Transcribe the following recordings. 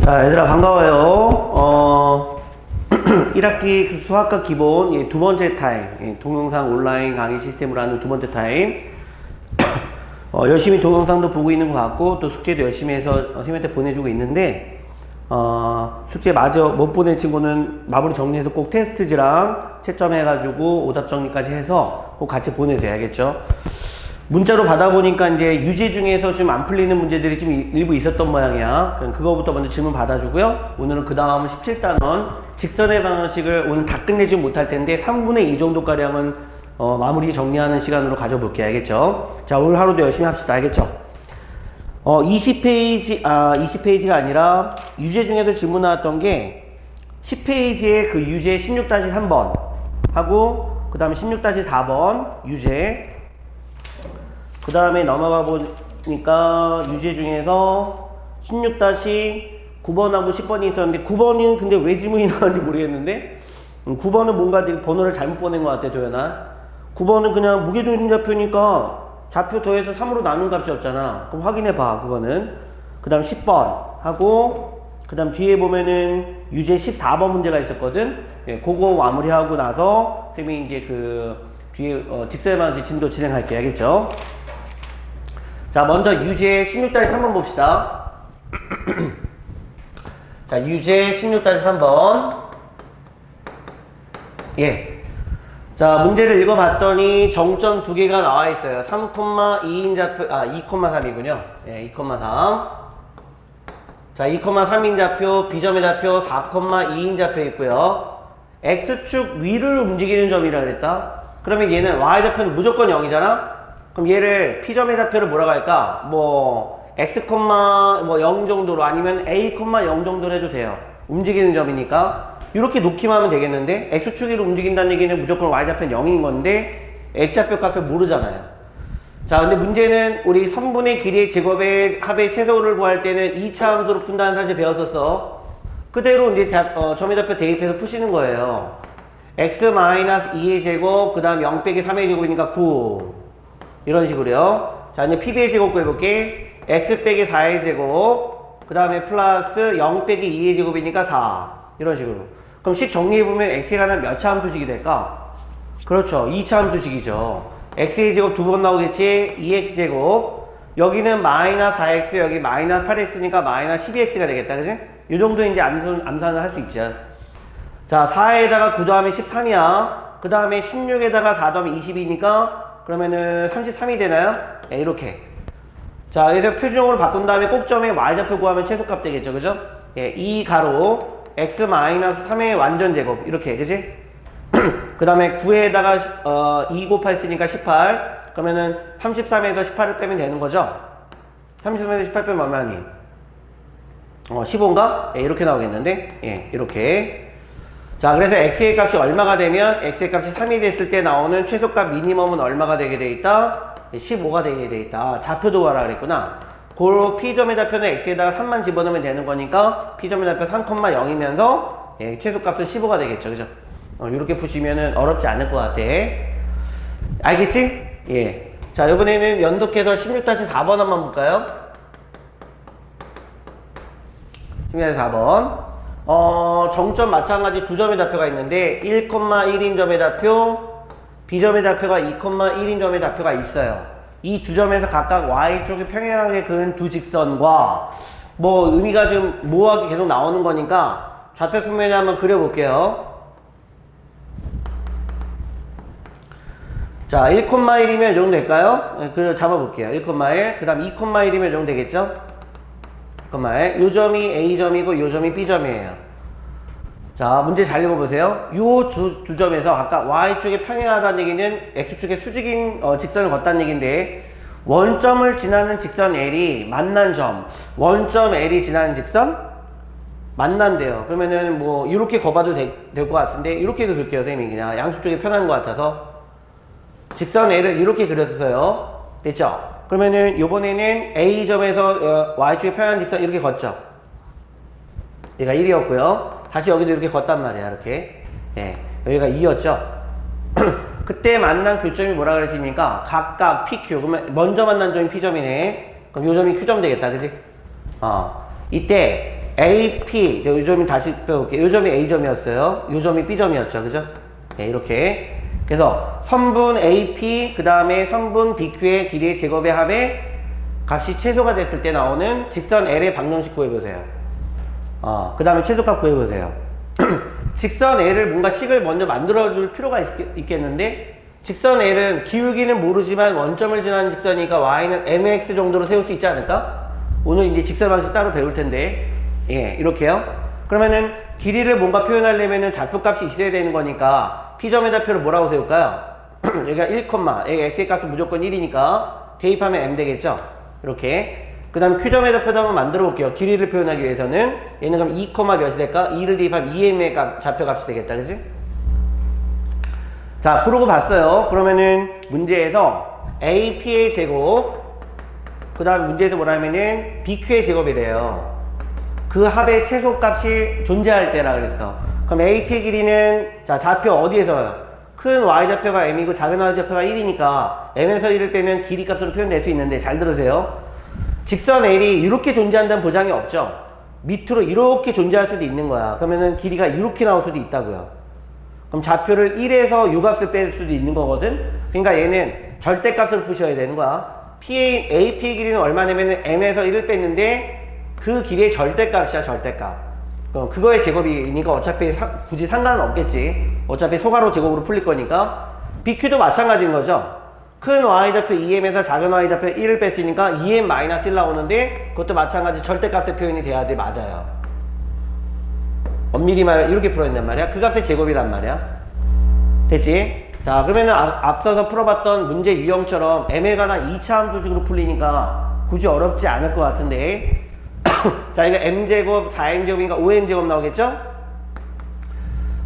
자, 얘들아 반가워요. 1학기 수학과 기본 두 번째 타임, 동영상 온라인 강의 시스템으로 하는 두 번째 타임. 열심히 동영상도 보고 있는 것 같고 또 숙제도 열심히 해서 선생님한테 보내주고 있는데 숙제 마저 못 보낸 친구는 마무리 정리해서 꼭 테스트지랑 채점해가지고 오답 정리까지 해서 꼭 같이 보내세요. 알겠죠? 문자로 받아보니까 이제 유제 중에서 좀 안 풀리는 문제들이 좀 일부 있었던 모양이야. 그럼 그거부터 먼저 질문 받아주고요. 오늘은 그 다음 17단원 직선의 방정식을 오늘 다 끝내지 못할 텐데 3분의 2 정도가량은 마무리 정리하는 시간으로 가져볼게요. 알겠죠? 자, 오늘 하루도 열심히 합시다. 알겠죠? 20페이지가 아니라 유제 중에서 질문 나왔던 게 10페이지에 그 유제 16-3번 하고 그 다음에 16-4번 유제, 그 다음에 넘어가 보니까 유제 중에서 16-9번하고 10번이 있었는데 9번은 근데 왜 질문이 나왔는지 모르겠는데 9번은 뭔가 되게 번호를 잘못 보낸 것 같아. 도연아, 9번은 그냥 무게중심 좌표니까 좌표 더해서 3으로 나눈 값이 없잖아. 그럼 확인해 봐. 그거는. 그 다음 10번 하고 그 다음 뒤에 보면은 유제 14번 문제가 있었거든. 예, 그거 마무리하고 나서 선생님이 이제 그 뒤에 직선의 방정식 진도 진행할게. 알겠죠? 자, 먼저 유제 16-3번 봅시다. 자, 유제 16-3번. 예. 자, 문제를 읽어봤더니 정점 두 개가 나와 있어요. 3,2인 좌표, 2,3이군요. 예, 2,3. 자, 2,3인 좌표, B점의 좌표, 4,2인 좌표 있고요. X축 위를 움직이는 점이라 그랬다. 그러면 얘는 Y좌표는 무조건 0이잖아? 그럼 얘를 P점의 좌표를 뭐라고 할까? 뭐, X, 0 정도로 아니면 A, 0 정도로 해도 돼요. 움직이는 점이니까. 이렇게 놓기만 하면 되겠는데, X축 위로 움직인다는 얘기는 무조건 Y좌표는 0인 건데, X좌표 값을 모르잖아요. 자, 근데 문제는 우리 선분의 길이의 제곱의 합의 최소를 구할 때는 2차 함수로 푼다는 사실 배웠었어. 그대로 이제 점의 좌표 대입해서 푸시는 거예요. X-2의 제곱, 그 다음 0 빼기 3의 제곱이니까 9. 이런 식으로요. 자, 이제 PB의 제곱 구해볼게. X 빼기 4의 제곱, 그 다음에 플러스 0 빼기 2의 제곱이니까 4. 이런 식으로. 그럼 식 정리해보면 X에 관한 몇 차 함수식이 될까? 그렇죠. 2차 함수식이죠. X의 제곱 두 번 나오겠지? 2X 제곱. 여기는 마이너스 4X, 여기 마이너스 8X니까 마이너스 12X가 되겠다. 그치? 이 정도 이제 암산을 할 수 있죠. 자, 4에다가 9 더하면 13이야. 그 다음에 16에다가 4 더하면 22니까 그러면은 33이 되나요? 네, 이렇게. 자, 그래서 표준형으로 바꾼 다음에 꼭점에 Y좌표 구하면 최소값 되겠죠. 그죠? 예, 2 가로 X-3의 완전 제곱. 이렇게. 그지? 그 다음에 9에다가 2 곱했으니까 18. 그러면은 33에서 18을 빼면 되는 거죠? 33에서 18 빼면 얼마니? 15인가? 예, 이렇게 나오겠는데? 예, 이렇게. 자, 그래서 x의 값이 얼마가 되면 x의 값이 3이 됐을 때 나오는 최소값 미니멈은 얼마가 되게 돼 있다? 15가 되게 돼 있다. 좌표도 가라 그랬구나. 고로 P점의 좌표는 x에다가 3만 집어넣으면 되는 거니까 P점의 좌표 3,0이면서 예, 최소값은 15가 되겠죠. 그죠? 이렇게 푸시면은 어렵지 않을 것 같아. 알겠지? 예. 자, 이번에는 연속해서 16-4번 한번 볼까요? 16-4번. 정점 마찬가지 두 점의 좌표가 있는데 1,1인 점의 좌표, B점의 좌표가 2,1인 점의 좌표가 있어요. 이 두 점에서 각각 Y쪽이 평행하게 그은 두 직선과 뭐 의미가 좀 모호하게 계속 나오는 거니까 좌표 평면에 한번 그려볼게요. 자, 1,1이면 이 정도 될까요? 네, 잡아볼게요. 1,1. 그 다음 2,1이면 이 정도 되겠죠? 1,1. 요 점이 A점이고 요 점이 B점이에요. 자, 문제 잘 읽어보세요. 요 두 점에서 각각 Y축에 평행하다는 얘기는 X축에 수직인 직선을 걷다는 얘기인데 원점을 지나는 직선 L이 만난 점, 원점 L이 지나는 직선 만난대요. 그러면은 뭐 이렇게 거봐도 될 것 같은데 이렇게도 그릴게요. 선생님이 그냥 양쪽 쪽이 편한 것 같아서 직선 L을 이렇게 그렸어요. 됐죠? 그러면은 요번에는 A점에서 Y축에 평행한 직선 이렇게 걷죠. 얘가 1이었고요. 다시 여기도 이렇게 걷단 말이야. 이렇게. 예, 여기가 2였죠. 그때 만난 교점이 뭐라 그랬습니까? 각각 PQ. 그러면 먼저 만난 점이 P점이네. 그럼 요 점이 Q점 되겠다. 그치? 이때 AP, 요 점이 다시 빼볼게요. 요 점이 A점이었어요. 요 점이 B점이었죠. 그죠? 네, 이렇게. 그래서 선분 AP, 그 다음에 선분 BQ의 길이의 제곱의 합의 값이 최소가 됐을 때 나오는 직선 L의 방정식 구해보세요. 그 다음에 최소값 구해보세요. 직선 L을 뭔가 식을 먼저 만들어줄 필요가 있겠는데, 직선 L은 기울기는 모르지만 원점을 지나는 직선이니까 Y는 mx 정도로 세울 수 있지 않을까? 오늘 이제 직선 방식 따로 배울 텐데, 예, 이렇게요. 그러면은 길이를 뭔가 표현하려면은 좌표값이 있어야 되는 거니까 P점의 좌표를 뭐라고 세울까요? 여기가 1, 여기 x의 값은 무조건 1이니까 대입하면 m 되겠죠? 이렇게. 그 다음 Q점의 좌표도 한번 만들어 볼게요. 길이를 표현하기 위해서는 얘는 그럼 2, 몇이 될까? 2를 대입하면 2m의 좌표값이 되겠다. 그지? 자, 그러고 봤어요. 그러면은 문제에서 AP의 제곱, 그 다음 문제에서 뭐라면은 BQ의 제곱이래요. 그 합의 최소값이 존재할 때라 그랬어. 그럼 AP의 길이는, 자, 좌표 어디에서요? 큰 Y좌표가 M이고 작은 Y좌표가 1이니까 M에서 1을 빼면 길이 값으로 표현될 수 있는데, 잘 들으세요. 직선 L이 이렇게 존재한다는 보장이 없죠. 밑으로 이렇게 존재할 수도 있는 거야. 그러면은 길이가 이렇게 나올 수도 있다고요. 그럼 좌표를 1에서 요 값을 뺄 수도 있는 거거든. 그러니까 얘는 절대값을 푸셔야 되는 거야. AP의 길이는 얼마냐면은 M에서 1을 뺐는데 그 길이의 절대값이야, 절대값. 그럼 그거의 제곱이니까 어차피 굳이 상관은 없겠지. 어차피 소괄호 제곱으로 풀릴 거니까. BQ도 마찬가지인 거죠. 큰 Y좌표 2m에서 작은 Y좌표 1을 뺐으니까 2m-1 나오는데, 그것도 마찬가지 절대값의 표현이 돼야 돼. 맞아요. 엄밀히 말하면 이렇게 풀어낸단 말이야. 그 값의 제곱이란 말이야. 됐지? 자, 그러면은 앞서서 풀어봤던 문제 유형처럼 m에 관한 2차 함수식으로 풀리니까 굳이 어렵지 않을 것 같은데, 자, 이거 m제곱 4m제곱이니까 5m제곱 나오겠죠?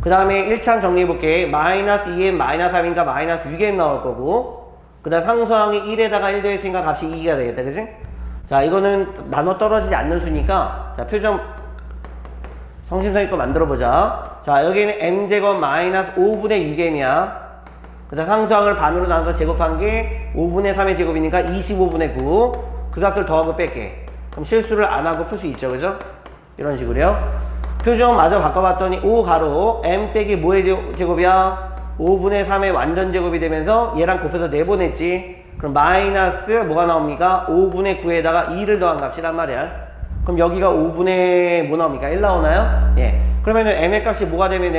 그 다음에 1차항 정리해볼게. 마이너스 2m 마이너스 3인가 마이너스 6m 나올 거고, 그 다음 상수항이 1에다가 1 더했으니까 값이 2가 되겠다. 그치? 자, 이거는 나눠 떨어지지 않는 수니까, 자, 표정 성심성의껏 만들어보자. 자, 여기는 m제곱 마이너스 5분의 6m이야. 그 다음 상수항을 반으로 나눠서 제곱한 게 5분의 3의 제곱이니까 25분의 9. 그 값을 더하고 뺄게. 그럼 실수를 안 하고 풀 수 있죠. 그죠? 이런 식으로요. 표정 마저 바꿔봤더니 5 가로 m 빼기 뭐의 제곱이야? 5분의 3의 완전 제곱이 되면서 얘랑 곱해서 내보냈지. 그럼 마이너스 뭐가 나옵니까? 5분의 9에다가 2를 더한 값이란 말이야. 그럼 여기가 5분의 뭐 나옵니까? 1 나오나요? 예. 그러면은 m의 값이 뭐가 되면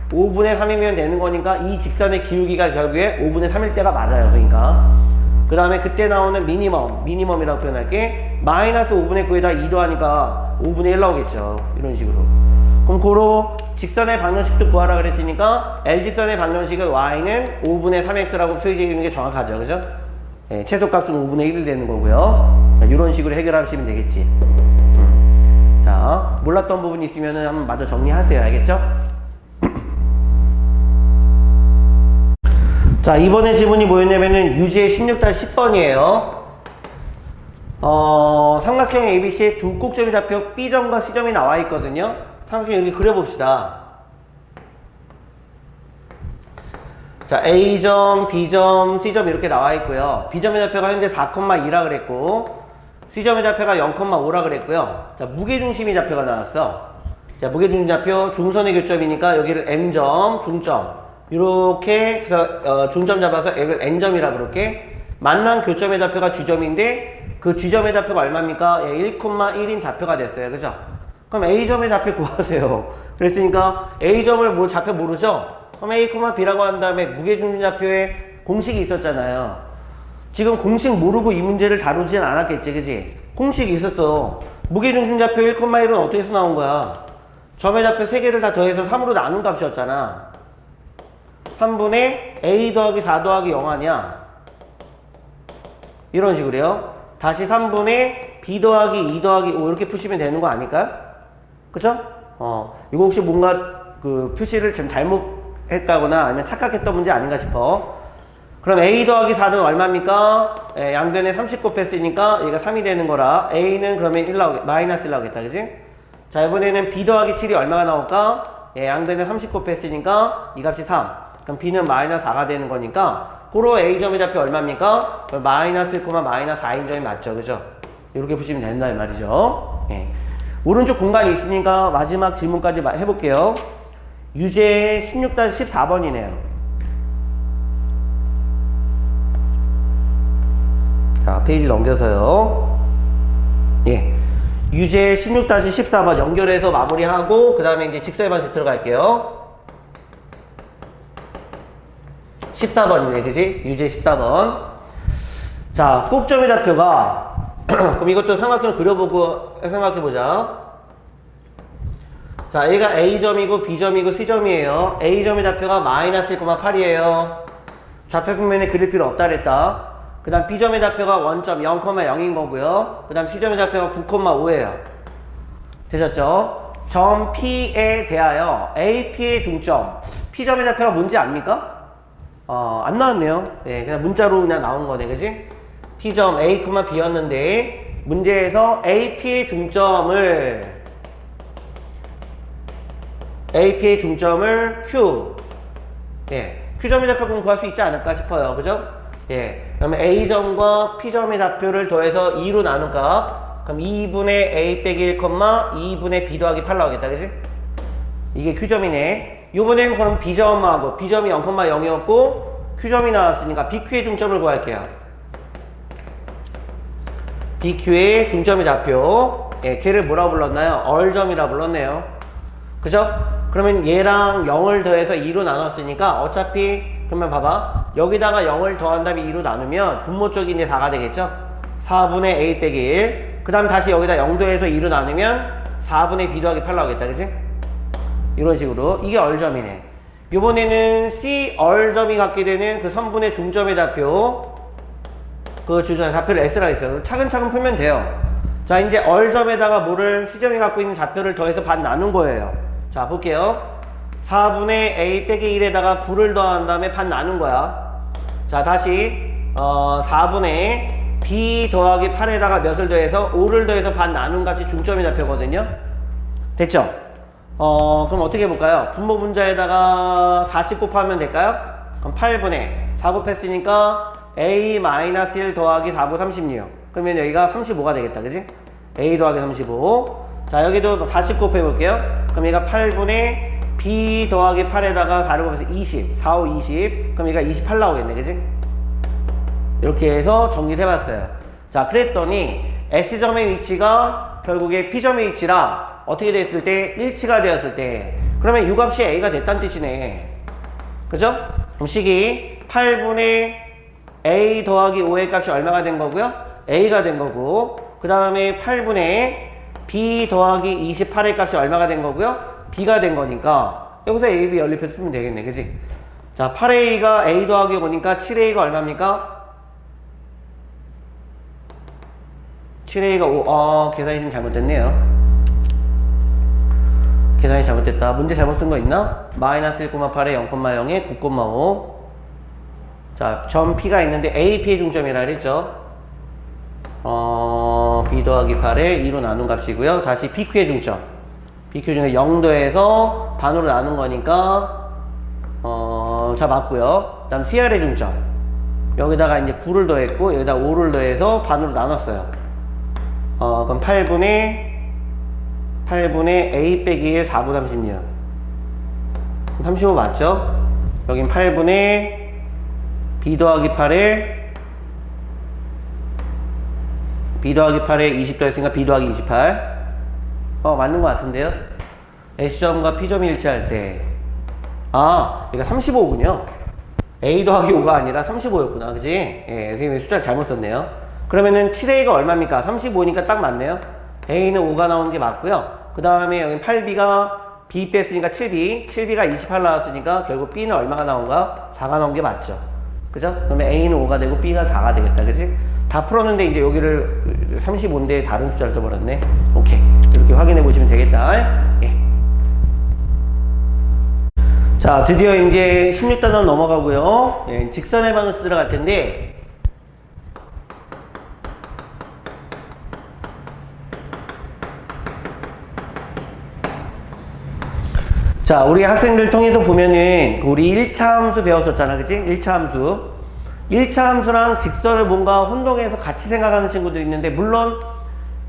5분의 3이면 되는 거니까 이 직선의 기울기가 결국에 5분의 3일 때가 맞아요. 그러니까. 그 다음에 그때 나오는 미니멈이라고 표현할게. 마이너스 5분의 9에다 2 더하니까 5분의 1 나오겠죠. 이런 식으로. 그럼 고로 직선의 방정식도 구하라 그랬으니까 L직선의 방정식은 Y는 5분의 3X라고 표시해 주는 게 정확하죠. 그죠? 예, 최소값은 5분의 1이 되는 거고요. 자, 이런 식으로 해결하시면 되겠지. 자, 몰랐던 부분이 있으면 한번 마저 정리하세요. 알겠죠? 자, 이번에 지문이 뭐였냐면은 유지의 16-10번이에요. 삼각형 ABC에 두 꼭점이 잡혀 B점과 C점이 나와 있거든요. 삼각형 이렇게 그려봅시다. 자, A점, B점, C점 이렇게 나와 있고요. B점의 좌표가 현재 4,2라 그랬고, C점의 좌표가 0,5라 그랬고요. 자, 무게중심의 좌표가 나왔어. 자, 무게중심 좌표 중선의 교점이니까 여기를 M점, 중점. 이렇게 해서 중점 잡아서 여기를 N점이라 그럴게. 만난 교점의 좌표가 G점인데 그 G점의 좌표가 얼마입니까? 1,1인 좌표가 됐어요. 그죠? 그럼 A점의 좌표 구하세요. 그랬으니까 A점을 뭐 좌표 모르죠? 그럼 A, B라고 한 다음에 무게중심 좌표에 공식이 있었잖아요. 지금 공식 모르고 이 문제를 다루진 않았겠지. 그지? 공식이 있었어. 무게중심 좌표 1,1은 어떻게 해서 나온 거야? 점의 좌표 3개를 다 더해서 3으로 나눈 값이었잖아. 3분의 A 더하기 4 더하기 0 아니야? 이런 식으로요. 다시 3분의 B 더하기 2 더하기 5 이렇게 푸시면 되는 거 아닐까요? 그쵸? 이거 혹시 뭔가 그 표시를 좀 잘못했다거나 아니면 착각했던 문제 아닌가 싶어. 그럼 A 더하기 4는 얼마입니까? 예, 양변에 30 곱했으니까 얘가 3이 되는 거라 A는 그러면 1 나오겠다. 마이너스 1 나오겠다. 그지? 자, 이번에는 B 더하기 7이 얼마가 나올까? 예, 양변에 30 곱했으니까 이 값이 3. 그럼 B는 마이너스 4가 되는 거니까 고로 A점의 좌표 얼마입니까? 마이너스 1, 마이너스 4인 점이 맞죠. 그죠? 이렇게 보시면 된다 이 말이죠. 예. 오른쪽 공간이 있으니까 마지막 질문까지 해볼게요. 유제 16-14번이네요. 자, 페이지 넘겨서요. 예. 유제 16-14번 연결해서 마무리하고, 그 다음에 이제 직선의 방식 들어갈게요. 14번이네, 그지? 유제 14번. 자, 꼭점의 좌표가, 그럼 이것도 삼각형을 그려보고 생각해보자. 자, 얘가 A점이고 B점이고 C점이에요. A점의 좌표가 마이너스 1,8이에요. 좌표 평면에 그릴 필요 없다 그랬다. 그 다음 B점의 좌표가 원점 0,0인 거고요. 그 다음 C점의 좌표가 9,5예요. 되셨죠? 점 P에 대하여 AP의 중점. P점의 좌표가 뭔지 압니까? 안 나왔네요. 네, 그냥 문자로 그냥 나온 거네, 그지? P점 A, B였는데, 문제에서 AP의 중점을 Q. 예, Q점의 좌표는 구할 수 있지 않을까 싶어요. 그죠? 예, 그러면 A점과 P점의 좌표를 더해서 2로 나눈 값. 그럼 2분의 A 빼기 1, 2분의 B 더하기 8 나오겠다. 그지? 이게 Q점이네. 요번엔 그럼 B점하고, B점이 0,0이었고, Q점이 나왔으니까 BQ의 중점을 구할게요. BQ의 중점의 좌표. 예, 걔를 뭐라고 불렀나요? 얼점이라고 불렀네요. 그죠? 그러면 얘랑 0을 더해서 2로 나눴으니까 어차피, 그러면 봐봐. 여기다가 0을 더한 다음에 2로 나누면 분모 쪽이 이제 4가 되겠죠? 4분의 A 빼기 1. 그 다음 다시 여기다 0 더해서 2로 나누면 4분의 B 더하기 8 나오겠다. 그치? 이런 식으로. 이게 얼점이네. 요번에는 C 얼점이 갖게 되는 그 선분의 중점의 좌표. 그 좌표를 S라 했어요. 차근차근 풀면 돼요. 자, 이제 얼점에다가 뭐를 C점이 갖고 있는 좌표를 더해서 반 나눈 거예요. 자, 볼게요. 4분의 A 빼기 1에다가 9를 더한 다음에 반 나눈 거야. 자, 다시 4분의 B 더하기 8에다가 몇을 더해서 5를 더해서 반 나눈 값이 중점의 좌표거든요. 됐죠? 그럼 어떻게 해볼까요? 분모 분자에다가 40 곱하면 될까요? 그럼 8분의 4 곱했으니까 A-1 더하기 4고 36. 그러면 여기가 35가 되겠다. 그지? A 더하기 35. 자, 여기도 40 곱해볼게요. 그럼 얘가 8분의 B 더하기 8에다가 4를 곱해서 20. 4, 5, 20. 그럼 얘가 28 나오겠네. 그지? 이렇게 해서 정리를 해봤어요. 자, 그랬더니 S점의 위치가 결국에 P점의 위치라 어떻게 됐을 때? 일치가 되었을 때. 그러면 이 값이 A가 됐다는 뜻이네. 그죠? 그럼 식이 8분의 A 더하기 5의 값이 얼마가 된 거고요? A가 된 거고, 그 다음에 8분의 B 더하기 28의 값이 얼마가 된 거고요? B가 된 거니까 여기서 A, B 연립해서 풀면 되겠네. 그치? 자, 8A가 A 더하기 5니까 7A가 얼마입니까? 7A가 5, 계산이 좀 잘못됐네요. 계산이 잘못됐다. 문제 잘못 쓴 거 있나? 마이너스 1,8에 0,0에 9,5. 자, 점 P가 있는데 AP의 중점이라 그랬죠. B 더하기 8에 2로 나눈 값이고요. 다시 BQ의 중점. BQ 중에 0 더해서 반으로 나눈 거니까, 자, 맞고요. 그 다음 CR의 중점. 여기다가 이제 9를 더했고, 여기다 5를 더해서 반으로 나눴어요. 그럼 8분의 A 빼기 1 4구 36. 35 맞죠? 여긴 8분의 B 더하기 8에 20 더했으니까 B 더하기 28. 맞는 것 같은데요? S점과 P점이 일치할 때. 그러니까 35군요. A 더하기 5가 아니라 35였구나. 그치? 예, 선생님이 숫자를 잘못 썼네요. 그러면은 7A가 얼마입니까? 35니까 딱 맞네요. A는 5가 나오는 게 맞고요. 그 다음에 여기 8B가 B 뺐으니까 7B. 7B가 28 나왔으니까 결국 B는 얼마가 나온가? 4가 나온 게 맞죠. 그죠? 그러면 A는 5가 되고 B가 4가 되겠다. 그치? 다 풀었는데 이제 여기를 35인데 다른 숫자를 써버렸네. 오케이. 이렇게 확인해 보시면 되겠다. 예. 자, 드디어 이제 16단원 넘어가고요. 예, 직선의 방수 들어갈 텐데, 자, 우리 학생들 통해서 보면은 우리 1차 함수 배웠었잖아. 그치? 1차 함수. 1차 함수랑 직선을 뭔가 혼동해서 같이 생각하는 친구들이 있는데, 물론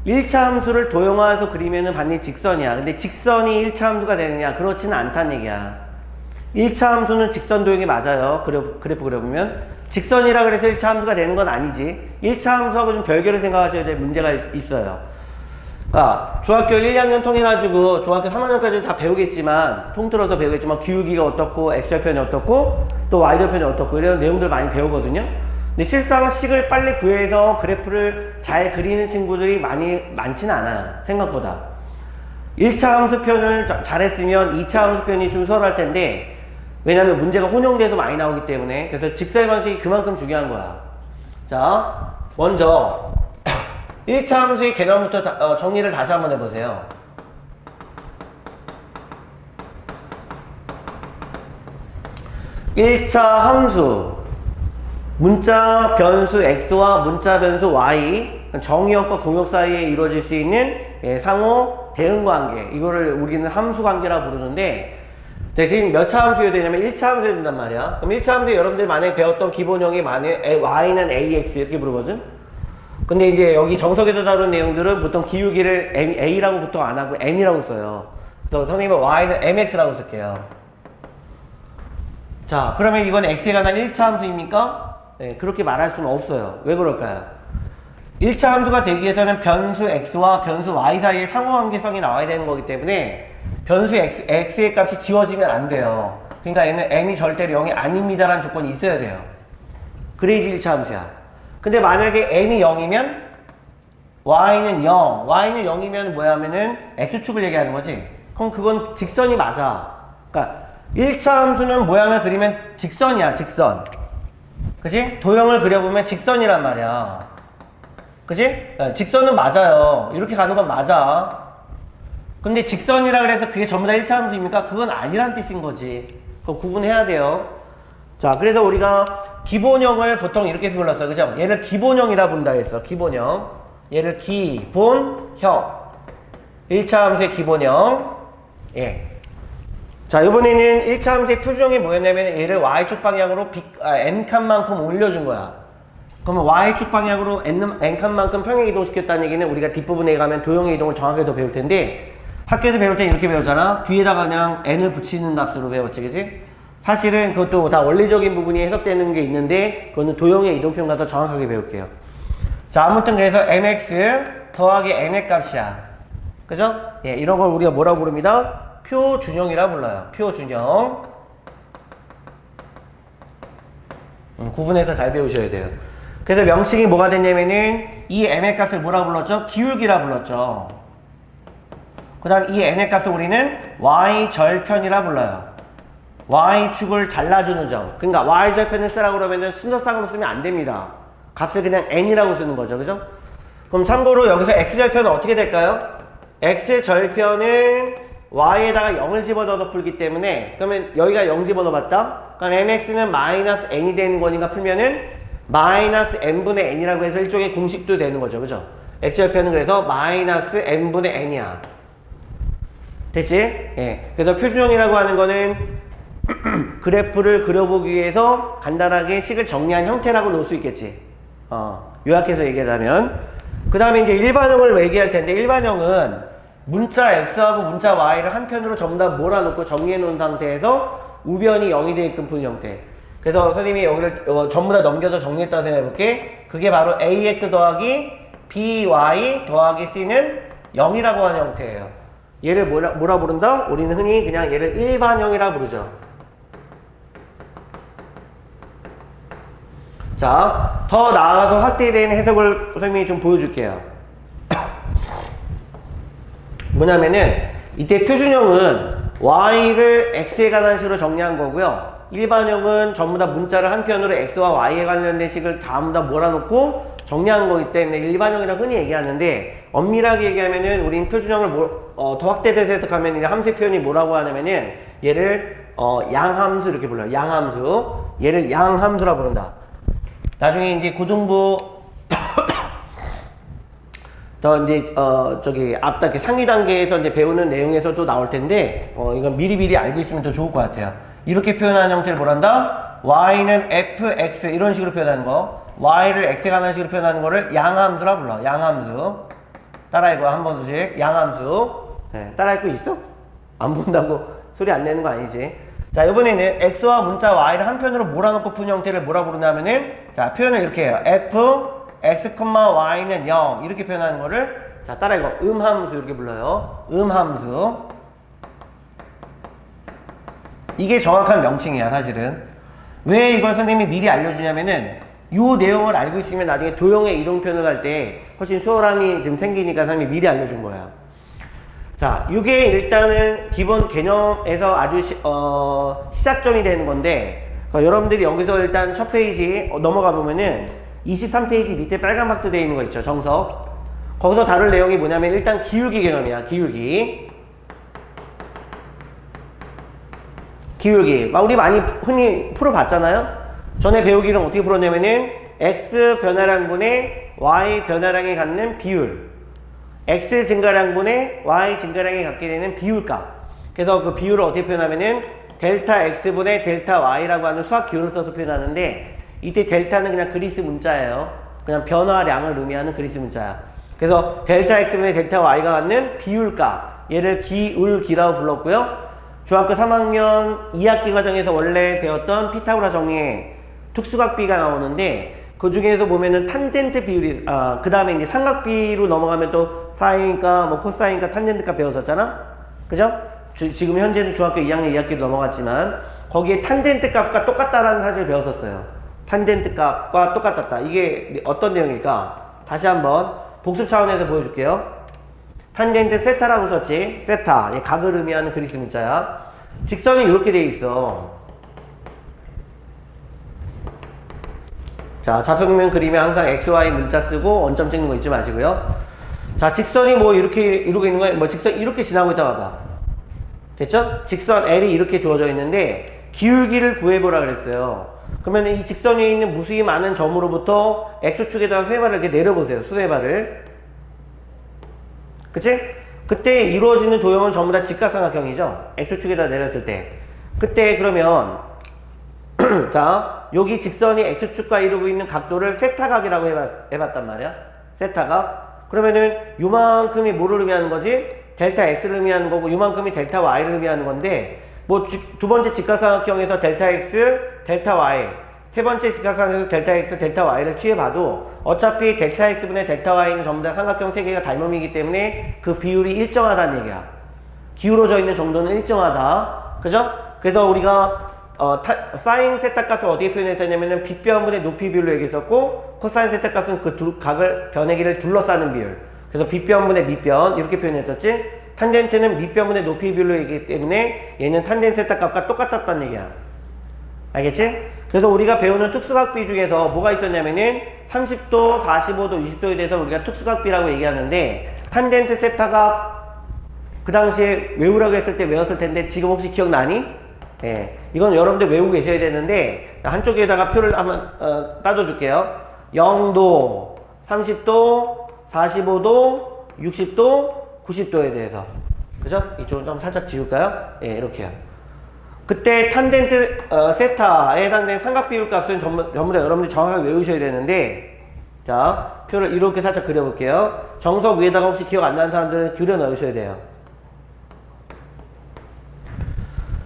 1차 함수를 도형화해서 그리면은 반드시 직선이야. 근데 직선이 1차 함수가 되느냐? 그렇지는 않다는 얘기야. 1차 함수는 직선 도형이 맞아요. 그래프 그려보면. 직선이라 그래서 1차 함수가 되는 건 아니지. 1차 함수하고 좀 별개로 생각하셔야 될 문제가 있어요. 아, 중학교 1, 2학년 통해가지고 중학교 3학년까지 다 배우겠지만, 통틀어서 배우겠지만, 기울기가 어떻고, x절편이 어떻고, 또 y절편이 어떻고, 이런 내용들 많이 배우거든요. 근데 실상 식을 빨리 구해서 그래프를 잘 그리는 친구들이 많지는 않아요. 생각보다. 1차 함수편을 잘했으면 2차 함수편이 좀 수월할 텐데, 왜냐면 문제가 혼용돼서 많이 나오기 때문에. 그래서 직사의 방식이 그만큼 중요한 거야. 자, 먼저 1차 함수의 개념부터 정리를 다시 한번 해보세요. 1차 함수, 문자 변수 x와 문자 변수 y, 정의역과 공역 사이에 이루어질 수 있는 상호 대응 관계, 이거를 우리는 함수 관계라고 부르는데, 지금 몇 차 함수여야 되냐면 1차 함수여야 된단 말이야. 그럼 1차 함수에 여러분들이 만약에 배웠던 기본형이 만약에 y는 ax 이렇게 부르거든. 근데 이제 여기 정석에서 다룬 내용들은 보통 기울기를 a라고 보통 안 하고 m이라고 써요. 그래서 선생님은 y는 mx라고 쓸게요. 자, 그러면 이건 x에 관한 1차 함수입니까? 네, 그렇게 말할 수는 없어요. 왜 그럴까요? 1차 함수가 되기 위해서는 변수 x와 변수 y 사이의 상호관계성이 나와야 되는 거기 때문에 변수 x의 값이 지워지면 안 돼요. 그러니까 얘는 m이 절대로 0이 아닙니다라는 조건이 있어야 돼요. 그래야지 1차 함수야. 근데 만약에 m이 0이면 y는 0, y는 0이면 뭐야 하면은 x축을 얘기하는 거지. 그럼 그건 직선이 맞아. 그러니까 1차 함수는 모양을 그리면 직선이야, 직선. 그치? 도형을 그려보면 직선이란 말이야. 그치? 직선은 맞아요. 이렇게 가는 건 맞아. 근데 직선이라 그래서 그게 전부 다 1차 함수입니까? 그건 아니란 뜻인 거지. 그거 구분해야 돼요. 자, 그래서 우리가 기본형을 보통 이렇게 해서 불렀어요. 그죠? 얘를 기본형이라 부른다 했어. 기본형. 얘를 기본형. 1차 함수의 기본형. 예. 자, 이번에는 1차 함수의 표준형이 뭐였냐면 얘를 y축 방향으로 n칸만큼 올려준 거야. 그러면 y축 방향으로 n칸만큼 평행 이동시켰다는 얘기는 우리가 뒷부분에 가면 도형의 이동을 정확하게 더 배울 텐데, 학교에서 배울 땐 이렇게 배웠잖아. 뒤에다가 그냥 n을 붙이는 값으로 배웠지, 그치? 사실은 그것도 다 원리적인 부분이 해석되는 게 있는데, 그거는 도형의 이동편 가서 정확하게 배울게요. 자, 아무튼 그래서 mx 더하기 n의 값이야. 그죠? 예, 이런 걸 우리가 뭐라고 부릅니다? 표준형이라 불러요. 표준형. 구분해서 잘 배우셔야 돼요. 그래서 명칭이 뭐가 됐냐면은 이 m의 값을 뭐라고 불렀죠? 기울기라 불렀죠. 그 다음 이 n의 값을 우리는 y절편이라 불러요. y축을 잘라주는 점. 그러니까 y절편을 쓰라고 그러면은 순서상으로 쓰면 안 됩니다. 값을 그냥 n이라고 쓰는 거죠. 그죠? 그럼 참고로 여기서 x절편은 어떻게 될까요? x절편은 y에다가 0을 집어넣어 풀기 때문에, 그러면 여기가 0 집어넣어봤다? 그럼 mx는 마이너스 n이 되는 거니까 풀면은 마이너스 n분의 n이라고 해서 일종의 공식도 되는 거죠. 그죠? x절편은 그래서 마이너스 n분의 n이야. 됐지? 예. 그래서 표준형이라고 하는 거는 그래프를 그려보기 위해서 간단하게 식을 정리한 형태라고 놓을 수 있겠지. 요약해서 얘기하자면. 그 다음에 이제 일반형을 얘기할 텐데, 일반형은 문자 x하고 문자 y를 한편으로 전부 다 몰아놓고 정리해 놓은 상태에서 우변이 0이 되게끔 푸는 형태. 그래서 선생님이 여기를 전부 다 넘겨서 정리했다고 생각해볼게. 그게 바로 ax 더하기 by 더하기 c는 0이라고 하는 형태예요. 얘를 뭐라 부른다? 우리는 흔히 그냥 얘를 일반형이라 부르죠. 자, 더 나아가서 확대된 해석을 선생님이 좀 보여줄게요. 뭐냐면은 이때 표준형은 y를 x에 관한 식으로 정리한 거고요. 일반형은 전부 다 문자를 한편으로 x와 y에 관련된 식을 전부 다 몰아놓고 정리한 거기 때문에 일반형이라고 흔히 얘기하는데, 엄밀하게 얘기하면은 우린 표준형을 더 확대돼서 해석하면 이 함수의 표현이 뭐라고 하냐면은 얘를 양함수 이렇게 불러요. 양함수. 얘를 양함수라 부른다. 나중에 이제 고등부 더 이제 저기 앞다 상위 단계에서 이제 배우는 내용에서도 나올 텐데, 이건 미리미리 알고 있으면 더 좋을 것 같아요. 이렇게 표현하는 형태를 뭐란다? y는 fx 이런 식으로 표현하는 거, y를 x에 관한 식으로 표현하는 거를 양함수라 불러. 양함수. 따라 읽어. 한 번씩. 양함수. 네, 따라 읽고 있어? 안 본다고 소리 안 내는 거 아니지. 자, 이번에는 x와 문자 y를 한편으로 몰아넣고 푼 형태를 뭐라 부르냐면은, 자, 표현을 이렇게 해요. f, x, y는 0. 이렇게 표현하는 거를, 자, 따라 읽어. 음함수. 이렇게 불러요. 음함수. 이게 정확한 명칭이야, 사실은. 왜 이걸 선생님이 미리 알려주냐면은, 요 내용을 알고 있으면 나중에 도형의 이동 표현을 할 때 훨씬 수월함이 좀 생기니까 선생님이 미리 알려준 거야. 자, 이게 일단은 기본 개념에서 아주 시작점이 되는 건데, 여러분들이 여기서 일단 첫 페이지 넘어가 보면은 23페이지 밑에 빨간 박스 되어 있는 거 있죠, 정석. 거기서 다룰 내용이 뭐냐면 일단 기울기 개념이야, 기울기. 기울기. 우리 많이 흔히 풀어봤잖아요? 전에 배우기는 어떻게 풀었냐면은 x 변화량분의 y 변화량에 갖는 비율, x 증가량분의 y 증가량에 갖게 되는 비율값. 그래서 그 비율을 어떻게 표현하면은 델타 x분의 델타 y라고 하는 수학 기호를 써서 표현하는데, 이때 델타는 그냥 그리스 문자예요. 그냥 변화량을 의미하는 그리스 문자야. 그래서 델타 x분의 델타 y가 갖는 비율값, 얘를 기울기라고 불렀고요. 중학교 3학년 2학기 과정에서 원래 배웠던 피타고라 정리에 특수각비가 나오는데, 그 중에서 보면은 탄젠트 비율이, 그 다음에 이제 삼각비로 넘어가면 또 사인과 뭐 코사인과 탄젠트값 배웠었잖아? 그죠? 지금 현재는 중학교 2학년 2학기로 넘어갔지만, 거기에 탄젠트 값과 똑같다라는 사실을 배웠었어요. 탄젠트 값과 똑같았다. 이게 어떤 내용일까? 다시 한번 복습 차원에서 보여줄게요. 탄젠트 세타라고 썼지? 세타. 각을 의미하는 그리스 문자야. 직선이 이렇게 돼 있어. 자, 좌표면 그리면 항상 XY 문자 쓰고 원점 찍는 거 잊지 마시고요. 자, 직선이 뭐 이렇게 이러고 있는 거야. 뭐 직선 이렇게 지나고 있다 봐봐. 됐죠? 직선 L이 이렇게 주어져 있는데 기울기를 구해보라 그랬어요. 그러면 이 직선 위에 있는 무수히 많은 점으로부터 X축에다가 수뇌발을 이렇게 내려보세요. 수뇌발을. 그치? 그때 이루어지는 도형은 전부 다 직각삼각형이죠? X축에다 내렸을 때. 그때 그러면 자, 여기 직선이 X축과 이루고 있는 각도를 세타각이라고 해봤단 말이야. 세타각. 그러면은 요만큼이 뭐를 의미하는 거지? 델타 X를 의미하는 거고, 요만큼이 델타 Y를 의미하는 건데, 뭐 두 번째 직각삼각형에서 델타 X, 델타 Y, 세 번째 직각삼각형에서 델타 X, 델타 Y를 취해봐도 어차피 델타 X분의 델타 Y는 전부 다 삼각형 세 개가 닮음이기 때문에 그 비율이 일정하다는 얘기야. 기울어져 있는 정도는 일정하다. 그죠? 그래서 우리가 사인 세타 값을 어디에 표현했었냐면은 빗변분의 높이 비율로 얘기했었고, 코사인 세타 값은 그 두 각을 변해기를 둘러싸는 비율. 그래서 빗변분의 밑변 이렇게 표현했었지. 탄젠트는 밑변분의 높이 비율로 얘기했기 때문에 얘는 탄젠트 세타 값과 똑같았다는 얘기야. 알겠지? 그래서 우리가 배우는 특수각비 중에서 뭐가 있었냐면은 30도, 45도, 60도에 대해서 우리가 특수각비라고 얘기하는데, 탄젠트 세타가 그 당시에 외우라고 했을 때 외웠을 텐데 지금 혹시 기억나니? 예, 이건 여러분들 외우고 계셔야 되는데, 한쪽에다가 표를 한번 따줘줄게요. 0도, 30도, 45도, 60도, 90도에 대해서. 그죠? 이쪽은 좀 살짝 지울까요? 예, 이렇게요. 그때 탄젠트 세타에 해당되는 삼각비율 값은 전부 다 여러분들이 정확하게 외우셔야 되는데, 자, 표를 이렇게 살짝 그려볼게요. 정석 위에다가 혹시 기억 안 나는 사람들은 그려 넣으셔야 돼요.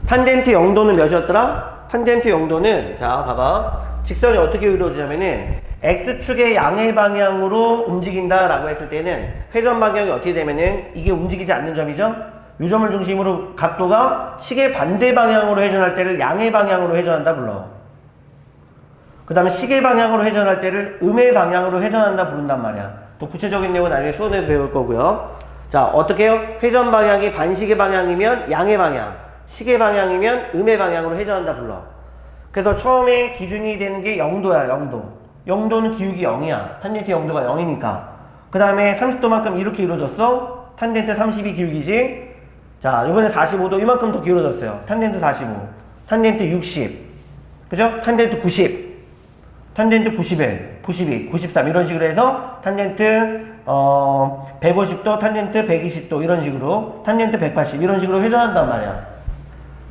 탄젠트 0도는 몇이었더라? 탄젠트 0도는, 자, 봐봐. 직선이 어떻게 이루어지냐면은, X축의 양의 방향으로 움직인다라고 했을 때는, 회전 방향이 어떻게 되면은, 이게 움직이지 않는 점이죠? 이 점을 중심으로 각도가 시계 반대 방향으로 회전할 때를 양의 방향으로 회전한다 불러. 그 다음에 시계 방향으로 회전할 때를 음의 방향으로 회전한다 부른단 말이야. 또 구체적인 내용은 나중에 수원에서 배울 거고요. 자, 어떻게 해요? 회전 방향이 반시계 방향이면 양의 방향, 시계 방향이면 음의 방향으로 회전한다 불러. 그래서 처음에 기준이 되는 게 0도야, 0도. 0도는 기울기 0이야. 탄젠트 0도가 0이니까. 그 다음에 30도만큼 이렇게 이루어졌어. 탄젠트 32 기울기지. 자, 이번에 45도 이만큼 더 기울어졌어요. 탄젠트 45, 탄젠트 60, 그죠? 탄젠트 90, 탄젠트 91, 92, 93 이런 식으로 해서 탄젠트 150도, 탄젠트 120도 이런 식으로, 탄젠트 180 이런 식으로 회전한단 말이야.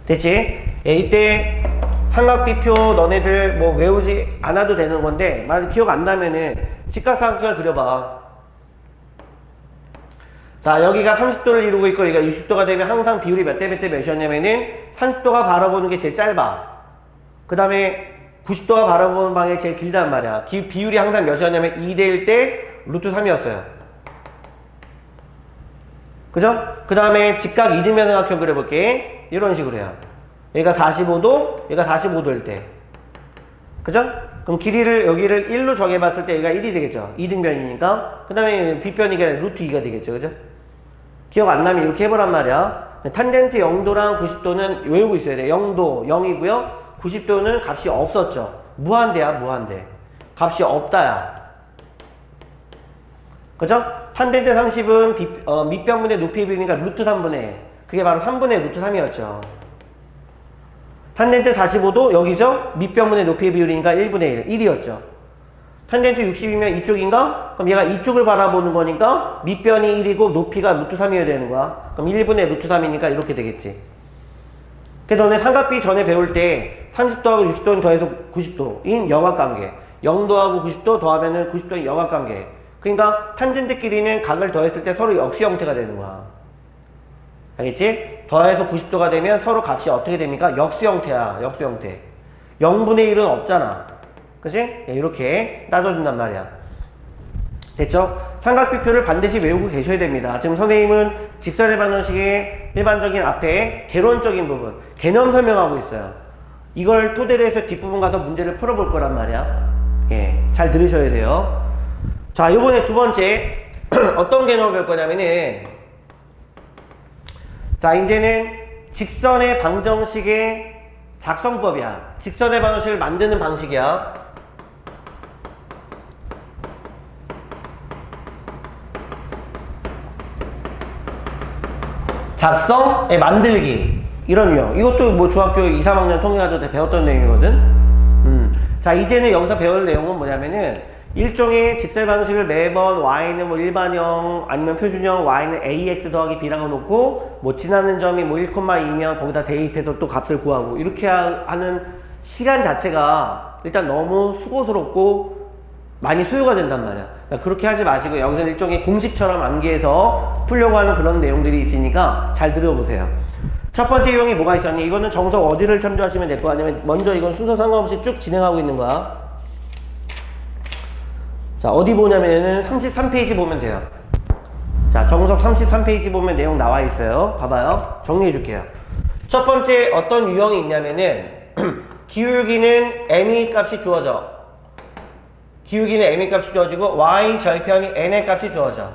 됐지? 예, 이때 삼각비표 너네들 뭐 외우지 않아도 되는 건데, 만약 기억 안 나면은 직각삼각형을 그려봐. 자, 여기가 30도를 이루고 있고 여기가 60도가 되면 항상 비율이 몇 대 몇 대 몇이었냐면은 30도가 바라보는 게 제일 짧아. 그 다음에 90도가 바라보는 방향이 제일 길단 말이야. 비율이 항상 몇이었냐면 2대1 대 루트 3이었어요. 그죠? 그 다음에 직각 이등변삼각형 그려볼게. 이런 식으로 해요. 얘가 45도, 얘가 45도일 때. 그죠? 그럼 길이를 여기를 1로 정해봤을 때 얘가 1이 되겠죠. 이등변이니까. 그 다음에 빗변이 루트 2가 되겠죠. 그죠? 기억 안 나면 이렇게 해보란 말이야. 탄젠트 0도랑 90도는 외우고 있어야 돼. 0도 0이고요. 90도는 값이 없었죠. 무한대야, 무한대. 값이 없다야. 그죠? 탄젠트 30은 밑변분의 높이의 비율이니까 루트 3분의 1. 그게 바로 3분의 루트 3이었죠. 탄젠트 45도 여기죠? 밑변분의 높이의 비율이니까 1분의 1. 1이었죠. 탄젠트 60이면 이쪽인가? 그럼 얘가 이쪽을 바라보는 거니까 밑변이 1이고 높이가 루트 3이어야 되는 거야. 그럼 1분의 루트 3이니까 이렇게 되겠지. 그래서 너네 삼각비 전에 배울 때 30도하고 60도는 더해서 90도인 역학관계. 0도하고 90도 더하면은 90도인 역학관계. 그러니까 탄젠트 끼리는 각을 더했을 때 서로 역수 형태가 되는 거야. 알겠지? 더해서 90도가 되면 서로 값이 어떻게 됩니까? 역수 형태야. 역수 형태. 0분의 1은 없잖아. 그치? 네, 이렇게 따져준단 말이야. 됐죠? 삼각비표를 반드시 외우고 계셔야 됩니다. 지금 선생님은 직선의 방정식의 일반적인 앞에 개론적인 부분, 개념 설명하고 있어요. 이걸 토대로 해서 뒷부분 가서 문제를 풀어볼 거란 말이야. 예, 잘 들으셔야 돼요. 자, 요번에 두 번째 어떤 개념을 배울 거냐면은, 자, 이제는 직선의 방정식의 작성법이야. 직선의 방정식을 만드는 방식이야. 작성의 만들기. 이런 유형. 이것도 뭐 중학교 2, 3학년 통일가지고 배웠던 내용이거든. 자, 이제는 여기서 배울 내용은 뭐냐면은 일종의 직선의 방식을 매번 y는 뭐 일반형 아니면 표준형 y는 ax 더하기 b라고 놓고 뭐 지나는 점이 뭐 1,2면 거기다 대입해서 또 값을 구하고 이렇게 하는 시간 자체가 일단 너무 수고스럽고 많이 소요가 된단 말이야. 그러니까 그렇게 하지 마시고 여기서는 일종의 공식처럼 암기해서 풀려고 하는 그런 내용들이 있으니까 잘 들어보세요. 첫 번째 유형이 뭐가 있었니? 이거는 정석 어디를 참조하시면 될 거 아니면 먼저 이건 순서 상관없이 쭉 진행하고 있는 거야. 자, 어디 보냐면은 33페이지 보면 돼요. 자, 정석 33페이지 보면 내용 나와 있어요. 봐봐요. 정리해 줄게요. 첫 번째 어떤 유형이 있냐면은 기울기는 m의 값이 주어져. 기울기는 m의 값이 주어지고 y 절편이 n의 값이 주어져.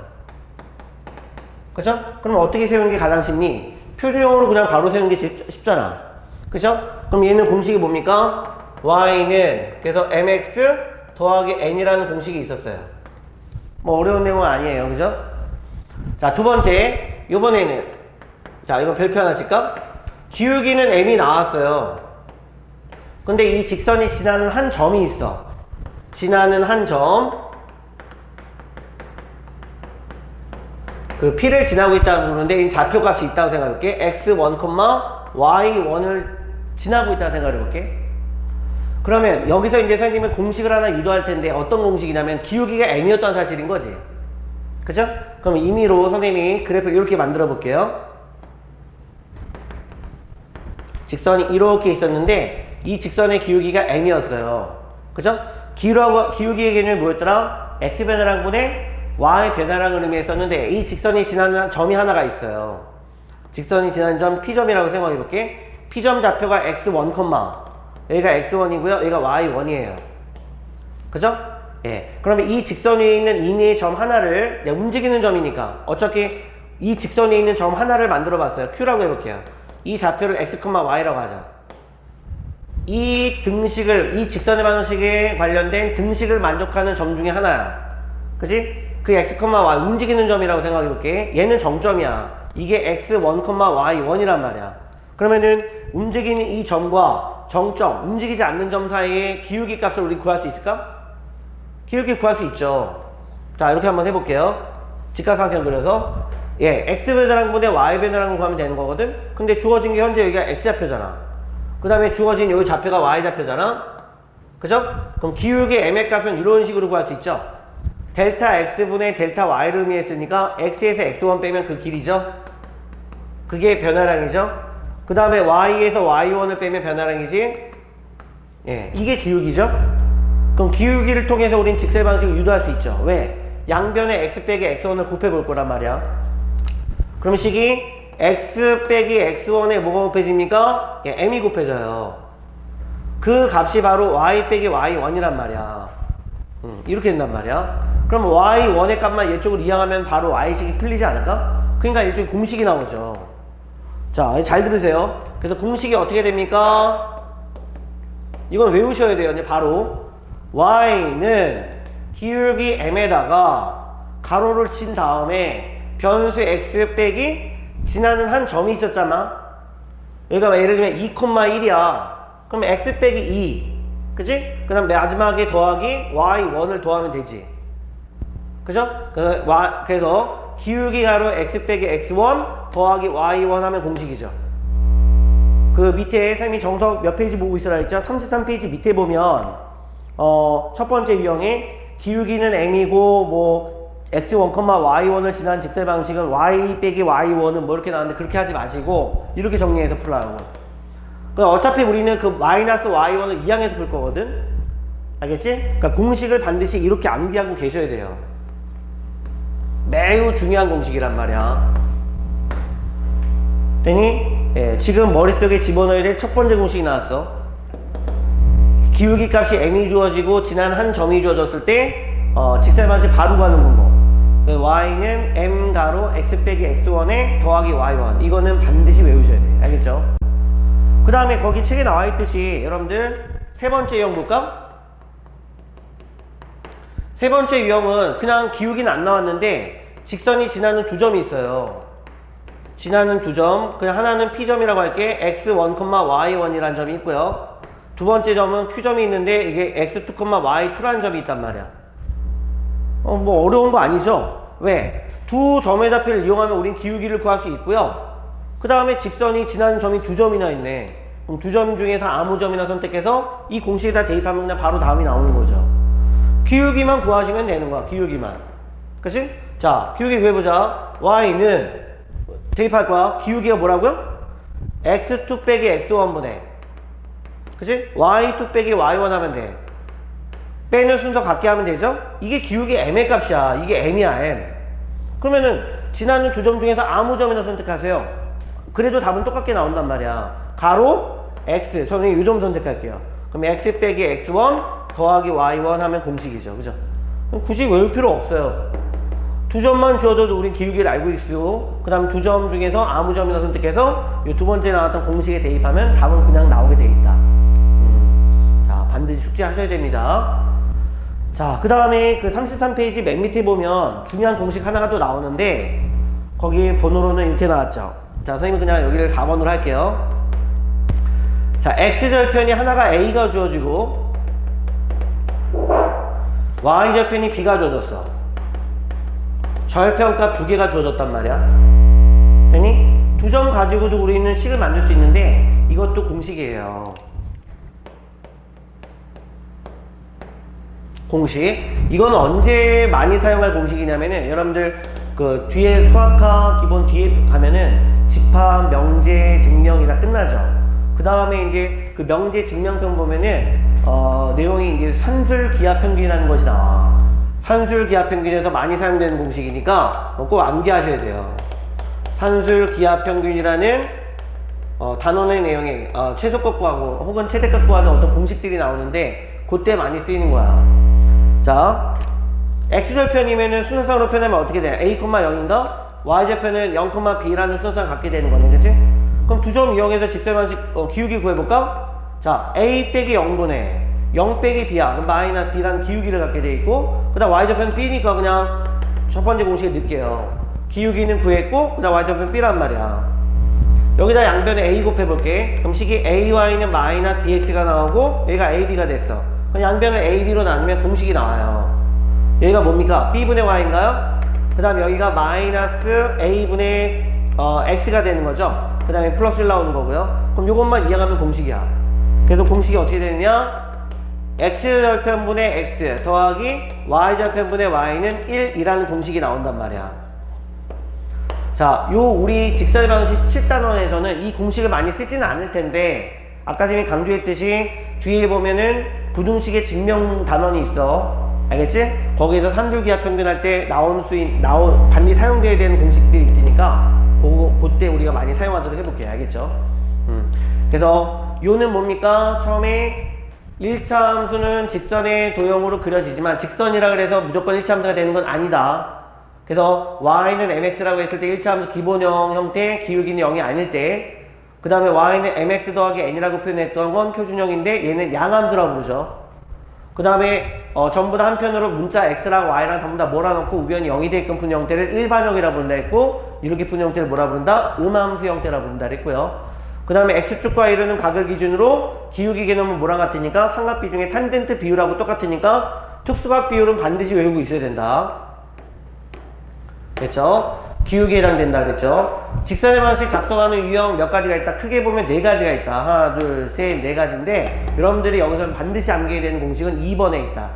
그죠? 그럼 어떻게 세우는 게 가장 쉽니? 표준형으로 그냥 바로 세우는 게 쉽잖아. 그죠? 그럼 얘는 공식이 뭡니까? y는 그래서 mx 더하기 n이라는 공식이 있었어요. 뭐 어려운 내용은 아니에요. 그죠? 자, 두 번째 요번에는 자, 이거 별표 하나 칠까? 기울기는 m이 나왔어요. 근데 이 직선이 지나는 한 점이 있어. 지나는 한 점, 그 P를 지나고 있다고 부르는데 이 좌표값이 있다고 생각해볼게. x1, y1을 지나고 있다고 생각해볼게. 그러면 여기서 이제 선생님은 공식을 하나 유도할 텐데 어떤 공식이냐면 기울기가 n이었던 사실인 거지. 그죠? 그럼 임의로 선생님이 그래프 이렇게 만들어 볼게요. 직선이 이렇게 있었는데 이 직선의 기울기가 n이었어요. 그죠? 기울기의 개념이 뭐였더라? x 변화량분의 y 변화량을 의미했었는데 이 직선이 지나는 점이 하나가 있어요. 직선이 지나는 점 P점이라고 생각해 볼게. P점 좌표가 x1, 여기가 x1이고요. 여기가 y1이에요. 그죠? 예. 그러면 이 직선 위에 있는 임의의 점 하나를 움직이는 점이니까 어차피 이 직선 위에 있는 점 하나를 만들어 봤어요. Q라고 해볼게요. 이 좌표를 x, y라고 하자. 이 등식을, 이 직선의 방정식에 관련된 등식을 만족하는 점 중에 하나야. 그치? 그 x, y 움직이는 점이라고 생각해 볼게. 얘는 정점이야. 이게 x1, y1이란 말이야. 그러면은 움직이는 이 점과 정점, 움직이지 않는 점 사이에 기울기 값을 우리 구할 수 있을까? 기울기 구할 수 있죠. 자, 이렇게 한번 해볼게요. 직각삼각형 그려서 예, x 변화량분의 y 변화량을 구하면 되는 거거든. 근데 주어진 게 현재 여기가 x 좌표잖아. 그 다음에 주어진 여기 좌표가 y 좌표잖아. 그죠? 그럼 기울기 m의 값은 이런 식으로 구할 수 있죠. 델타 x분의 델타 y를 의미했으니까 x에서 x1 빼면 그 길이죠. 그게 변화량이죠. 그 다음에 y에서 y1을 빼면 변화량이지. 예, 이게 기울기죠. 그럼 기울기를 통해서 우린 직설 방식을 유도할 수 있죠. 왜? 양변에 x 빼기 x1을 곱해 볼 거란 말이야. 그럼 식이 x 빼기 x1에 뭐가 곱해집니까? 예, m이 곱해져요. 그 값이 바로 y 빼기 y1이란 말이야. 이렇게 된단 말이야. 그럼 y1의 값만 이쪽으로 이항하면 바로 y식이 풀리지 않을까? 그러니까 일종의 공식이 나오죠. 자, 잘 들으세요. 그래서 공식이 어떻게 됩니까? 이건 외우셔야 돼요. 이제 바로 y는 기울기 m에다가 가로를 친 다음에 변수 x 빼기 지나는 한 점이 있었잖아. 여기가 예를 들면 2,1이야. 그럼 x 빼기 2, 그치? 그 다음 마지막에 더하기 y1을 더하면 되지. 그죠? 그래서 기울기 가로 x 빼기 x1 더하기 y1 하면 공식이죠. 그 밑에 선생님이 정석 몇 페이지 보고 있으라 했죠? 33페이지 밑에 보면 첫 번째 유형에 기울기는 m이고 뭐 x1, y1을 지난 직설 방식은 y 빼기 y1은 뭐 이렇게 나왔는데 그렇게 하지 마시고 이렇게 정리해서 풀어요. 어차피 우리는 그 마이너스 y1을 이항해서 풀 거거든. 알겠지? 그러니까 공식을 반드시 이렇게 암기하고 계셔야 돼요. 매우 중요한 공식이란 말이야. 됐니? 예, 지금 머릿속에 집어넣어야 될 첫 번째 공식이 나왔어. 기울기 값이 m이 주어지고 지난 한 점이 주어졌을 때 직설 방식 바로 가는 방법. y는 m 가로 x 빼기 x1에 더하기 y1. 이거는 반드시 외우셔야 돼. 알겠죠? 그 다음에 거기 책에 나와 있듯이 여러분들 세 번째 유형 볼까? 세 번째 유형은 그냥 기울기는 안 나왔는데 직선이 지나는 두 점이 있어요. 지나는 두 점. 그냥 하나는 P점이라고 할게. x1, y1이라는 점이 있고요. 두 번째 점은 Q점이 있는데 이게 x2, y2라는 점이 있단 말이야. 뭐 어려운 거 아니죠? 왜? 두 점의 좌표를 이용하면 우린 기울기를 구할 수 있고요. 그 다음에 직선이 지나는 점이 두 점이나 있네. 그럼 두 점 중에서 아무 점이나 선택해서 이 공식에다 대입하면 그냥 바로 다음이 나오는 거죠. 기울기만 구하시면 되는 거야. 기울기만. 그치? 자, 기울기 구해보자. y는 대입할 거야. 기울기가 뭐라고요? x2 빼기 x1분의, 그치? y2 빼기 y1 하면 돼. 빼는 순서 같게 하면 되죠? 이게 기울기 m의 값이야. 이게 m이야, m. 그러면은 지나는 두 점 중에서 아무 점이나 선택하세요. 그래도 답은 똑같게 나온단 말이야. 가로 x, 저는 이 점 선택할게요. 그럼 x 빼기 x1 더하기 y1 하면 공식이죠. 그죠? 굳이 외울 필요 없어요. 두 점만 주어져도 우린 기울기를 알고 있고, 그 다음 두 점 중에서 아무 점이나 선택해서 이 두 번째 나왔던 공식에 대입하면 답은 그냥 나오게 돼 있다. 자, 반드시 숙지하셔야 됩니다. 자, 그 다음에 그 33페이지 맨 밑에 보면 중요한 공식 하나가 또 나오는데 거기 번호로는 이렇게 나왔죠. 자, 선생님은 그냥 여기를 4번으로 할게요. 자, x절편이 하나가 a가 주어지고 y절편이 b가 주어졌어. 절편값 두 개가 주어졌단 말이야. 되니? 두 점 가지고도 우리는 식을 만들 수 있는데 이것도 공식이에요. 공식. 이건 언제 많이 사용할 공식이냐면은 여러분들 그 뒤에 수학과 기본 뒤에 가면은 집합, 명제, 증명 이다 끝나죠. 그 다음에 이제 그 명제 증명편 보면은 내용이 이제 산술기하평균이라는 것이 나와. 산술기하평균에서 많이 사용되는 공식이니까 꼭 암기하셔야 돼요. 산술기하평균이라는 단원의 내용에 최소값 구하고 혹은 최대값 구하는 어떤 공식들이 나오는데 그때 많이 쓰이는 거야. 자, x절편이면은 순서상으로 표현하면 어떻게 돼? a, 0인가? y절편은 0, b라는 순서상 갖게 되는 거네, 그치? 그럼 두 점 이용해서 직설방식 기울기 구해볼까? 자, a 빼기 0분의 0 빼기 b야. 그럼 마이너스 b라는 기울기를 갖게 돼 있고, 그 다음 y절편은 b니까 그냥 첫 번째 공식에 넣을게요. 기울기는 구했고, 그 다음 y절편 b란 말이야. 여기다 양변에 a 곱해볼게. 그럼 식이 ay는 마이너스 bx가 나오고, 여기가 ab가 됐어. 그럼 양변을 ab로 나누면 공식이 나와요. 여기가 뭡니까? b분의 y인가요? 그 다음 여기가 마이너스 a분의 x가 되는 거죠. 그 다음에 플러스 1 나오는 거고요. 그럼 이것만 이해하면 공식이야. 그래서 공식이 어떻게 되느냐? x절편분의 x 더하기 y절편분의 y는 1이라는 공식이 나온단 말이야. 자, 요 우리 직선의 방식 7단원에서는 이 공식을 많이 쓰지는 않을 텐데 아까 선생님이 강조했듯이 뒤에 보면은 부등식의 증명 단원이 있어. 알겠지? 거기에서 산술기하 평균할 때 반드시 사용되어야 되는 공식들이 있으니까 그때 우리가 많이 사용하도록 해볼게요. 알겠죠? 그래서 요는 뭡니까? 처음에 1차 함수는 직선의 도형으로 그려지지만 직선이라 그래서 무조건 1차 함수가 되는 건 아니다. 그래서 y는 mx라고 했을 때 1차 함수 기본형 형태, 기울기는 0이 아닐 때, 그 다음에 y는 mx 더하기 n이라고 표현했던 건 표준형인데 얘는 양함수라고 부르죠. 그 다음에 전부 다 한편으로 문자 x랑 y랑 전부 다 몰아넣고 우변이 0이 되게끔 푸는 형태를 일반형이라 부른다 했고, 이렇게 푸는 형태를 뭐라 부른다? 음함수 형태라 부른다 했고요. 그 다음에 x축과 이루는 각을 기준으로 기울기 개념은 뭐랑 같으니까 삼각비중의 탄젠트 비율하고 똑같으니까 특수각 비율은 반드시 외우고 있어야 된다. 됐죠? 기울기에 해당된다 그랬죠? 직선의 방식 작성하는 유형 몇 가지가 있다. 크게 보면 4가지가 있다. 하나, 둘, 셋, 4가지인데 여러분들이 여기서 반드시 암기해야 되는 공식은 2번에 있다.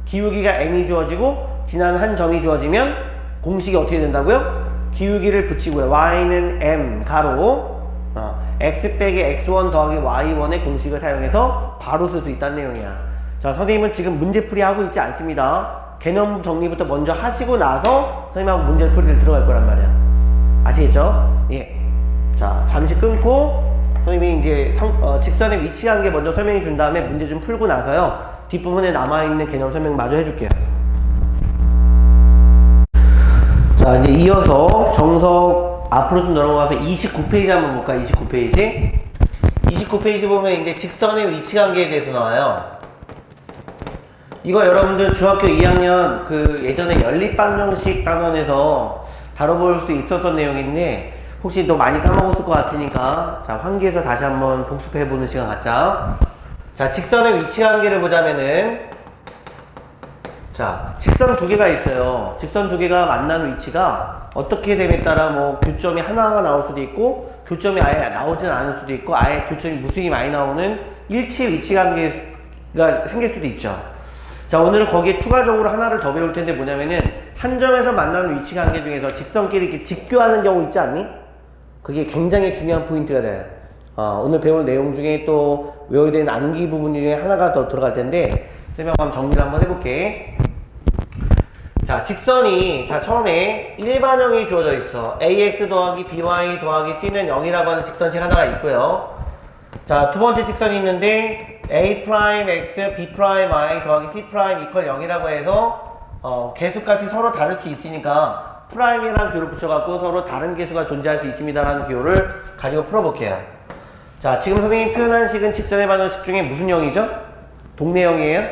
기울기가 m이 주어지고 지나는 한 점이 주어지면 공식이 어떻게 된다고요? 기울기를 붙이고요. y는 m 가로 x 빼기 x1 더하기 y1의 공식을 사용해서 바로 쓸 수 있다는 내용이야. 자, 선생님은 지금 문제풀이 하고 있지 않습니다. 개념 정리부터 먼저 하시고 나서 선생님하고 문제풀이를 들어갈 거란 말이야. 아시겠죠? 예. 자, 잠시 끊고 선생님이 이제 직선의 위치 관계 먼저 설명해 준 다음에 문제 좀 풀고 나서요 뒷부분에 남아있는 개념 설명 마저 해줄게요. 자, 이제 이어서 정석 앞으로 좀 넘어가서 29페이지 한번 볼까? 29페이지. 29페이지 보면 이제 직선의 위치 관계에 대해서 나와요. 이거 여러분들 중학교 2학년 그 예전에 연립방정식 단원에서 다뤄볼 수 있었던 내용인데 혹시 또 많이 까먹었을 것 같으니까 자, 환기해서 다시 한번 복습해보는 시간 갖자. 자, 직선의 위치 관계를 보자면은 자, 직선 두 개가 있어요. 직선 두 개가 만나는 위치가 어떻게 됨에 따라 뭐 교점이 하나가 나올 수도 있고 교점이 아예 나오진 않을 수도 있고 아예 교점이 무수히 많이 나오는 일치 위치 관계가 생길 수도 있죠. 자, 오늘은 거기에 추가적으로 하나를 더 배울 텐데 뭐냐면은 한 점에서 만나는 위치 관계 중에서 직선끼리 이렇게 직교하는 경우 있지 않니? 그게 굉장히 중요한 포인트가 돼요. 오늘 배울 내용 중에 또 외워야 되는 암기 부분 중에 하나가 더 들어갈 텐데 설명 한번 정리를 한번 해볼게. 자, 직선이 자 처음에 일반형이 주어져 있어. ax 더하기 by 더하기 c는 0이라고 하는 직선식 하나가 있고요. 자, 두 번째 직선이 있는데 a'(x), b'y 더하기 c' 이퀄 0이라고 해서 개수값이 서로 다를 수 있으니까 프라임이라는 기호를 붙여갖고 서로 다른 개수가 존재할 수 있습니다 라는 기호를 가지고 풀어볼게요. 자, 지금 선생님이 표현한 식은 직선의 반원식 중에 무슨 형이죠? 동네형이에요?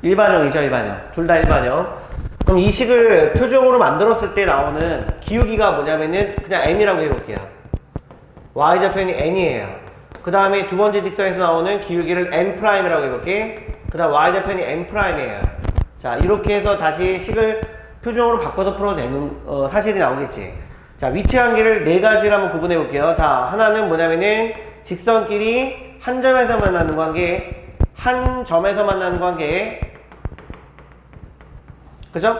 일반형이죠, 일반형. 둘 다 일반형. 그럼 이 식을 표정으로 만들었을 때 나오는 기울기가 뭐냐면은 그냥 m이라고 해볼게요. y좌표현이 n이에요. 그 다음에 두 번째 직선에서 나오는 기울기를 m'이라고 해볼게. 그 다음 y좌편이 m'이에요. 자, 이렇게 해서 다시 식을 표준형으로 바꿔서 풀어도 되는 사실이 나오겠지. 자, 위치 관계를 4가지로 한번 구분해 볼게요. 자, 하나는 뭐냐면은 직선끼리 한 점에서 만나는 관계, 한 점에서 만나는 관계, 그죠?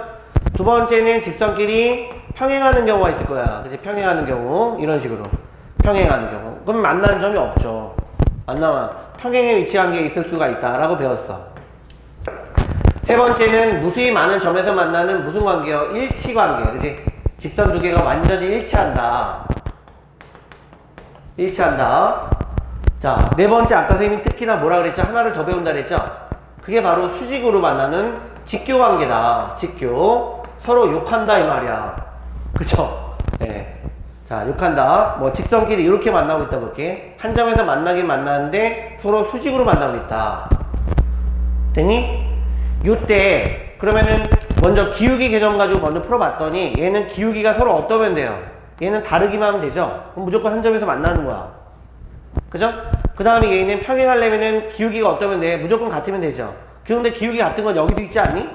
두 번째는 직선끼리 평행하는 경우가 있을 거야. 그치? 평행하는 경우 이런 식으로 평행하는 경우. 그럼 만나는 점이 없죠. 만나면 평행의 위치 관계에 있을 수가 있다라고 배웠어. 세 번째는 무수히 많은 점에서 만나는 무슨 관계요? 일치 관계. 그치? 직선 두 개가 완전히 일치한다. 일치한다. 자, 네 번째 아까 선생님이 특히나 뭐라 그랬죠? 하나를 더 배운다 그랬죠? 그게 바로 수직으로 만나는 직교 관계다. 직교. 서로 욕한다 이 말이야. 그쵸? 네. 자, 욕한다. 뭐 직선끼리 이렇게 만나고 있다 볼게. 한 점에서 만나긴 만나는데 서로 수직으로 만나고 있다. 됐니? 요때 그러면은 먼저 기울기 개념 가지고 먼저 풀어봤더니 얘는 기울기가 서로 어떠면 돼요? 얘는 다르기만 하면 되죠? 그럼 무조건 한 점에서 만나는 거야. 그죠? 그 다음에 얘는 평행하려면은 기울기가 어떠면 돼? 무조건 같으면 되죠? 그런데 기울기 같은 건 여기도 있지 않니?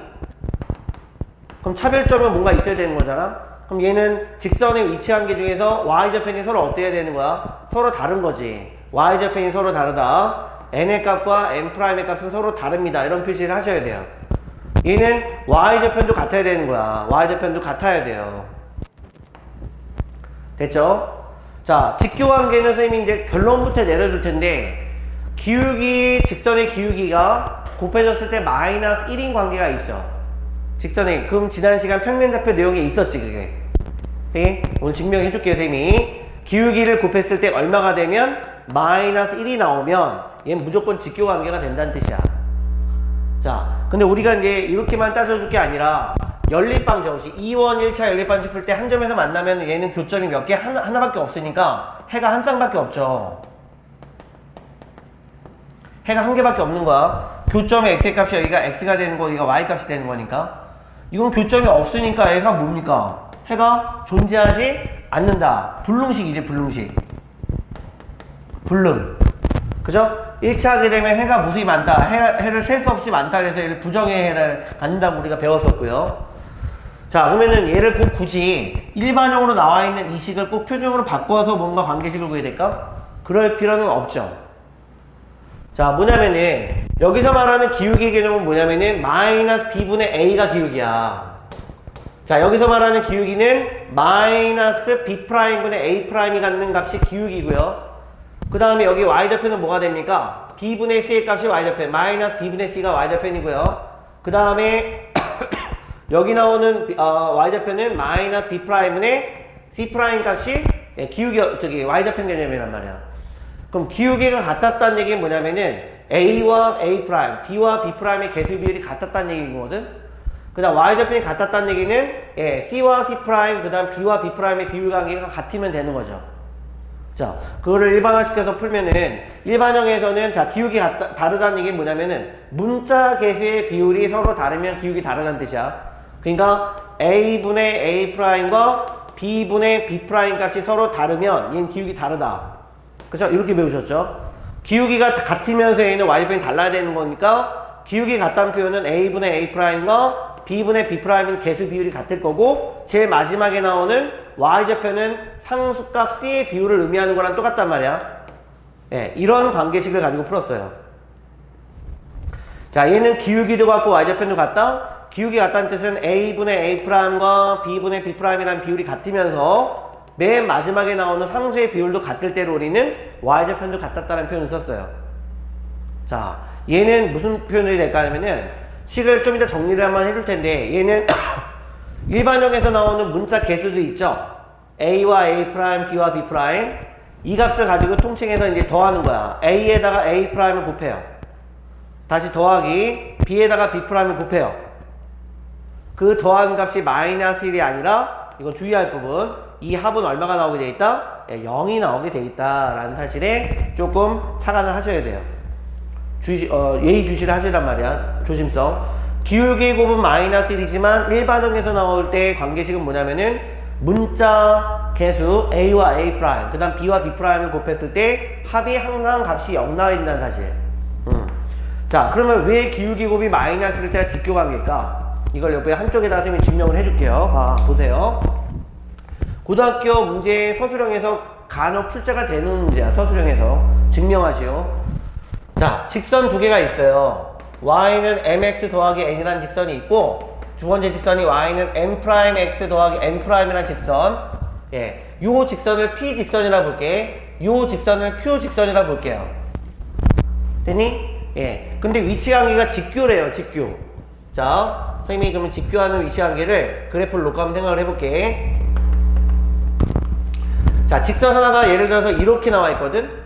그럼 차별점은 뭔가 있어야 되는 거잖아? 그럼 얘는 직선의 위치 관계 중에서 y좌편이 서로 어때야 되는 거야? 서로 다른 거지. y좌편이 서로 다르다. n의 값과 n'의 값은 서로 다릅니다. 이런 표시를 하셔야 돼요. 얘는 y좌편도 같아야 되는 거야. y좌편도 같아야 돼요. 됐죠? 자, 직교관계는 선생님이 이제 결론부터 내려줄 텐데, 기울기, 직선의 기울기가 곱해졌을 때 마이너스 1인 관계가 있어. 직선의, 그럼 지난 시간 평면좌표 내용에 있었지, 그게. 네? 오늘 증명해 줄게요, 선생님이. 기울기를 곱했을 때 얼마가 되면 마이너스 1이 나오면 얘는 무조건 직교관계가 된다는 뜻이야. 자, 근데 우리가 이제 이렇게만 따져줄 게 아니라 연립방 정식, 2원 1차 연립방 짚을 때 한 점에서 만나면 얘는 교점이 몇 개? 하나밖에 없으니까 해가 한 쌍밖에 없죠. 해가 한 개밖에 없는 거야. 교점의 x의 값이 여기가 x가 되는 거, 여기가 y 값이 되는 거니까. 이건 교점이 없으니까 얘가 뭡니까? 해가 존재하지 않는다. 불능식이지, 불능식. 불능. 그죠? 1차 하게 되면 해가 무수히 많다. 해를 셀 수 없이 많다. 그래서 얘를 부정의 해를 갖는다고 우리가 배웠었고요. 자, 그러면은 얘를 꼭 굳이 일반형으로 나와 있는 이 식을 꼭 표준으로 바꿔서 뭔가 관계식을 구해야 될까? 그럴 필요는 없죠. 자, 뭐냐면은 여기서 말하는 기울기 개념은 뭐냐면은 마이너스 b분의 a가 기울기야. 자, 여기서 말하는 기울기는 마이너스 b'분의 a'이 갖는 값이 기울기고요. 그 다음에 여기 y좌편은 뭐가 됩니까? b분의 c의 값이 y좌편, 마이너스 b분의 c가 y좌편이고요. 그 다음에 여기 나오는 y좌편은 마이너스 b'분의 c' 값이 기울기, y좌편 개념이란 말이야. 그럼 기울기가 같았다는 얘기는 뭐냐면은 a와 a', b와 b'의 개수 비율이 같았다는 얘기거든. 그 다음 y좌편이 같았다는 얘기는 c와 c', 그 다음 b와 b'의 비율 관계가 같으면 되는 거죠. 자, 그거를 일반화시켜서 풀면은 일반형에서는 자, 기울기 다르다는 얘기는 뭐냐면은 문자 개수의 비율이 서로 다르면 기울기 다르다는 뜻이야. 그러니까 a분의 a'과 b분의 b' 값이 서로 다르면 얘는 기울기 다르다. 그죠? 이렇게 배우셨죠? 기울기가 같으면서 얘는 y좌편이 달라야 되는 거니까 기울기 같다는 표현은 a분의 a'과 b분의 b'인 개수 비율이 같을 거고 제일 마지막에 나오는 y좌편은 상수값 c의 비율을 의미하는 거랑 똑같단 말이야. 예, 이런 관계식을 가지고 풀었어요. 자, 얘는 기울기도 같고 y좌편도 같다. 기울기 같다는 뜻은 a분의 a'과 b분의 b'이라는 비율이 같으면서 맨 마지막에 나오는 상수의 비율도 같을 때로 우리는 y좌편도 같았다는 표현을 썼어요. 자, 얘는 무슨 표현이 될까 하면은 식을 좀 이따 정리를 한번 해줄 텐데 얘는 일반형에서 나오는 문자 개수도 있죠. a와 a', b와 b'. 이 값을 가지고 통칭해서 이제 더하는 거야. a에다가 a'을 곱해요. 다시 더하기 b에다가 b'을 곱해요. 그 더한 값이 마이너스 1이 아니라 이거 주의할 부분 이 합은 얼마가 나오게 돼 있다? 0이 나오게 돼 있다라는 사실에 조금 착안을 하셔야 돼요. 예의주시를 하시란 말이야. 조심성. 기울기 곱은 마이너스 1이지만 일반형에서 나올 때 관계식은 뭐냐면은 문자 개수 a와 a', 그 다음 b와 b'을 곱했을 때 합이 항상 값이 0 나와야 된다는 사실. 자, 그러면 왜 기울기 곱이 마이너스일 때가 직교관계일까? 이걸 옆에 한쪽에다 선생님이 증명을 해줄게요. 보세요. 고등학교 문제 서술형에서 간혹 출제가 되는 문제야. 서술형에서 증명하시오. 자, 직선 두 개가 있어요. y는 mx 더하기 n이라는 직선이 있고 두 번째 직선이 y는 m'x 더하기 n'이라는 직선. 예, 요 직선을 p 직선이라 볼게. 요 직선을 q 직선이라 볼게요. 됐니? 예. 근데 위치 관계가 직교래요. 직교. 자, 선생님이 그러면 직교하는 위치 관계를 그래프를 놓고 한번 생각을 해볼게. 자, 직선 하나가 예를 들어서 이렇게 나와 있거든?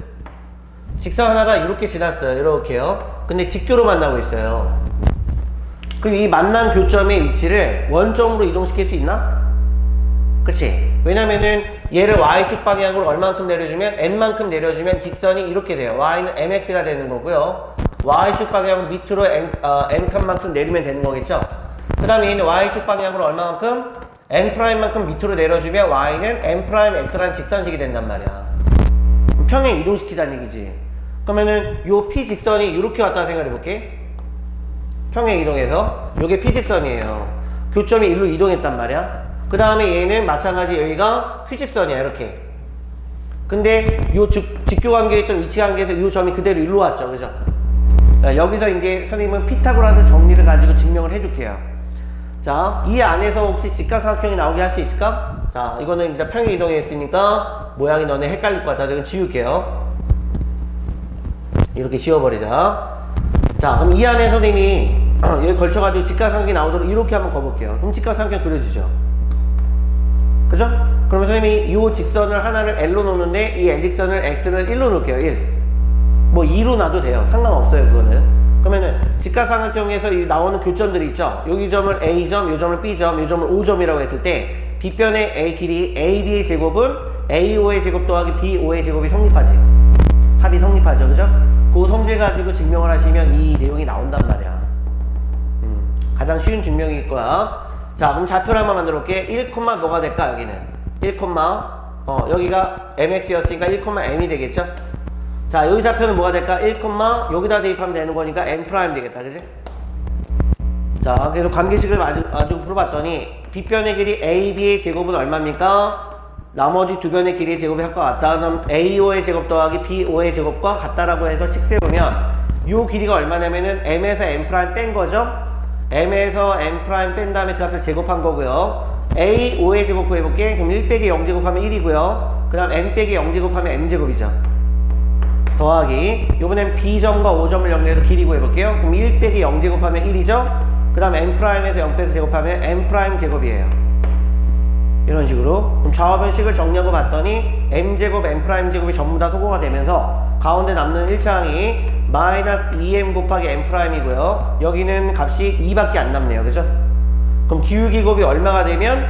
직선 하나가 이렇게 지났어요. 이렇게요. 근데 직교로 만나고 있어요. 그럼 이 만난 교점의 위치를 원점으로 이동시킬 수 있나? 그치? 왜냐면은 얘를 y축 방향으로 얼만큼 내려주면 n만큼 내려주면 직선이 이렇게 돼요. y는 mx가 되는 거고요. y축 방향으로 밑으로 n만큼 내리면 되는 거겠죠? 그 다음에 얘는 y축 방향으로 얼마만큼? n'만큼 밑으로 내려주면 y는 m'x라는 직선식이 된단 말이야. 평행 이동시키자는 얘기지. 그러면은 요 p 직선이 이렇게 왔다 생각해 볼게. 평행 이동해서 요게 p 직선이에요. 교점이 일로 이동했단 말이야. 그 다음에 얘는 마찬가지 여기가 q 직선이야. 이렇게 근데 요 직교관계에 있던 위치관계에서 요 점이 그대로 일로 왔죠. 그죠? 자, 여기서 이제 선생님은 피타고라스 정리를 가지고 증명을 해줄게요. 자, 이 안에서 혹시 직각삼각형이 나오게 할 수 있을까? 자, 이거는 일단 평행 이동했으니까 모양이 너네 헷갈릴 것 같아서 이건 지울게요. 이렇게 지워버리자. 자, 그럼 이 안에 선생님이 여기 걸쳐가지고 직각삼각형이 나오도록 이렇게 한번 거볼게요. 그럼 직각삼각형 그려주죠. 그죠? 그러면 선생님이 이 직선을 하나를 L로 놓는데 이 L직선을 X를 1로 놓을게요. 1. 뭐 2로 놔도 돼요. 상관없어요. 그거는. 그러면은 직각삼각형에서 나오는 교점들이 있죠. 여기 점을 A점, 요 점을 B점, 요 점을 O점이라고 했을 때 B편의 A 길이 AB의 제곱은 AO의 제곱 더하기 BO의 제곱이 성립하지. 합이 성립하죠. 그죠? 그 성질 가지고 증명을 하시면 이 내용이 나온단 말이야. 가장 쉬운 증명일 거야. 자, 그럼 좌표를 한번 만들어 볼게. 1, 뭐가 될까? 여기는 1, 여기가 mx였으니까 1,m이 되겠죠? 자, 여기 좌표는 뭐가 될까? 1, 여기다 대입하면 되는 거니까 n' 되겠다. 그지? 자, 그래서 관계식을 아주 풀어봤더니 B변의 길이 AB의 제곱은 얼마입니까? 나머지 두 변의 길이의 제곱이 합과 같다. 그럼 AO의 제곱 더하기 BO의 제곱과 같다라고 해서 식 세우면 요 길이가 얼마냐면은 M에서 M' 뺀 거죠? M에서 M' 뺀 다음에 그 값을 제곱한 거고요. A, 5의 제곱 구해볼게. 그럼 1 빼기 0 제곱하면 1이고요. 그 다음 M 빼기 0 제곱하면 M 제곱이죠. 더하기. 요번엔 B점과 5점을 연결해서 길이 구해볼게요. 그럼 1 빼기 0 제곱하면 1이죠. 그 다음 M'에서 0 빼서 제곱하면 M' 제곱이에요. 이런 식으로. 그럼 좌우변식을 정리하고 봤더니 M제곱, M' 제곱이 전부 다 소거가 되면서 가운데 남는 1차항이 마이너스 2m 곱하기 m'이고요. 여기는 값이 2밖에 안 남네요. 그죠? 그럼 기울기 곱이 얼마가 되면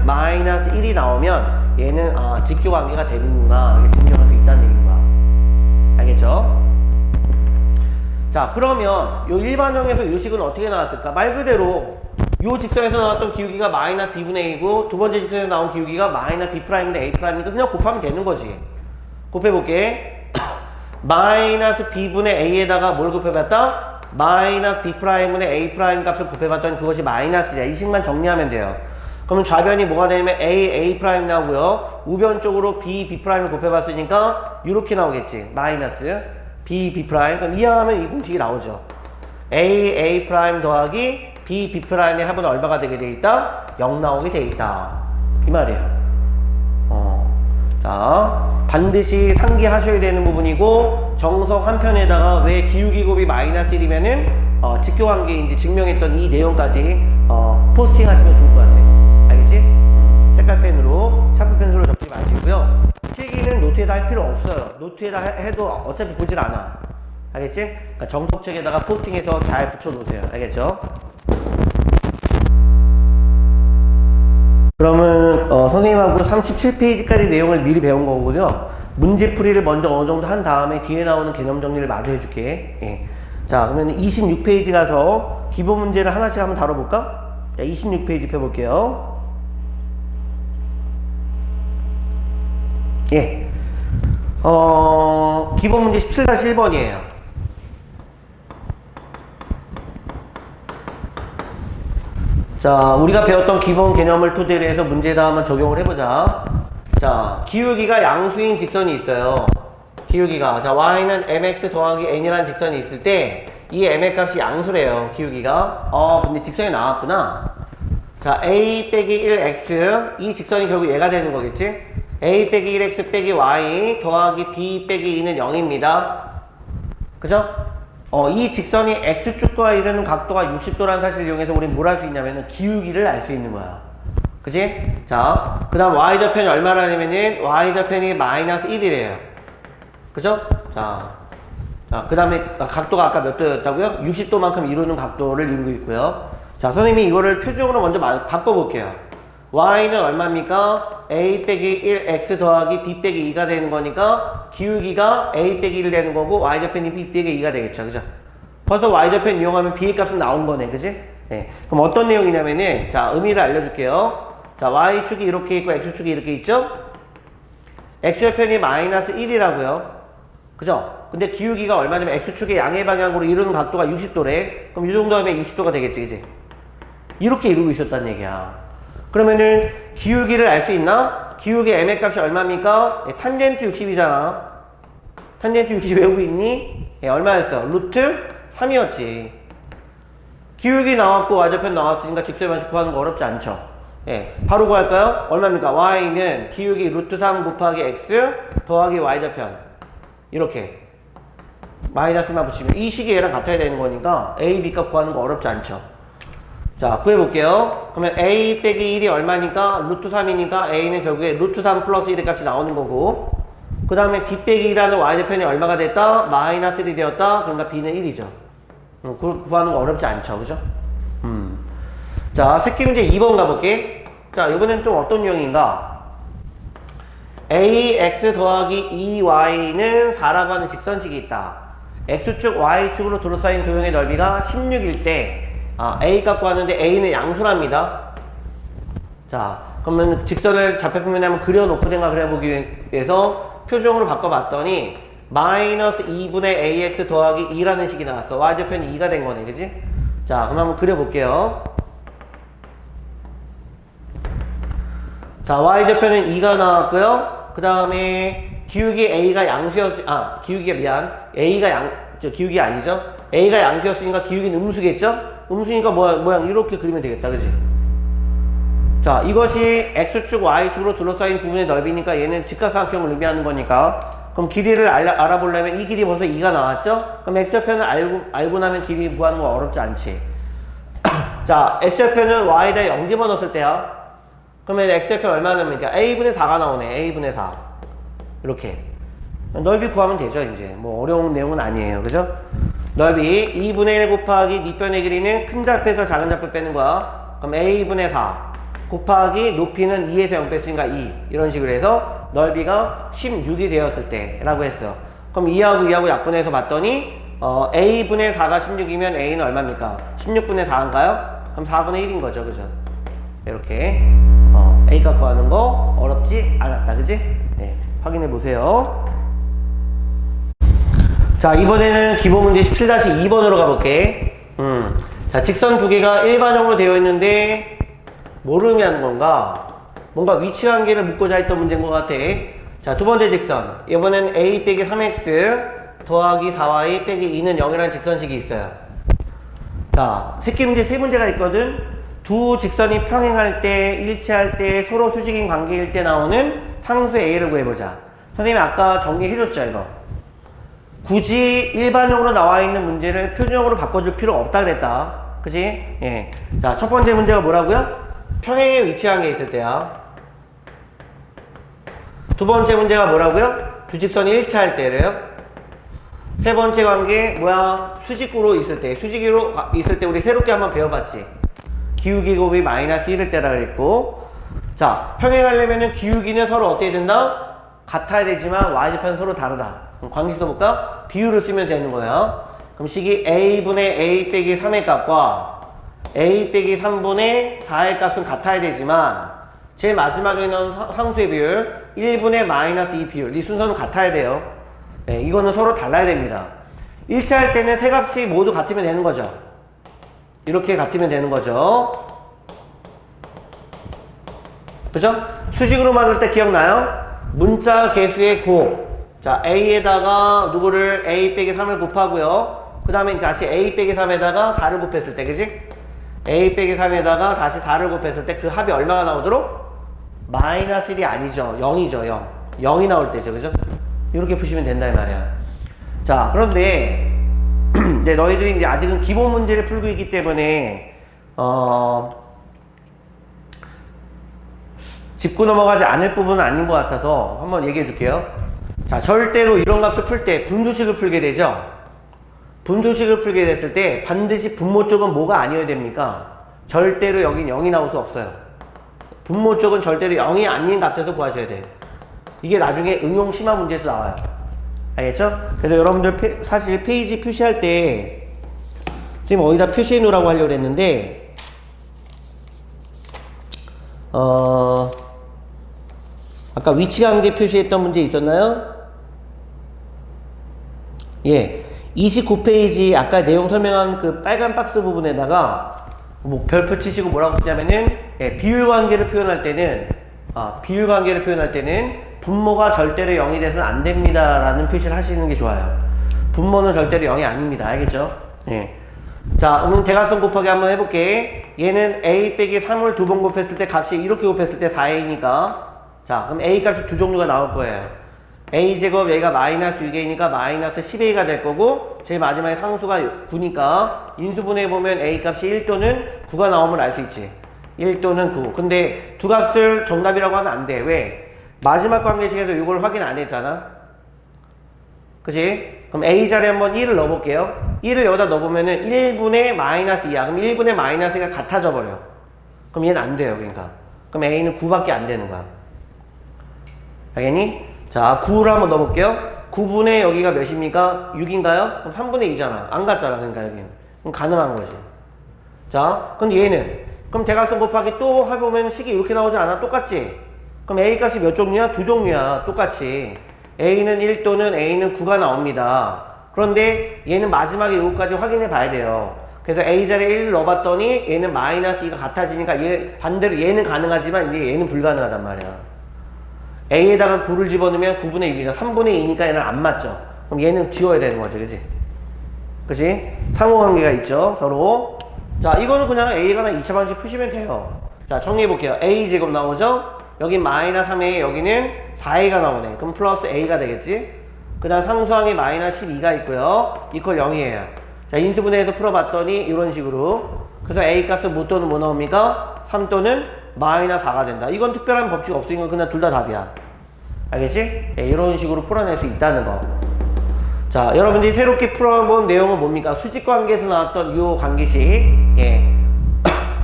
마이너스 1이 나오면 얘는 직교관계가 되는구나. 이렇게 증명할 수 있다는 얘기인 거야. 알겠죠? 자, 그러면 요 일반형에서 요 식은 어떻게 나왔을까? 말 그대로 요 직선에서 나왔던 기울기가 마이너스 b분의 a이고 두 번째 직선에서 나온 기울기가 마이너스 b'인데 a'이니까 그냥 곱하면 되는 거지. 곱해볼게. 마이너스 b분의 a에다가 뭘 곱해봤다? 마이너스 b'분의 a' 값을 곱해봤더니 그것이 마이너스야. 이 식만 정리하면 돼요. 그러면 좌변이 뭐가 되냐면 a 나오고요. 우변 쪽으로 b'을 곱해봤으니까 이렇게 나오겠지. 마이너스 b 그럼 이항하면 이 공식이 나오죠. a 더하기 b'의 합은 얼마가 되게 돼 있다? 0 나오게 돼 있다. 이 말이에요. 자, 반드시 상기하셔야 되는 부분이고 정석 한 편에다가 왜 기울기 곱이 마이너스 1이면은 직교관계인지 증명했던 이 내용까지 포스팅 하시면 좋을 것 같아요. 알겠지? 색깔펜으로 샤프펜으로 적지 마시고요. 필기는 노트에다 할 필요 없어요. 노트에다 해도 어차피 보질 않아. 알겠지? 그러니까 정석책에다가 포스팅해서 잘 붙여놓으세요. 알겠죠? 그러면 선생님하고 37페이지까지 내용을 미리 배운 거거든요. 문제풀이를 먼저 어느 정도 한 다음에 뒤에 나오는 개념 정리를 마저 해줄게. 예. 자, 그러면 26페이지 가서 기본 문제를 하나씩 한번 다뤄볼까? 자, 26페이지 펴볼게요. 예. 기본 문제 17-1번이에요. 자, 우리가 배웠던 기본 개념을 토대로 해서 문제에다 한번 적용을 해보자. 자, 기울기가 양수인 직선이 있어요. 기울기가. 자, y는 mx 더하기 n이라는 직선이 있을 때 이 m의 값이 양수래요. 기울기가. 근데 직선이 나왔구나. 자, a 빼기 1x 이 직선이 결국 얘가 되는 거겠지? a 빼기 1x 빼기 y 더하기 b 빼기 2는 0입니다. 그죠? 이 직선이 x축과 이르는 각도가 60도라는 사실을 이용해서 우리는 뭘 할 수 있냐면은 기울기를 알 수 있는 거야. 그치? 자, 그 다음 y좌편이 얼마라냐면은 y좌편이 마이너스 1이래요. 그죠? 자, 그 다음에 각도가 아까 몇 도였다고요? 60도만큼 이루는 각도를 이루고 있고요. 자, 선생님이 이거를 표준으로 먼저 바꿔볼게요. y는 얼마입니까? a 빼기 1 x 더하기 b 빼기 2가 되는 거니까 기울기가 a 빼기 1 되는 거고 y좌편이 b 빼기 2가 되겠죠. 그죠? 벌써 y좌편 이용하면 b의 값은 나온 거네. 그지? 네. 그럼 어떤 내용이냐면은 자, 의미를 알려줄게요. 자, y축이 이렇게 있고 x축이 이렇게 있죠? x좌편이 마이너스 1이라고요. 그죠? 근데 기울기가 얼마냐면 x축의 양의 방향으로 이루는 각도가 60도래. 그럼 이 정도 하면 60도가 되겠지. 그지? 이렇게 이루고 있었다는 얘기야. 그러면은 기울기를 알 수 있나? 기울기 m의 값이 얼마입니까? 예, 탄젠트 60이잖아. 탄젠트 60 외우고 있니? 예, 얼마였어? 루트 3이었지. 기울기 나왔고 y좌편 나왔으니까 직선의 반식 구하는 거 어렵지 않죠? 예, 바로 구할까요? 얼마입니까? y는 기울기 루트 3 곱하기 x 더하기 y좌편 이렇게 마이너스만 붙이면 이 식이 얘랑 같아야 되는 거니까 a, b 값 구하는 거 어렵지 않죠? 자, 구해볼게요. 그러면 a 빼기 1이 얼마니까? 루트 3이니까 a는 결국에 루트 3 플러스 1의 값이 나오는 거고, 그 다음에 b 빼기 1하는 y좌편이 얼마가 됐다? 마이너스 1이 되었다? 그러니까 b는 1이죠. 구하는 거 어렵지 않죠, 그죠? 자, 새끼 문제 2번 가볼게. 자, 이번엔 좀 어떤 유형인가? ax 더하기 2y는 4라고 하는 직선식이 있다. x축, y축으로 둘러싸인 도형의 넓이가 16일 때, a 값 구하는데 a는 양수랍니다. 자, 그러면 직선을 좌표평면에 한번 그려놓고 생각을 해보기 위해서 표정으로 바꿔봤더니 마이너스 2분의 ax 더하기 2라는 식이 나왔어. y좌편이 2가 된 거네, 그지? 자, 그럼 한번 그려볼게요. 자, y좌편은 2가 나왔고요. 그 다음에 기울기 a가 양수였, 기울기 아니죠? a가 양수였으니까 기울기는 음수겠죠? 음수니까 모양 이렇게 그리면 되겠다, 그지? 자, 이것이 x축, y축으로 둘러싸인 부분의 넓이니까 얘는 직각삼각형을 의미하는 거니까, 그럼 길이를 알아보려면 이 길이 벌써 2가 나왔죠? 그럼 x좌편을 알고 나면 길이 구하는 거 어렵지 않지. 자, x좌편은 y에다 0 집어넣었을 때야. 그러면 x좌편 얼마나 됩니까? a분의 4가 나오네. a분의 4 이렇게 넓이 구하면 되죠. 이제 뭐 어려운 내용은 아니에요, 그죠? 넓이 2분의 1 곱하기 밑변의 길이는 큰 좌표에서 작은 좌표 빼는 거야. 그럼 a분의 4 곱하기 높이는 2에서 0 뺐으니까 2 이런 식으로 해서 넓이가 16이 되었을 때 라고 했어. 그럼 2하고 2하고 약분해서 봤더니 a분의 4가 16이면 a는 얼마입니까? 16분의 4인가요? 그럼 4분의 1인 거죠, 그죠? 이렇게 a 값 구하는 거 어렵지 않았다, 그지? 네, 확인해 보세요. 자, 이번에는 기본 문제 17-2번으로 가볼게. 자, 직선 두 개가 일반형으로 되어 있는데 뭐를 의미하는 건가? 뭔가 위치 관계를 묻고자 했던 문제인 것 같아. 자, 두 번째 직선. 이번엔 a 빼기 3x 더하기 4y 빼기 2는 0이라는 직선식이 있어요. 자, 새끼 문제 세 문제가 있거든. 두 직선이 평행할 때, 일치할 때, 서로 수직인 관계일 때 나오는 상수 a를 구해보자. 선생님이 아까 정리해줬죠, 이거. 굳이 일반형으로 나와 있는 문제를 표준형으로 바꿔줄 필요 없다 그랬다. 그치? 예. 자, 첫 번째 문제가 뭐라고요? 평행에 위치한 게 있을 때야. 두 번째 문제가 뭐라고요? 두 직선이 일치할 때래요. 세 번째 관계 뭐야? 수직으로 있을 때. 수직으로 있을 때 우리 새롭게 한번 배워봤지. 기울기 곱이 마이너스 1일 때라 그랬고, 자, 평행하려면은 기울기는 서로 어떻게 된다? 같아야 되지만 y좌편 서로 다르다. 그럼 관계 써볼까? 비율을 쓰면 되는 거야. 그럼 식이 a분의 a 빼기 3의 값과 a 빼기 3분의 4의 값은 같아야 되지만 제일 마지막에 넣은 상수의 비율 1분의 마이너스 2 비율, 이 순서는 같아야 돼요. 네, 이거는 서로 달라야 됩니다. 일치할 때는 세 값이 모두 같으면 되는 거죠. 이렇게 같으면 되는 거죠. 그죠? 수직으로 만들 때 기억나요? 문자 개수의 곱. 자, a에다가 누구를 a 빼기 3을 곱하고요. 그 다음에 다시 a 빼기 3에다가 4를 곱했을 때, 그지? a 빼기 3에다가 다시 4를 곱했을 때 그 합이 얼마가 나오도록? 마이너스 1이 아니죠. 0이죠, 0. 0이 나올 때죠, 그죠? 이렇게 푸시면 된다, 이 말이야. 자, 그런데, 네, 너희들이 이제 아직은 기본 문제를 풀고 있기 때문에, 짚고 넘어가지 않을 부분은 아닌 것 같아서 한번 얘기해 줄게요. 자, 절대로 이런 값을 풀 때 분수식을 풀게 되죠. 분수식을 풀게 됐을 때 반드시 분모 쪽은 뭐가 아니어야 됩니까? 절대로 여긴 0이 나올 수 없어요. 분모 쪽은 절대로 0이 아닌 값에서 구하셔야 돼요. 이게 나중에 응용 심화 문제에서 나와요. 알겠죠? 그래서 여러분들 사실 페이지 표시할 때 지금 어디다 표시해 놓으라고 하려고 했는데 아까 위치관계 표시했던 문제 있었나요? 예, 29페이지 아까 내용 설명한 그 빨간 박스 부분에다가 뭐 별표 치시고 뭐라고 쓰냐면은, 예, 비율관계를 표현할 때는 비율 관계를 표현할 때는 분모가 절대로 0이 돼서는 안 됩니다 라는 표시를 하시는 게 좋아요. 분모는 절대로 0이 아닙니다. 알겠죠? 예. 자, 그럼 대각선 곱하기 한번 해볼게. 얘는 a 빼기 3을 두 번 곱했을 때 값이 이렇게 곱했을 때 4a니까 자, 그럼 a 값이 두 종류가 나올 거예요. a제곱 얘가 마이너스 6a니까 마이너스 10a가 될 거고 제일 마지막에 상수가 9니까 인수분해 보면 a 값이 1 또는 9가 나오면 알 수 있지. 1 또는 9. 근데 두 값을 정답이라고 하면 안 돼. 왜? 마지막 관계식에서 이걸 확인 안 했잖아. 그치? 그럼 a 자리에 한번 1을 넣어볼게요. 1을 여기다 넣어보면은 1분의 마이너스 2야. 그럼 1분의 마이너스가 같아져 버려. 그럼 얘는 안 돼요. 그러니까. 그럼 a는 9밖에 안 되는 거야. 알겠니? 자, 9를 한번 넣어볼게요. 9분의 여기가 몇입니까? 6인가요? 그럼 3분의 2잖아. 안 같잖아. 그러니까 여기는. 그럼 가능한 거지. 자, 근데 얘는. 그럼 대각선 곱하기 또 해보면 식이 이렇게 나오지 않아? 똑같지? 그럼 a 값이 몇 종류야? 두 종류야. 똑같이. a는 1 또는 a는 9가 나옵니다. 그런데 얘는 마지막에 이거까지 확인해 봐야 돼요. 그래서 a 자리에 1을 넣어봤더니 얘는 마이너스 2가 같아지니까 얘 반대로 얘는 가능하지만 이제 얘는 불가능하단 말이야. a에다가 9를 집어넣으면 9분의 6이니까 3분의 2니까 얘는 안 맞죠. 그럼 얘는 지워야 되는 거죠. 그치? 그치? 상호관계가 있죠. 서로. 자, 이거는 그냥 a가 나 2차 방식 푸시면 돼요. 자, 정리해볼게요. a제곱 나오죠? 여기 마이너스 3a, 여기는 4a가 나오네. 그럼 플러스 a가 되겠지? 그 다음 상수항에 마이너스 12가 있고요. 이퀄 0이에요. 자, 인수분해해서 풀어봤더니 이런 식으로. 그래서 a 값은 뭐 또는 뭐 나옵니까? 3 또는 마이너스 4가 된다. 이건 특별한 법칙 없으니까 그냥 둘 다 답이야. 알겠지? 예, 이런 식으로 풀어낼 수 있다는 거. 자, 여러분들이 새롭게 풀어본 내용은 뭡니까? 수직관계에서 나왔던 요 관계식. 예.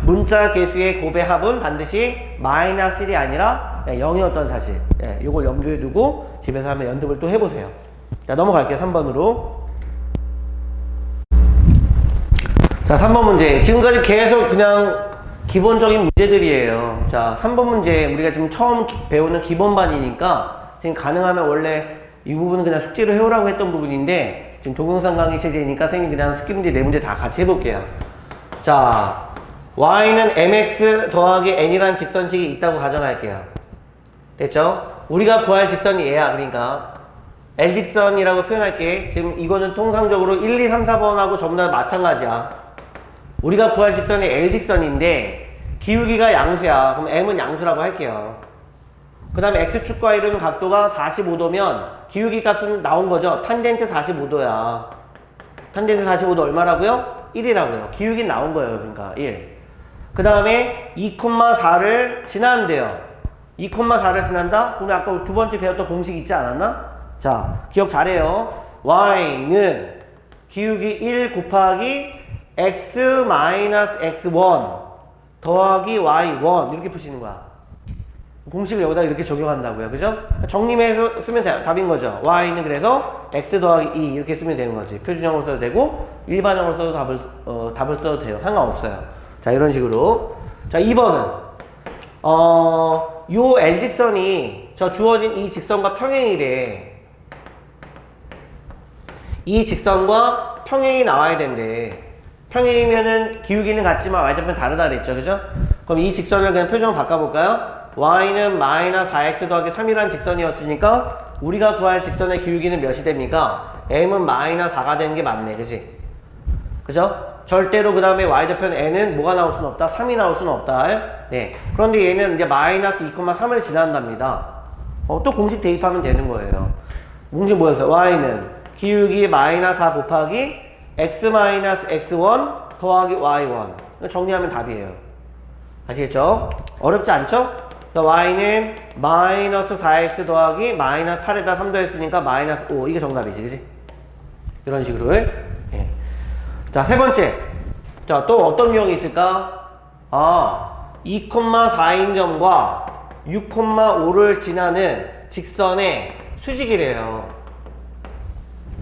문자 개수의 곱의 합은 반드시 마이너스 1이 아니라 0이었던 사실. 예, 요걸 염두에 두고 집에서 한번 연습을 또 해보세요. 자, 넘어갈게요. 3번으로. 자, 3번 문제. 지금까지 계속 그냥 기본적인 문제들이에요. 자, 3번 문제. 우리가 지금 처음 배우는 기본반이니까 지금 가능하면 원래 이 부분은 그냥 숙제로 해오라고 했던 부분인데 지금 동영상 강의 체제니까 선생님이 그냥 스킵 문제 4문제 다 같이 해볼게요. 자, y는 mx 더하기 n이라는 직선식이 있다고 가정할게요. 됐죠? 우리가 구할 직선이 얘야. 그러니까 L직선이라고 표현할게. 지금 이거는 통상적으로 1, 2, 3, 4번하고 전부 다 마찬가지야. 우리가 구할 직선이 L직선인데 기울기가 양수야. 그럼 m은 양수라고 할게요. 그 다음에 x축과 이루는 각도가 45도면 기울기 값은 나온 거죠. 탄젠트 45도야. 탄젠트 45도 얼마라고요? 1이라고요. 기울기 나온 거예요. 그러니까 1. 그 다음에 2,4를 지나는데요. 2,4를 지난다? 그럼 아까 두 번째 배웠던 공식 있지 않았나? 자, 기억 잘해요. y는 기울기 1 곱하기 x-x1 더하기 y1 이렇게 푸시는 거야. 공식을 여기다 이렇게 적용한다고요. 그죠? 정리해서 쓰면 답인 거죠. y는 그래서 x 더하기 2 이렇게 쓰면 되는 거지. 표준형으로 써도 되고 일반형으로 써도 답을 써도 돼요. 상관없어요. 자, 이런 식으로. 자, 2번은 요 L직선이 저 주어진 이 직선과 평행이래. 이 직선과 평행이 나와야 된대. 평행이면은 기울기는 같지만 y좌표는 다르다 그랬죠. 그죠? 그럼 이 직선을 그냥 표정을 바꿔볼까요? y는 마이너스 4x 더하기 3이라는 직선이었으니까 우리가 구할 직선의 기울기는 몇이 됩니까? m은 마이너스 4가 되는 게 맞네. 그치? 그죠? 절대로 그 다음에 y좌표는 n은 뭐가 나올 수는 없다? 3이 나올 수는 없다. 네. 그런데 얘는 이제 마이너스 2,3을 지난답니다. 또 공식 대입하면 되는 거예요. 공식 뭐였어요? y는 기울기 마이너스 4 곱하기 x-x1 더하기 y1. 정리하면 답이에요. 아시겠죠? 어렵지 않죠? y는 마이너스 4x 더하기 마이너스 8에다 3 더했으니까 마이너스 5. 이게 정답이지. 그치? 이런 식으로. 예. 자, 세 번째. 자, 또 어떤 유형이 있을까? 2,4인 점과 6,5를 지나는 직선의 수직이래요.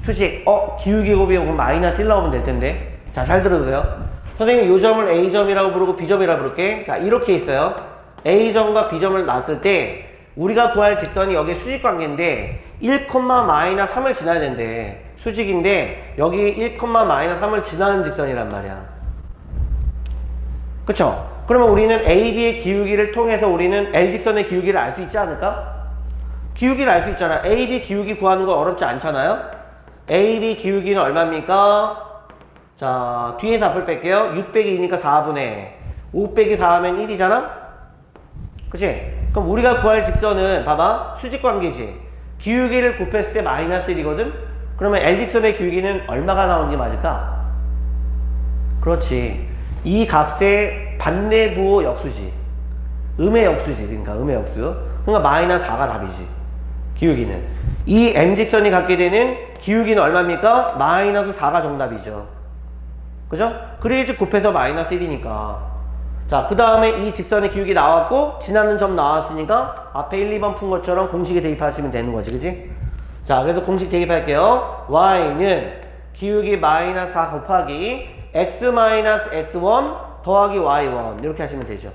수직. 기울기 곱이 그럼 마이너스 1 나오면 될 텐데. 자, 잘 들어주세요. 선생님, 요 점을 A점이라고 부르고 B점이라고 부를게. 자, 이렇게 있어요. A점과 B점을 놨을 때 우리가 구할 직선이 여기 수직 관계인데 1, 마이너스 3을 지나야 된대. 수직인데 여기 1, 마이너스 3을 지나는 직선이란 말이야. 그쵸? 그러면 우리는 AB의 기울기를 통해서 우리는 L직선의 기울기를 알 수 있지 않을까? 기울기를 알 수 있잖아. AB 기울기 구하는 거 어렵지 않잖아요? AB 기울기는 얼마입니까? 자, 뒤에서 앞을 뺄게요. 6 빼기 2니까 4분의 5 빼기 4 하면 1이잖아? 그치? 그럼 우리가 구할 직선은 봐봐. 수직관계지. 기울기를 곱했을 때 마이너스 1이거든? 그러면 L직선의 기울기는 얼마가 나오는 게 맞을까? 그렇지. 이 값의 반대부호 역수지. 음의 역수지. 그러니까 음의 역수. 그러니까 마이너스 4가 답이지. 기울기는. 이 M직선이 갖게 되는 기울기는 얼마입니까? 마이너스 4가 정답이죠. 그죠? 그래야지 곱해서 마이너스 1이니까. 자, 그 다음에 이 직선의 기울기 나왔고 지나는 점 나왔으니까 앞에 1, 2번 푼 것처럼 공식에 대입하시면 되는 거지. 그지? 자, 그래서 공식 대입할게요. y는 기울기 마이너스 4 곱하기 x 마이너스 x1 더하기 y1 이렇게 하시면 되죠.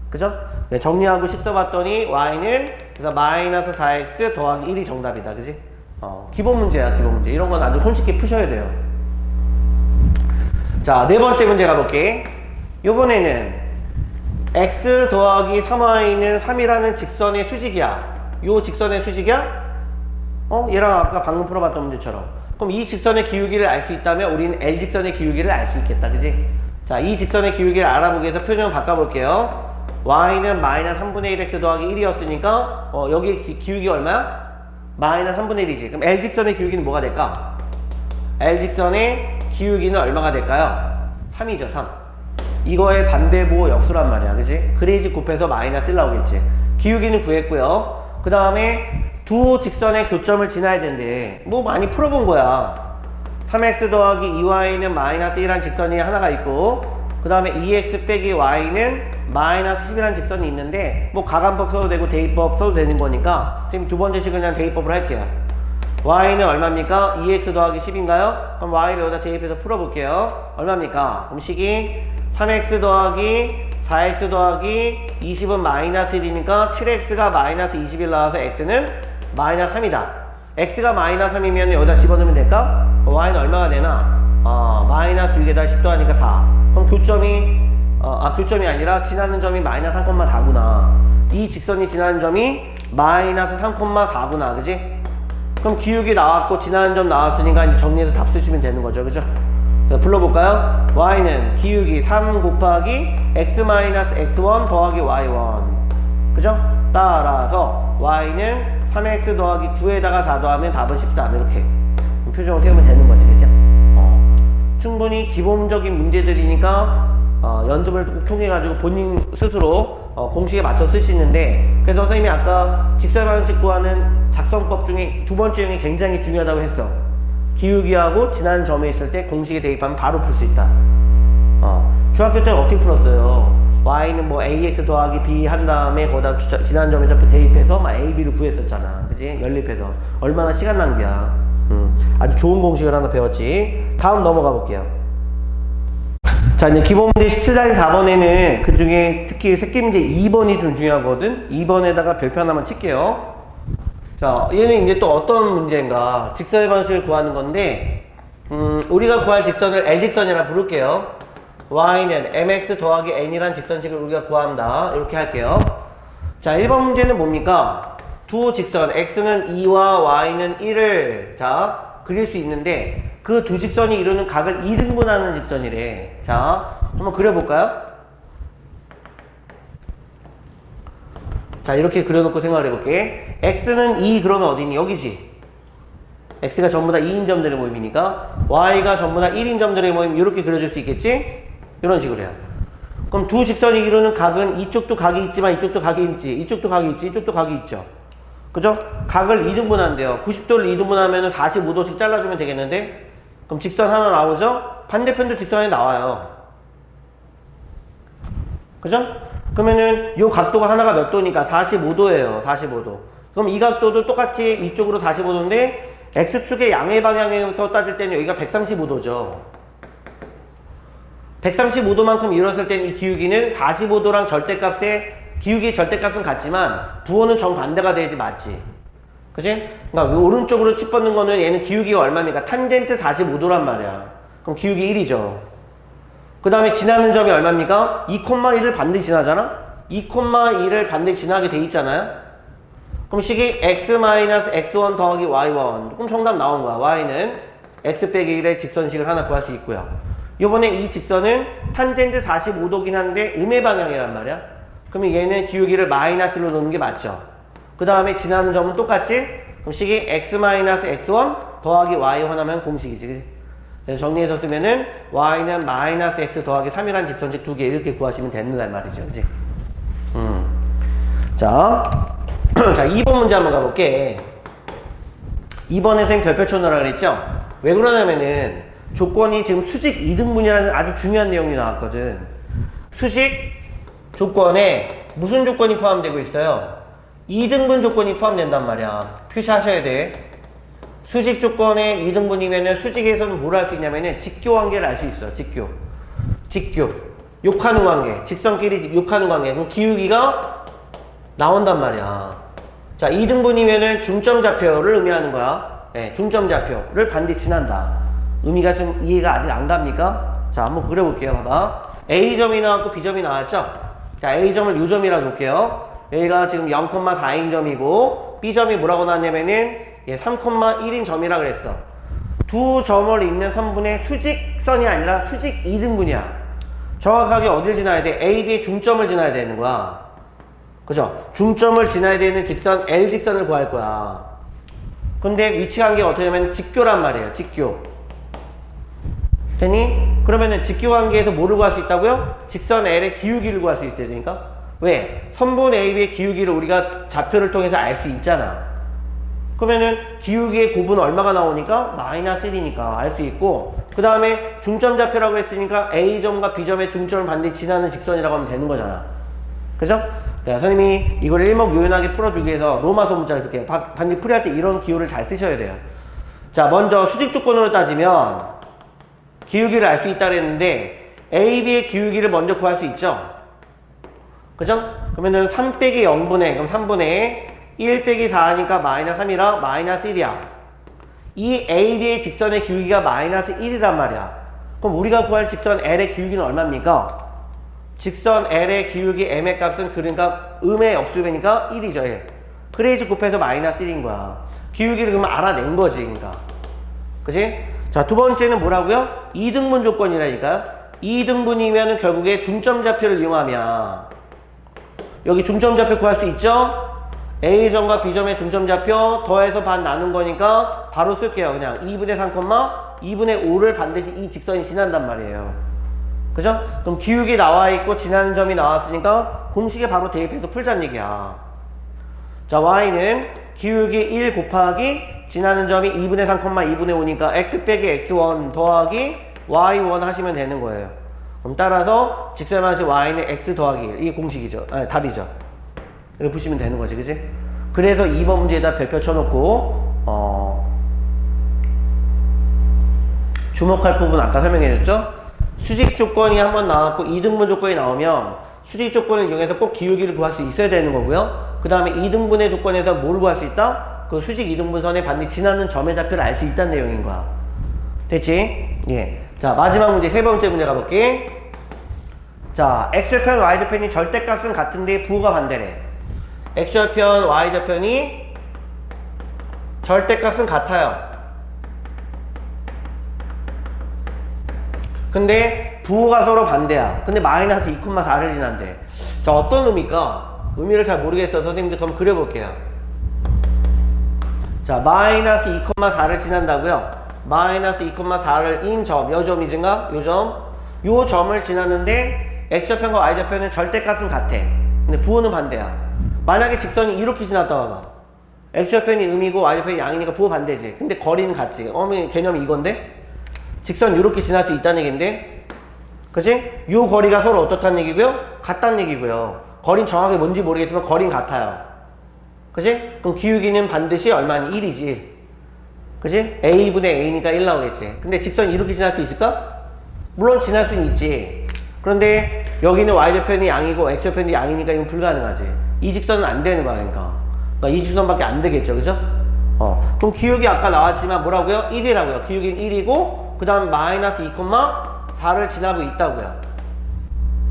그죠? 네, 정리하고 식써봤더니 y는 그래서 마이너스 4x 더하기 1이 정답이다. 그지? 기본 문제야, 기본 문제. 이런 건 아주 솔직히 푸셔야 돼요. 자, 네 번째 문제 가볼게. 요번에는 x 더하기 3y는 3이라는 직선의 수직이야. 요 직선의 수직이야? 얘랑 아까 방금 풀어봤던 문제처럼. 그럼 이 직선의 기울기를 알 수 있다면 우리는 L직선의 기울기를 알 수 있겠다. 그지? 자, 이 직선의 기울기를 알아보기 위해서 표정을 바꿔볼게요. y는 마이너스 3분의 1x 더하기 1이었으니까 여기 기울기 얼마야? 마이너스 3분의 1이지. 그럼 L직선의 기울기는 뭐가 될까? L직선의 기울기는 얼마가 될까요? 3이죠. 3. 이거의 반대부호 역수란 말이야. 그지? 그래야지 곱해서 마이너스 1 나오겠지. 기울기는 구했고요. 그 다음에 두 직선의 교점을 지나야 된대. 뭐 많이 풀어본 거야. 3x 더하기 2y는 마이너스 1한 직선이 하나가 있고 그 다음에 2x 빼기 y는 마이너스 10이라는 직선이 있는데 뭐 가간법 써도 되고 대입법 써도 되는 거니까 지금 두 번째 식은 그냥 대입법을 할게요. y는 얼마입니까? 2x 더하기 10인가요? 그럼 y를 여기다 대입해서 풀어볼게요. 얼마입니까? 그럼 식이 3x 더하기 4x 더하기 20은 마이너스 1이니까 7x가 마이너스 21 나와서 x는 마이너스 3이다. x가 마이너스 3이면 여기다 집어넣으면 될까? y는 얼마가 되나? 마이너스 6에다 10 더하니까 4. 그럼 교점이 아니라 지나는 점이 마이너스 3,4구나. 이 직선이 지나는 점이 마이너스 3,4구나. 그지? 그럼 기울기 나왔고 지나는 점 나왔으니까 이제 정리해서 답 쓰시면 되는 거죠. 그죠? 불러볼까요? y는 기울기 3 곱하기 x-x1 더하기 y1. 그죠? 따라서 y는 3x 더하기 9에다가 4 더하면 답은 13. 이렇게 표정을 세우면 되는 거지. 그죠? 충분히 기본적인 문제들이니까 연습을 통해 가지고 본인 스스로 공식에 맞춰 쓰시는데, 그래서 선생님이 아까 직사방식 구하는 작성법 중에 두 번째 형이 굉장히 중요하다고 했어. 기울기하고 지난 점에 있을 때 공식에 대입하면 바로 풀 수 있다. 중학교 때는 어떻게 풀었어요? y는 뭐 ax 더하기 b 한 다음에 거기다 지난 점에서 대입해서 막 a, b를 구했었잖아. 그지? 연립해서. 얼마나 시간 낭비야. 아주 좋은 공식을 하나 배웠지. 다음 넘어가 볼게요. 자, 이제 기본 문제 17-4번에는 그 중에 특히 새끼 문제 2번이 좀 중요하거든. 2번에다가 별표 하나만 칠게요. 자, 얘는 이제 또 어떤 문제인가? 직선의 방식을 구하는 건데, 우리가 구할 직선을 L직선이라 부를게요. y는 mx 더하기 n이란 직선식을 우리가 구한다. 이렇게 할게요. 자, 1번 문제는 뭡니까? 두 직선, x는 2와 y는 1을, 자, 그릴 수 있는데, 그 두 직선이 이루는 각을 2등분하는 직선이래. 자, 한번 그려볼까요? 자, 이렇게 그려놓고 생각을 해볼게. x는 2 그러면 어디니? 여기지. x가 전부 다 2인 점들의 모임이니까 y가 전부 다 1인 점들의 모임. 이렇게 그려줄 수 있겠지? 이런 식으로 해요. 그럼 두 직선이 이루는 각은 이쪽도 각이 있지만 이쪽도 각이 있지, 이쪽도 각이 있지, 이쪽도 각이 있죠. 그죠? 각을 2등분한대요. 90도를 2등분하면 45도씩 잘라주면 되겠는데, 그럼 직선 하나 나오죠? 반대편도 직선이 나와요. 그죠? 그러면은 요 각도가 하나가 몇 도니까 45도예요. 45도. 그럼 이 각도도 똑같이 이쪽으로 45도인데 X축의 양의 방향에서 따질 때는 여기가 135도죠. 135도만큼 이뤘을 때는 이 기울기는 45도랑 절대값의 기울기의 절대값은 같지만 부호는 정반대가 돼야지 맞지. 그치? 그러니까 오른쪽으로 치 뻗는 거는 얘는 기울기가 얼마입니까? 탄젠트 45도란 말이야. 그럼 기울기 1이죠. 그 다음에 지나는 점이 얼마입니까? 2,1을 반드시 지나잖아? 2,2를 반드시 지나게 돼 있잖아요? 그럼 식이 x-x1 더하기 y1. 그럼 정답 나온 거야. y는 x 빼기 1의 직선식을 하나 구할 수 있고요. 요번에 이 직선은 탄젠트 45도긴 한데 음의 방향이란 말이야. 그러면 얘는 기울기를 마이너스로 놓는 게 맞죠. 그 다음에 지나는 점은 똑같지? 그럼 식이 x-x1 더하기 y1 하면 공식이지, 그치? 그래서 정리해서 쓰면은 y는 마이너스 x 더하기 3이라는 직선식 두 개 이렇게 구하시면 된다는 말이죠, 그치? 자, 자 2번 문제 한번 가볼게. 2번에서는 별표 쳐넣으라 그랬죠? 왜 그러냐면은 조건이 지금 수직 2등분이라는 아주 중요한 내용이 나왔거든. 수직 조건에 무슨 조건이 포함되고 있어요? 2등분 조건이 포함된단 말이야. 표시하셔야 돼. 수직 조건에 2등분이면은 수직에서는 뭘 할 수 있냐면은 직교 관계를 알 수 있어. 직교. 욕하는 관계. 직선끼리 욕하는 관계. 그럼 기울기가 나온단 말이야. 자, 2등분이면은 중점 좌표를 의미하는 거야. 네, 중점 좌표를 반드시 지난다. 의미가 좀 이해가 아직 안 갑니까? 자, 한번 그려볼게요. 봐봐. A점이 나왔고 B점이 나왔죠? 자, A점을 요점이라고 볼게요. 여기가 지금 0,4인 점이고 B점이 뭐라고 나왔냐면은 3,1인 점이라 그랬어. 두 점을 잇는 선분의 수직선이 아니라 수직 2등분이야. 정확하게 어딜 지나야 돼? A, B의 중점을 지나야 되는 거야. 그죠? 중점을 지나야 되는 직선 L직선을 구할 거야. 근데 위치 관계가 어떻게 되냐면 직교란 말이에요. 직교. 되니? 그러면은 직교 관계에서 뭐를 구할 수 있다고요? 직선 L의 기울기를 구할 수 있어야 되니까. 왜? 선분 AB의 기울기를 우리가 좌표를 통해서 알 수 있잖아. 그러면은 기울기의 곱은 얼마가 나오니까? 마이너스 1이니까 알 수 있고, 그 다음에 중점 좌표라고 했으니까 A점과 B점의 중점을 반드시 지나는 직선이라고 하면 되는 거잖아. 그죠? 자, 선생님이 이걸 일목요연하게 풀어주기 위해서 로마서 문자를 쓸게요. 반드시 풀이할 때 이런 기호를 잘 쓰셔야 돼요. 자, 먼저 수직 조건으로 따지면 기울기를 알 수 있다 그랬는데 AB의 기울기를 먼저 구할 수 있죠? 그죠? 그러면은 3 빼기 0분의, 그럼 3분의 1 빼기 4하니까 마이너스 3이라 마이너스 1이야. 이 AB의 직선의 기울기가 마이너스 1이란 말이야. 그럼 우리가 구할 직선 L의 기울기는 얼마입니까? 직선 L의 기울기 M의 값은 그러니까 음의 역수배니까 1이죠. 예. 그래야지 곱해서 마이너스 1인 거야. 기울기를 그러면 알아낸 거지, 그러니까. 그치? 자, 두 번째는 뭐라고요? 2등분 조건이라니까요. 2등분이면은 결국에 중점 좌표를 이용하면 여기 중점 좌표 구할 수 있죠? A점과 B점의 중점 좌표 더해서 반 나눈 거니까 바로 쓸게요. 그냥 2분의 3, 2분의 5를 반드시 이 직선이 지난단 말이에요. 그죠? 그럼 기울기 나와 있고 지나는 점이 나왔으니까 공식에 바로 대입해서 풀자는 얘기야. 자, y는 기울기 1 곱하기 지나는 점이 2분의 3, 2분의 5니까 x 빼기 x1 더하기 y1 하시면 되는 거예요. 그럼 따라서 직선의 y는 x 더하기 1. 이게 공식이죠. 아니, 답이죠. 이렇게 보시면 되는 거지, 그지? 그래서 2번 문제에다 별표 쳐놓고 주목할 부분 아까 설명해줬죠? 수직 조건이 한번 나왔고 2등분 조건이 나오면 수직 조건을 이용해서 꼭 기울기를 구할 수 있어야 되는 거고요. 그 다음에 2등분의 조건에서 뭘 구할 수 있다? 그 수직 2등분선에 반드시 지나는 점의 좌표를 알 수 있다는 내용인 거야. 됐지? 예. 자, 마지막 문제, 세 번째 문제 가볼게. 자, x좌편, y좌편이 절대값은 같은데 부호가 반대래. x좌편, y좌편이 절대값은 같아요. 근데 부호가 서로 반대야. 근데 마이너스 2,4를 지난대. 자, 어떤 의미일까? 의미를 잘 모르겠어서 선생님들 그럼 그려볼게요. 자, 마이너스 2,4를 지난다고요? 마이너스 2,4를 인 점, 요 점이든가 요 점을 지났는데 x좌편과 y좌편은 절대값은 같아. 근데 부호는 반대야. 만약에 직선이 이렇게 지났다 봐봐. x좌편이 음이고 y좌편이 양이니까 부호 반대지. 근데 거리는 같지. 개념이 이건데? 직선 이렇게 지날 수 있다는 얘기인데, 그치? 요 거리가 서로 어떻다는 얘기고요? 같다는 얘기고요. 거리는 정확하게 뭔지 모르겠지만 거리는 같아요. 그치? 그럼 기울기는 반드시 얼마니? 1이지 1. 그치? A분의 A니까 1 나오겠지. 근데 직선이 이렇게 지날 수 있을까? 물론 지날 수는 있지. 그런데 여기는 y좌편이 양이고 x좌편이 양이니까 이건 불가능하지. 이 직선은 안 되는 거야. 그러니까 이 직선밖에 안 되겠죠. 그죠? 그럼 기울기 아까 나왔지만 뭐라고요? 1이라고요. 기울기는 1이고 그 다음 마이너스 2,4 4를 지나고 있다고요.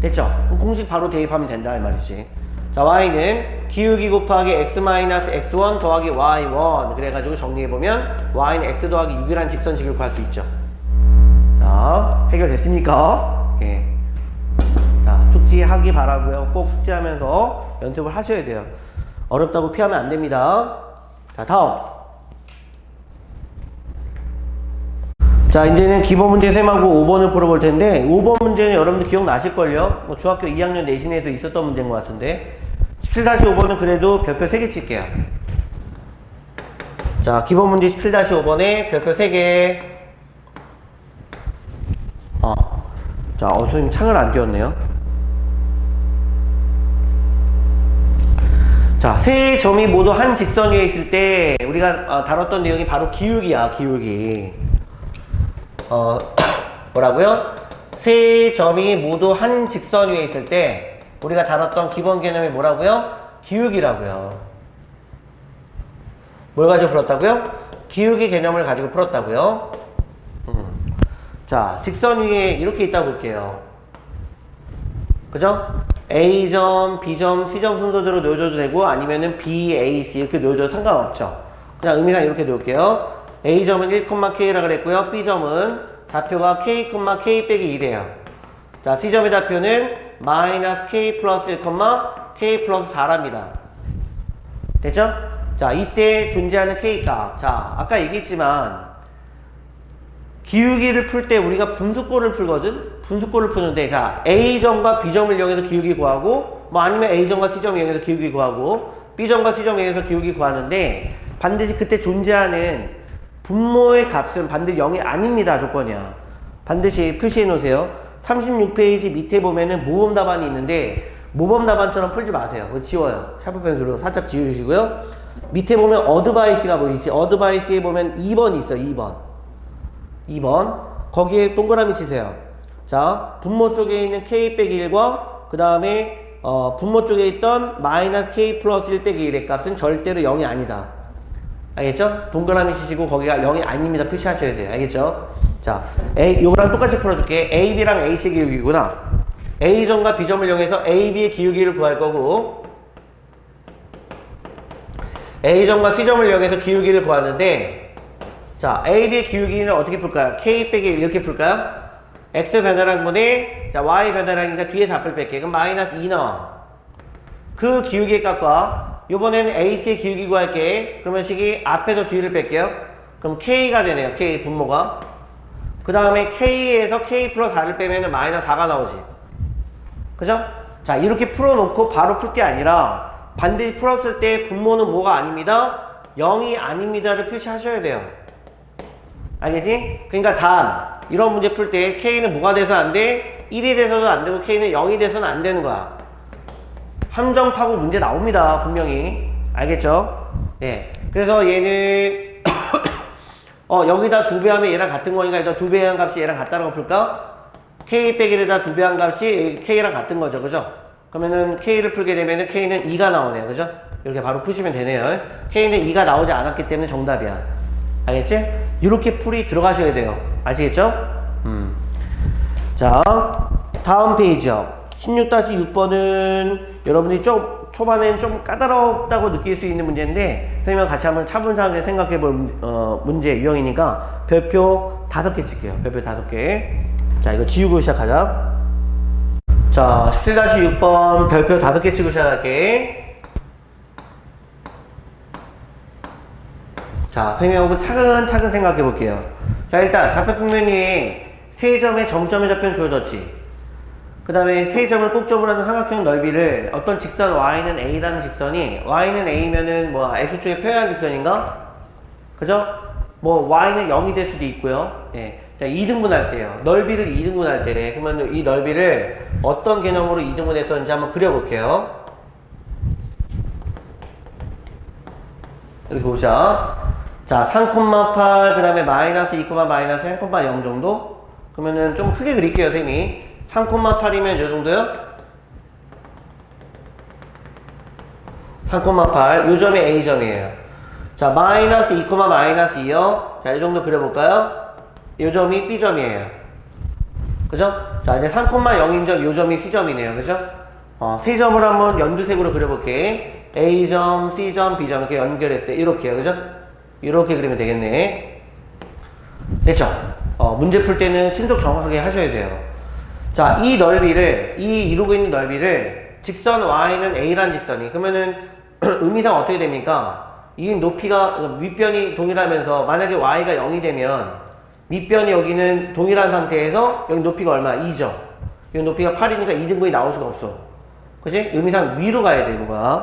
됐죠? 그럼 공식 바로 대입하면 된다 이 말이지. 자, y는 기울기 곱하기 x-x1 더하기 y1 그래가지고 정리해보면 y는 x 더하기 6이라는 직선식을 구할 수 있죠. 자, 해결됐습니까? 예. 자, 숙지하기 바라고요. 꼭 숙지하면서 연습을 하셔야 돼요. 어렵다고 피하면 안 됩니다. 자, 다음. 자, 이제는 기본 문제 셈하고 5번을 풀어볼 텐데 5번 문제는 여러분들 기억나실걸요? 뭐 중학교 2학년 내신에도 있었던 문제인 것 같은데 17-5번은 그래도 별표 3개 칠게요. 자, 기본 문제 17-5번에 별표 3개. 자, 선생님 창을 안 띄웠네요. 자, 세 점이 모두 한 직선 위에 있을 때 우리가 다뤘던 내용이 바로 기울기야, 기울기. 뭐라고요? 세 점이 모두 한 직선 위에 있을 때 우리가 다뤘던 기본 개념이 뭐라고요? 기울기라고요. 뭘 가지고 풀었다고요? 기울기 개념을 가지고 풀었다고요. 자, 직선 위에 이렇게 있다고 볼게요. 그죠? A점, B점, C점 순서대로 놓여줘도 되고 아니면은 B, A, C 이렇게 놓여줘도 상관없죠. 그냥 의미상 이렇게 놓을게요. A점은 1,K라 그랬고요. B점은 좌표가 K, K 빼기 2래요. 자, C점의 좌표는 마이너스 K 플러스 1, K 플러스 4랍니다. 됐죠? 자, 이때 존재하는 K값. 자, 아까 얘기했지만 기울기를 풀 때 우리가 분수꼴을 풀거든? 분수꼴을 푸는데, 자, A점과 B점을 이용해서 기울기 구하고, 뭐 아니면 A점과 C점을 이용해서 기울기 구하고, B점과 C점을 이용해서 기울기 구하는데, 반드시 그때 존재하는 분모의 값은 반드시 0이 아닙니다. 조건이야. 반드시 표시해 놓으세요. 36페이지 밑에 보면은 모범 답안이 있는데, 모범 답안처럼 풀지 마세요. 그거 지워요. 샤프 펜슬로 살짝 지워주시고요. 밑에 보면 어드바이스가 보이지? 어드바이스에 보면 2번 있어, 2번. 거기에 동그라미 치세요. 자, 분모 쪽에 있는 K 빼기 1과 그 다음에 분모 쪽에 있던 마이너스 K 플러스 1 빼기 1의 값은 절대로 0이 아니다. 알겠죠? 동그라미 치시고 거기가 0이 아닙니다. 표시하셔야 돼요. 알겠죠? 자, 요거랑 똑같이 풀어줄게. AB랑 AC의 기울기구나. A점과 B점을 이용해서 AB의 기울기를 구할 거고 A점과 C점을 이용해서 기울기를 구하는데 자, AB의 기울기는 어떻게 풀까요? K 빼기 1 이렇게 풀까요? X 변화량분의 자, Y 변화량이니까 뒤에서 앞을 뺄게. 그럼 마이너스 2 나와. 그 기울기의 값과 요번에는 AC의 기울기 구할게. 그러면 식이 앞에서 뒤를 뺄게요. 그럼 K가 되네요. K 분모가. 그 다음에 K에서 K 플러스 4를 빼면 마이너스 4가 나오지. 그죠? 자, 이렇게 풀어놓고 바로 풀 게 아니라 반드시 풀었을 때 분모는 뭐가 아닙니다. 0이 아닙니다를 표시하셔야 돼요. 알겠지? 그러니까 단 이런 문제 풀 때 K는 뭐가 돼서 안 돼? 1이 돼서도 안 되고 K는 0이 돼서는 안 되는 거야. 함정 파고 문제 나옵니다. 분명히. 알겠죠? 예. 그래서 얘는 여기다 2배 하면 얘랑 같은 거니까 일단 2배 한 값이 얘랑 같다는 거 풀까? K 빼기에다 2배 한 값이 K랑 같은 거죠. 그죠? 그러면은 K를 풀게 되면은 K는 2가 나오네요. 그죠? 이렇게 바로 푸시면 되네요. K는 2가 나오지 않았기 때문에 정답이야. 알겠지? 이렇게 풀이 들어가셔야 돼요. 아시겠죠? 자, 다음 페이지요. 16-6번은 여러분들이 좀 초반엔 좀 까다롭다고 느낄 수 있는 문제인데 선생님과 같이 한번 차분하게 생각해 볼 문제 유형이니까 별표 5개 칠게요. 별표 5개. 자, 이거 지우고 시작하자. 자, 17-6번 별표 5개 치고 시작할게. 자, 선생님하고 차근차근 생각해 볼게요. 자, 일단 좌표 평면 위에 세 점의 정점의 좌표는 주어졌지. 그 다음에 세 점을 꼭점으로 하는 삼각형 넓이를 어떤 직선 y는 a라는 직선이 y는 a면은 뭐 x축에 표현한 직선인가? 그죠? 뭐 y는 0이 될 수도 있고요. 예. 자, 2등분 할 때요. 넓이를 2등분 할 때래. 그러면 이 넓이를 어떤 개념으로 2등분 했었는지 한번 그려볼게요. 이렇게 보자. 자, 3,8, 그 다음에 마이너스 2, 마이너스 1,0 정도? 그러면은 좀 크게 그릴게요, 선생님이. 3,8이면 요 정도요? 3,8. 요 점이 A점이에요. 자, 마이너스 2, 마이너스 2요. 자, 이 정도 그려볼까요? 요 점이 B점이에요. 그죠? 자, 이제 3,0인 점, 요 점이 C점이네요. 그죠? 세 점을 한번 연두색으로 그려볼게. A점, C점, B점 이렇게 연결했을 때 이렇게요. 그죠? 이렇게 그리면 되겠네. 됐죠? 문제 풀 때는 신속 정확하게 하셔야 돼요. 자, 이 넓이를, 이 이루고 있는 넓이를 직선 Y는 A라는 직선이, 그러면은 의미상 어떻게 됩니까? 이 높이가, 윗변이 동일하면서 만약에 Y가 0이 되면 밑변이 여기는 동일한 상태에서 여기 높이가 얼마? 2죠. 여기 높이가 8이니까 2등분이 나올 수가 없어. 그치? 의미상 위로 가야 되는 거야.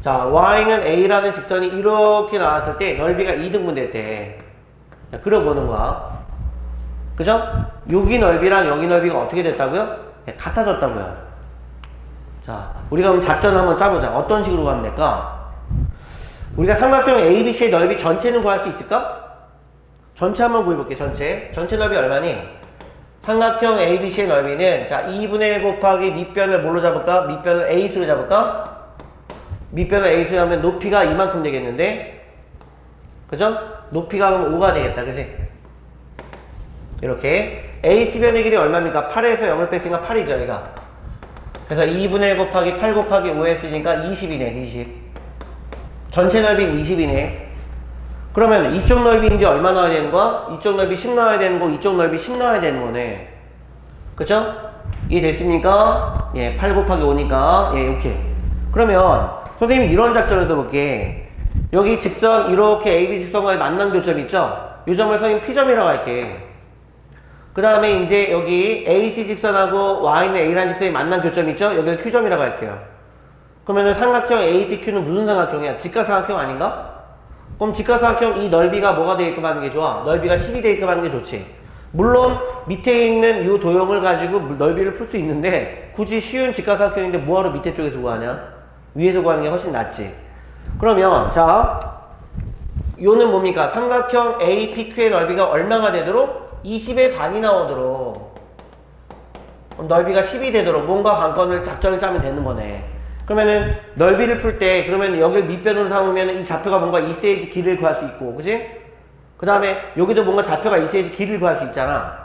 자, Y는 A라는 직선이 이렇게 나왔을 때 넓이가 2등분 될 때. 자, 그려보는 거야. 그죠? 여기 넓이랑 여기 넓이가 어떻게 됐다고요? 네, 같아졌다고요. 자, 우리가 그럼 작전을 한번 짜보자. 어떤 식으로 가면 될까? 우리가 삼각형 ABC의 넓이 전체는 구할 수 있을까? 전체 한번 구해볼게. 전체 넓이 얼마니? 삼각형 ABC의 넓이는, 자, 2분의 1 곱하기 밑변을 뭘로 잡을까? 밑변을 A수로 잡을까? 밑변을 A수로 하면 높이가 이만큼 되겠는데? 그죠? 높이가 그럼 5가 되겠다. 그치? 이렇게. AC변의 길이 얼마입니까? 8에서 0을 뺐으니까 8이죠, 얘가. 그래서 2분의 1 곱하기 8 곱하기 5 했으니까 20이네, 20. 전체 넓이는 20이네. 그러면 이쪽 넓이 이제 얼마 나와야 되는 거야? 이쪽 넓이 10 나와야 되는 거, 이쪽 넓이 10 나와야 되는 거네. 그쵸? 이해됐습니까? 예, 8 곱하기 5니까, 예, 이렇게. 그러면, 선생님이 이런 작전을 써볼게. 여기 직선, 이렇게 AB 직선과의 만남 교점 있죠? 이 점을 선생님 P점이라고 할게. 그 다음에 이제 여기 AC 직선하고 Y는 A라는 직선의 만남 교점 있죠? 여기를 Q점이라고 할게요. 그러면은 삼각형 APQ는 무슨 삼각형이야? 직각삼각형 아닌가? 그럼 직각삼각형 이 넓이가 뭐가 되게끔 하는 게 좋아? 넓이가 10이 되게끔 하는 게 좋지. 물론 밑에 있는 이 도형을 가지고 넓이를 풀 수 있는데 굳이 쉬운 직각삼각형인데 뭐하러 밑에 쪽에서 구하냐? 위에서 구하는 게 훨씬 낫지. 그러면 자, 요는 뭡니까? 삼각형 APQ의 넓이가 얼마가 되도록? 20의 반이 나오도록, 넓이가 10이 되도록 뭔가 관건을 작전을 짜면 되는 거네. 그러면은 넓이를 풀 때 그러면 여기를 밑변으로 삼으면 이 좌표가 뭔가 있어야지 길이를 구할 수 있고, 그지? 그 다음에 여기도 뭔가 좌표가 있어야지 길이를 구할 수 있잖아.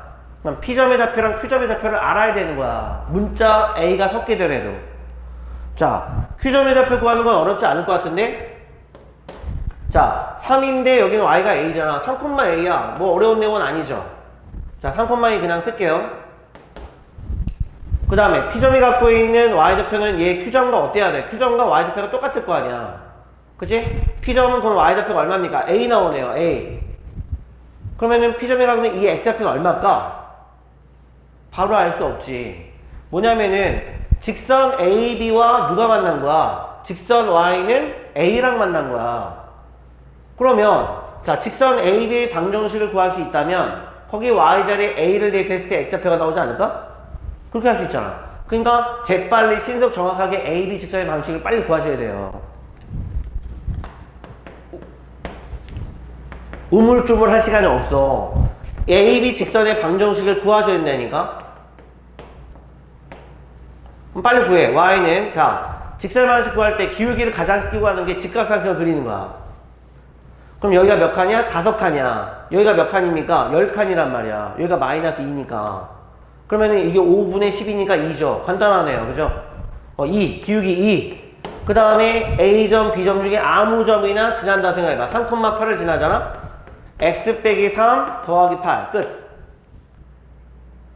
그럼 P점의 좌표랑 Q점의 좌표를 알아야 되는 거야. 문자 A가 섞게 되더라도. 자, Q점의 좌표 구하는 건 어렵지 않을 것 같은데? 자, 3인데 여기는 Y가 A잖아. 3,A야. 뭐 어려운 내용은 아니죠. 자, 3,A 그냥 쓸게요. 그 다음에 P점이 갖고 있는 Y좌표는 얘 Q점과 어때야 돼? Q점과 Y좌표가 똑같을 거 아니야. 그치? P점은 그럼 Y좌표가 얼마입니까? A 나오네요. A. 그러면은 P점이 갖고 있는 이 X좌표는 얼마일까? 바로 알 수 없지. 뭐냐면은 직선 AB와 누가 만난 거야? 직선 Y는 A랑 만난 거야. 그러면 자, 직선 AB의 방정식을 구할 수 있다면 거기 Y자리에 A를 대입했을 때 X좌표가 나오지 않을까? 그렇게 할 수 있잖아. 그러니까 재빨리 신속 정확하게 AB 직선의 방식을 빨리 구하셔야 돼요. 우물쭈물할 시간이 없어. AB 직선의 방정식을 구하셔야 된다니까. 그럼 빨리 구해. Y는 자, 직선 방식 구할 때 기울기를 가장시키고 하는 게 직각삼각형을 그리는 거야. 그럼 여기가 몇 칸이야? 5칸이야. 여기가 몇 칸입니까? 10칸이란 말이야. 여기가 마이너스 2니까. 그러면은 이게 5분의 10이니까 2죠. 간단하네요. 그죠? 2. 기울기 2. 그 다음에 A점, B점 중에 아무 점이나 지난다 생각해봐. 3,8을 지나잖아? X 빼기 3 더하기 8. 끝.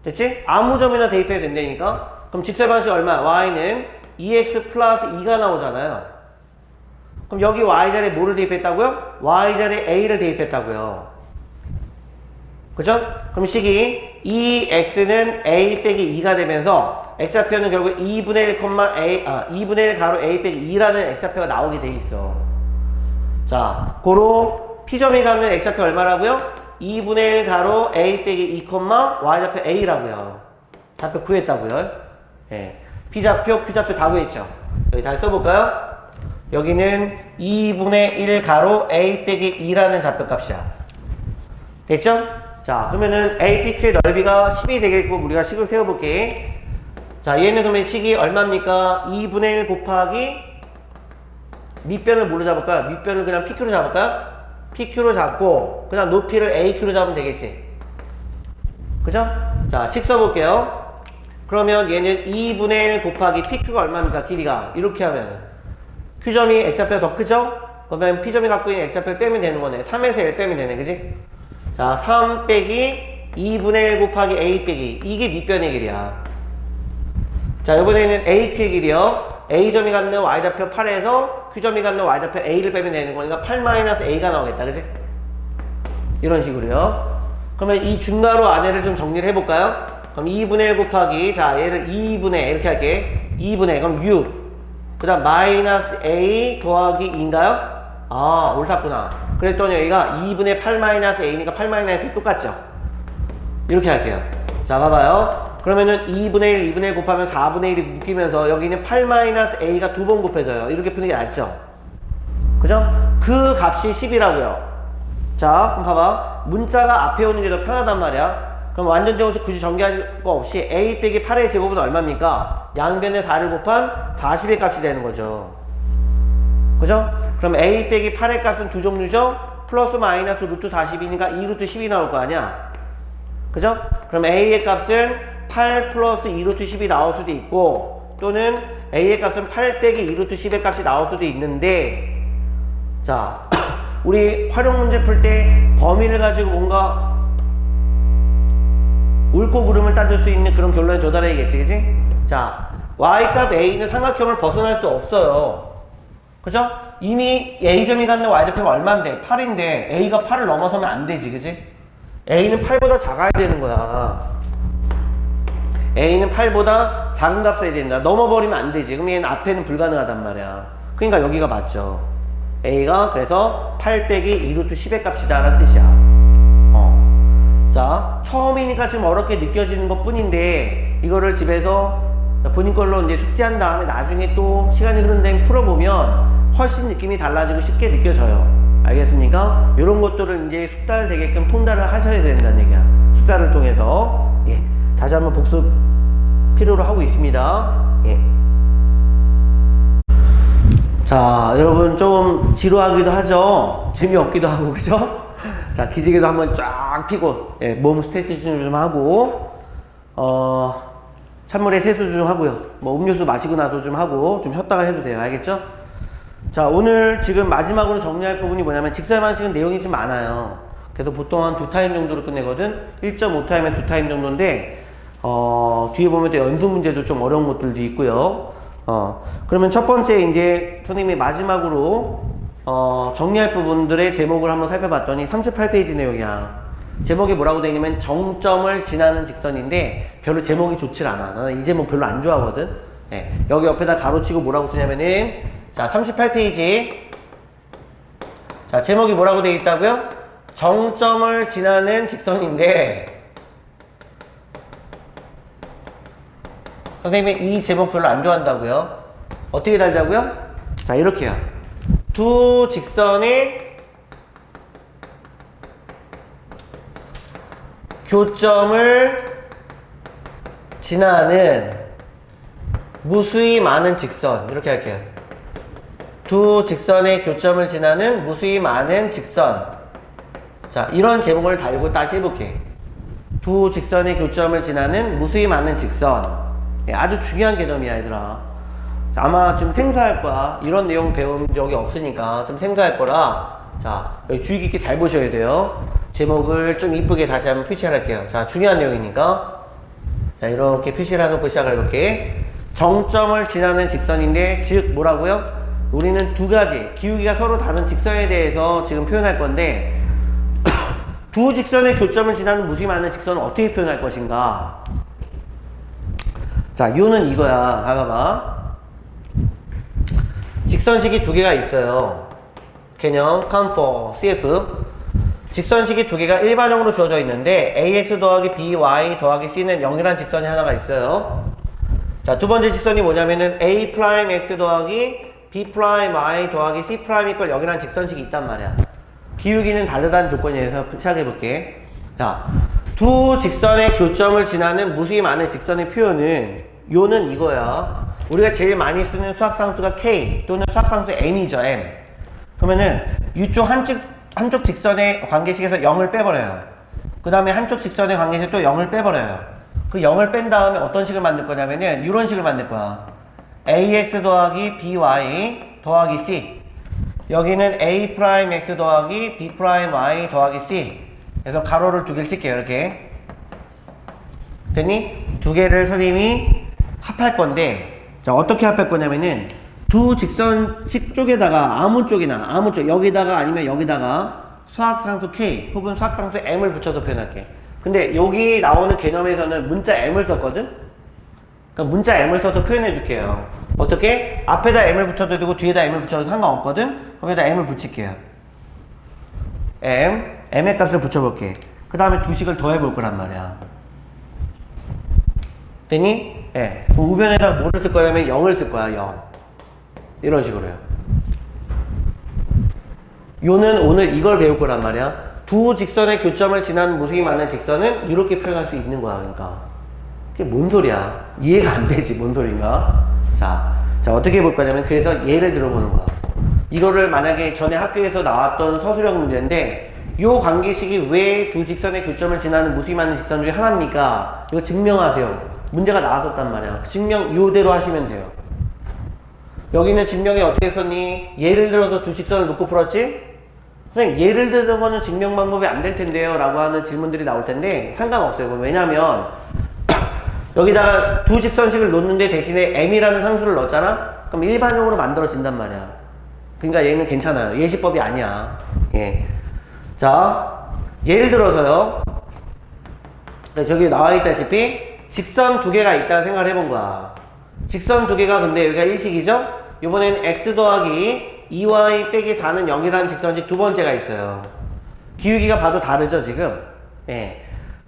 됐지? 아무 점이나 대입해도 된다니까? 그럼 직선 방식 얼마? Y는 2X 플러스 2가 나오잖아요. 그럼 여기 Y자리에 뭐를 대입했다고요? Y자리에 A를 대입했다고요. 그죠? 그럼 식이 2x는 a 빼기 2가 되면서 x좌표는 결국 2분의 1, 2분의 1 가로 a 빼기 2라는 x좌표가 나오게 돼 있어. 자, 고로 P점이 갖는 x좌표 얼마라고요? 2분의 1 가로 a 빼기 2, y좌표 a라고요. 좌표 구했다고요. 예. P좌표, Q좌표 다 구했죠. 여기 다시 써볼까요? 여기는 2분의 1 가로 a 빼기 2라는 좌표 값이야. 됐죠? 자, 그러면은 APQ의 넓이가 10이 되겠고, 우리가 식을 세워볼게. 자, 얘는 그러면 식이 얼마입니까? 2분의 1 곱하기 밑변을 뭘로 잡을까요? 밑변을 그냥 PQ로 잡을까요? PQ로 잡고, 그 다음 높이를 AQ로 잡으면 되겠지. 그죠? 자, 식 써볼게요. 그러면 얘는 2분의 1 곱하기 PQ가 얼마입니까? 길이가. 이렇게 하면 Q점이 X좌표가 더 크죠? 그러면 P점이 갖고 있는 X좌표를 빼면 되는 거네. 3에서 1 빼면 되네. 그지? 자, 3 빼기 2분의 1 곱하기 A 빼기. 이게 밑변의 길이야. 자, 이번에는 AQ의 길이요. A점이 갖는 Y좌표 8에서 Q점이 갖는 Y좌표 A를 빼면 되는 거니까 8-A가 나오겠다. 그지? 이런 식으로요. 그러면 이 중괄호 안에를 좀 정리를 해볼까요? 그럼 2분의 1 곱하기, 자, 얘를 2분의, 이렇게 할게. 2분의, 그럼 6. 그 다음, 마이너스 A 더하기 2인가요? 아, 옳았구나. 그랬더니 여기가 2분의 8-A니까 8-A 똑같죠? 이렇게 할게요. 자, 봐봐요. 그러면은 2분의 1, 2분의 1 곱하면 4분의 1이 묶이면서 여기는 8-A가 두 번 곱해져요. 이렇게 푸는 게 낫죠? 그죠? 그 값이 10이라고요. 자, 그럼 봐봐. 문자가 앞에 오는 게 더 편하단 말이야. 그럼 완전정수 굳이 전개할 거 없이 A 빼기 8의 제곱은 얼마입니까? 양변에 4를 곱한 40의 값이 되는 거죠. 그죠? 그럼 A 빼기 8의 값은 두 종류죠? 플러스 마이너스 루트 40이니까 2루트 10이 나올 거 아니야? 그죠? 그럼 A의 값은 8 플러스 2루트 10이 나올 수도 있고, 또는 A의 값은 8 빼기 2루트 10의 값이 나올 수도 있는데, 자, 우리 활용 문제 풀 때 범위를 가지고 뭔가 옳고 그름을 따질 수 있는 그런 결론에 도달해야겠지, 그치? 자, Y값 A는 삼각형을 벗어날 수 없어요. 그죠? 이미 A점이 갖는 Y좌표가 얼만데? 8인데 A가 8을 넘어서면 안 되지, 그치? A는 8보다 작아야 되는 거야. A는 8보다 작은 값 써야 된다. 넘어버리면 안 되지. 그럼 얘는 앞에는 불가능하단 말이야. 그러니까 여기가 맞죠. A가 그래서 8 빼기 2루트 10의 값이다 라는 뜻이야. 자, 처음이니까 좀 어렵게 느껴지는 것 뿐인데, 이거를 집에서 본인 걸로 이제 숙지한 다음에 나중에 또 시간이 흐른 다음에 풀어보면 훨씬 느낌이 달라지고 쉽게 느껴져요. 알겠습니까? 이런 것들을 이제 숙달되게끔 통달을 하셔야 된다는 얘기야. 숙달을 통해서. 예. 다시 한번 복습 필요로 하고 있습니다. 예. 자, 여러분 좀 지루하기도 하죠? 재미없기도 하고, 그죠? 자, 기지개도 한번 쫙 피고, 예, 몸 스트레치 좀 하고, 찬물에 세수 좀 하고요. 뭐 음료수 마시고 나서 좀 하고, 좀 쉬었다가 해도 돼요. 알겠죠? 자, 오늘 지금 마지막으로 정리할 부분이 뭐냐면, 직설 방식은 내용이 좀 많아요. 그래서 보통 한 2타임 정도로 끝내거든? 1.5타임에 2타임 정도인데, 뒤에 보면 또 연습 문제도 좀 어려운 것들도 있고요. 그러면 첫 번째, 이제, 선생님이 마지막으로, 정리할 부분들의 제목을 한번 살펴봤더니 38페이지 내용이야. 제목이 뭐라고 되어 있냐면 정점을 지나는 직선인데 별로 제목이 좋질 않아. 나는 이 제목 별로 안 좋아하거든. 네. 여기 옆에다 가로치고 뭐라고 쓰냐면은, 자, 38페이지. 자, 제목이 뭐라고 되어 있다고요? 정점을 지나는 직선인데, 선생님이 이 제목 별로 안 좋아한다고요? 어떻게 달자고요? 자, 이렇게요. 두 직선의 교점을 지나는 무수히 많은 직선, 이렇게 할게요. 두 직선의 교점을 지나는 무수히 많은 직선. 자, 이런 제목을 달고 다시 해볼게. 두 직선의 교점을 지나는 무수히 많은 직선. 아주 중요한 개념이야, 얘들아. 아마 좀 생소할 거야. 이런 내용 배운 적이 없으니까 좀 생소할 거라, 자, 여기 주의 깊게 잘 보셔야 돼요. 제목을 좀 이쁘게 다시 한번 표시를 할게요. 자, 중요한 내용이니까. 자, 이렇게 표시를 해놓고 시작을 해볼게. 정점을 지나는 직선인데, 즉 뭐라고요? 우리는 두 가지 기울기가 서로 다른 직선에 대해서 지금 표현할 건데, 두 직선의 교점을 지나는 무수히 많은 직선은 어떻게 표현할 것인가? 자, U는 이거야. 봐봐. 직선식이 두 개가 있어요. 개념 컴포 CF. 직선식이 두 개가 일반형으로 주어져 있는데 AX 더하기 BY 더하기 C는 0이라는 직선이 하나가 있어요. 자, 두 번째 직선이 뭐냐면은 A 프라임 X 더하기 B 프라임 Y 더하기 C 프라임 이퀄 0이라는 직선식이 있단 말이야. 기울기는 다르다는 조건에 의해서 시작해 볼게. 자, 두 직선의 교점을 지나는 무수히 많은 직선의 표현은 요는 이거야. 우리가 제일 많이 쓰는 수학상수가 K 또는 수학상수 M이죠, M. 그러면은 이쪽 한쪽 직선의 관계식에서 0을 빼버려요. 그 다음에 한쪽 직선의 관계식에서 또 0을 빼버려요. 그 0을 뺀 다음에 어떤 식을 만들 거냐면은 이런 식을 만들 거야. ax 더하기 by 더하기 c. 여기는 a 프라임 x 더하기 b 프라임 y 더하기 c. 그래서 가로를 두 개를 칠게요. 이렇게. 됐니? 두 개를 선생님이 합할 건데, 자, 어떻게 합할 거냐면은 두 직선식 쪽에다가 아무 쪽이나 아무 쪽 여기다가 아니면 여기다가 수학상수 k 혹은 수학상수 m을 붙여서 표현할게. 근데 여기 나오는 개념에서는 문자 m을 썼거든? 그러니까 문자 m을 써서 표현해 줄게요. 어떻게? 앞에다 m을 붙여도 되고 뒤에다 m을 붙여도 상관없거든? 그럼 여기다 m을 붙일게요. m의 값을 붙여볼게. 그 다음에 두 식을 더해 볼 거란 말이야. 됐니? 예. 우변에다가 뭐를 쓸 거냐면 0을 쓸 거야, 0. 이런 식으로요. 요는 오늘 이걸 배울 거란 말이야. 두 직선의 교점을 지나는 무수히 많은 직선은 이렇게 표현할 수 있는 거야. 그러니까 그게 뭔 소리야? 이해가 안 되지. 뭔 소린가? 자, 어떻게 볼 거냐면 그래서 예를 들어보는 거야. 이거를 만약에 전에 학교에서 나왔던 서술형 문제인데 요 관계식이 왜 두 직선의 교점을 지나는 무수히 많은 직선 중에 하나입니까? 이거 증명하세요. 문제가 나왔었단 말이야. 증명 요대로 하시면 돼요. 여기는 증명이 어떻게 썼니? 예를 들어서 두 직선을 놓고 풀었지? 선생님, 예를 드는 거는 증명 방법이 안 될 텐데요 라고 하는 질문들이 나올 텐데 상관없어요. 왜냐면 여기다가 두 직선식을 놓는데 대신에 m이라는 상수를 넣었잖아? 그럼 일반적으로 만들어진단 말이야. 그러니까 얘는 괜찮아요. 예시법이 아니야. 예. 자, 예를 들어서요. 저기 나와 있다시피 직선 두 개가 있다는 생각을 해본 거야. 직선 두 개가 근데 여기가 일식이죠? 이번엔 x 더하기 2y 빼기 4는 0이라는 직선식 두 번째가 있어요. 기울기가 봐도 다르죠 지금? 예.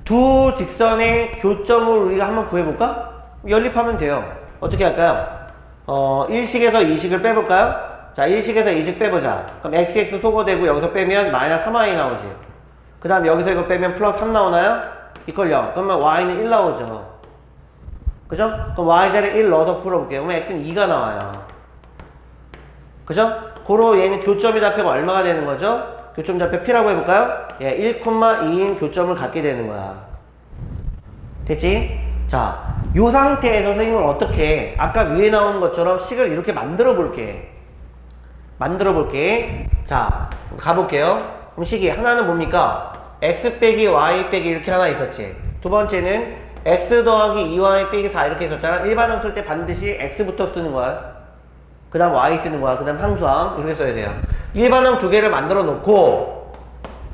두 직선의 교점을 우리가 한번 구해볼까? 연립하면 돼요. 어떻게 할까요? 1식에서 2식을 빼볼까요? 자, 1식에서 2식 빼보자. 그럼 xx 소거되고 여기서 빼면 마이너스 3y 나오지. 그 다음 여기서 이거 빼면 플러스 3 나오나요? 이퀄 0. 그러면 y는 1 나오죠. 그죠? 그럼 y 자리에 1 넣어서 풀어볼게요. 그러면 x는 2가 나와요. 그죠? 고로 얘는 교점의 좌표가 얼마가 되는 거죠? 교점 좌표 P라고 해볼까요? 예, 1,2인 교점을 갖게 되는 거야. 됐지? 자, 요 상태에서 선생님은 어떻게 아까 위에 나온 것처럼 식을 이렇게 만들어 볼게. 자, 가볼게요. 그럼 식이 하나는 뭡니까? x 빼기 y 빼기 이렇게 하나 있었지. 두 번째는 x 더하기 2y 빼기 4 이렇게 있었잖아. 일반형 쓸 때 반드시 x부터 쓰는 거야. 그 다음 y 쓰는 거야. 그 다음 상수항 이렇게 써야 돼요. 일반형 두 개를 만들어 놓고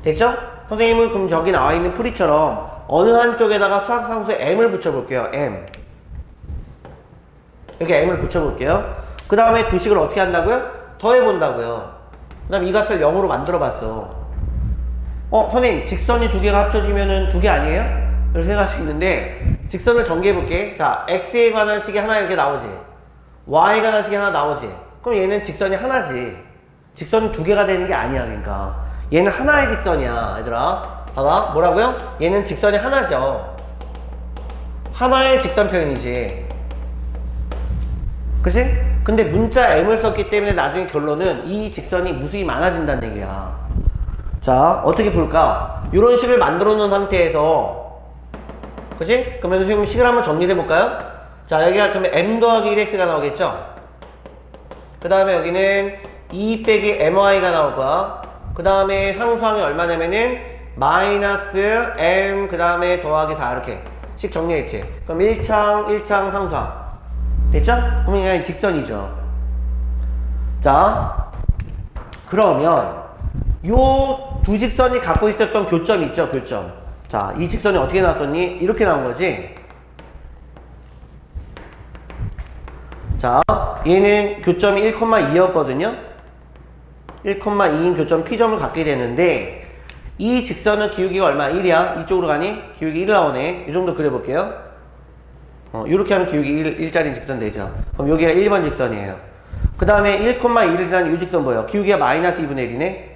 됐죠? 선생님은 그럼 저기 나와 있는 풀이처럼 어느 한쪽에다가 수학상수의 m을 붙여볼게요. m 이렇게 m을 붙여볼게요. 그 다음에 두 식을 어떻게 한다고요? 더해본다고요. 그 다음 이 값을 0으로 만들어봤어. 선생님 직선이 두 개가 합쳐지면은 두 개 아니에요? 이렇게 생각할 수 있는데 직선을 전개해볼게. 자, x에 관한 식이 하나 이렇게 나오지. y에 관한 식이 하나 나오지. 그럼 얘는 직선이 하나지. 직선이 두 개가 되는 게 아니야. 그러니까 얘는 하나의 직선이야. 얘들아 봐봐. 뭐라고요? 얘는 직선이 하나죠. 하나의 직선 표현이지. 그치? 근데 문자 m을 썼기 때문에 나중에 결론은 이 직선이 무수히 많아진다는 얘기야. 자, 어떻게 볼까? 이런 식을 만들어 놓은 상태에서 그치? 그러면 선생님 식을 한번 정리해 볼까요? 자, 여기가 그러면 m 더하기 1x가 나오겠죠? 그 다음에 여기는 2 빼기 my가 나올 거야. 그 다음에 상수항이 얼마냐면은 마이너스 m 그 다음에 더하기 4 이렇게 식 정리했지. 그럼 1창 상수항 됐죠? 그럼 이게 직선이죠. 자, 그러면 요 두 직선이 갖고 있었던 교점이 있죠, 교점. 자, 이 직선이 어떻게 나왔었니? 이렇게 나온 거지. 자, 얘는 교점이 1,2였거든요. 1,2인 교점 P점을 갖게 되는데 이 직선은 기울기가 얼마? 1이야. 이쪽으로 가니? 기울기 1 나오네. 이 정도 그려볼게요. 이렇게 하면 기울기 1짜리 직선 되죠. 그럼 여기가 1번 직선이에요. 그 다음에 1,2를 지나는 이 직선 뭐예요? 기울기가 마이너스 2분의 1이네.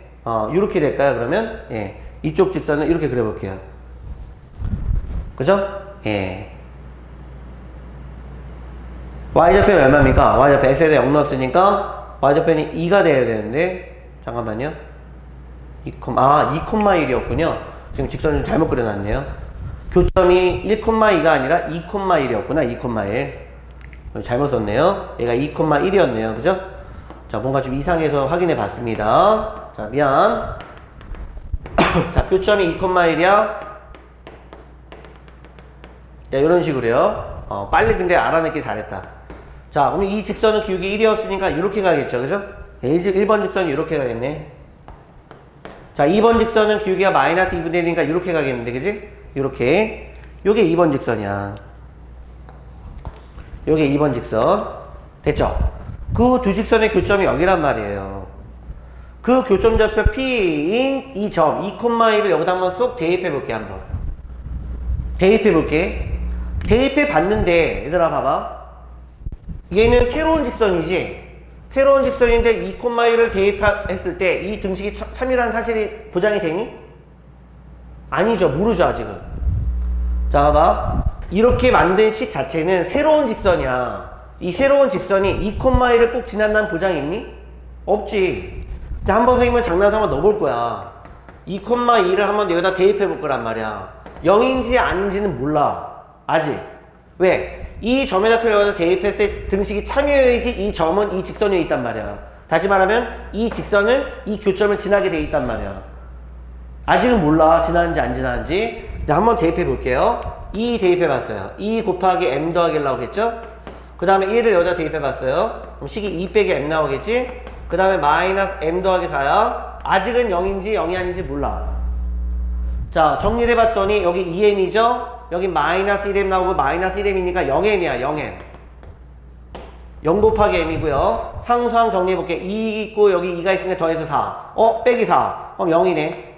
이렇게 될까요? 그러면 예, 이쪽 직선은 이렇게 그려볼게요. 그죠? 예. y좌표는 얼마입니까? y좌표 x에다 0 넣었으니까 y좌표는 2가 돼야 되는데 잠깐만요. 2,1이었군요. 지금 직선을 좀 잘못 그려놨네요. 교점이 1,2가 아니라 2,1이었구나. 2,1. 잘못 썼네요. 얘가 2,1이었네요. 그죠? 자, 뭔가 좀 이상해서 확인해 봤습니다. 자, 미안. 자, 교점이 2,1이야. 야, 이런 식으로요. 빨리 근데 알아내기 잘했다. 자, 그럼 이 직선은 기울기 1이었으니까 이렇게 가겠죠. 그죠? 1번 직선이 이렇게 가겠네. 자, 2번 직선은 기울기가 마이너스 2분의 1이니까 이렇게 가겠는데, 그지? 이렇게. 요게 2번 직선이야. 요게 2번 직선. 됐죠? 그 두 직선의 교점이 여기란 말이에요. 그 교점좌표 P인 이 점, 2,1을 여기다 한번 쏙 대입해 볼게, 한번. 대입해 볼게. 대입해 봤는데, 얘들아, 봐봐. 얘는 새로운 직선이지? 새로운 직선인데 2,1을 대입했을 때 이 등식이 참이라는 사실이 보장이 되니? 아니죠. 모르죠, 아직은. 자, 봐봐. 이렇게 만든 식 자체는 새로운 직선이야. 이 새로운 직선이 2,1을 꼭 지난다는 보장이 있니? 없지. 근데 한번 선생님은 장난삼아 넣어볼 거야. 2,2를 한번 여기다 대입해 볼 거란 말이야. 0인지 아닌지는 몰라. 아직. 왜? 이 점의 좌표를 여기다 대입했을 때 등식이 참여해야지 이 점은 이 직선 위에 있단 말이야. 다시 말하면 이 직선은 이 교점을 지나게 돼 있단 말이야. 아직은 몰라. 지나는지 안 지나는지. 한번 대입해 볼게요. 2 대입해 봤어요. 2 곱하기 m 더하기 1 나오겠죠? 그 다음에 1을 여기다 대입해 봤어요. 그럼 식이 2 빼기 m 나오겠지? 그 다음에 마이너스 m 더하기 4야. 아직은 0인지 0이 아닌지 몰라. 자, 정리를 해봤더니 여기 2m이죠? 여기 마이너스 1m 나오고 마이너스 1m이니까 0m이야. 0m. 0 곱하기 m이고요. 상수항 정리해볼게. 2 있고 여기 2가 있으니까 더해서 4. 빼기 4. 그럼 0이네.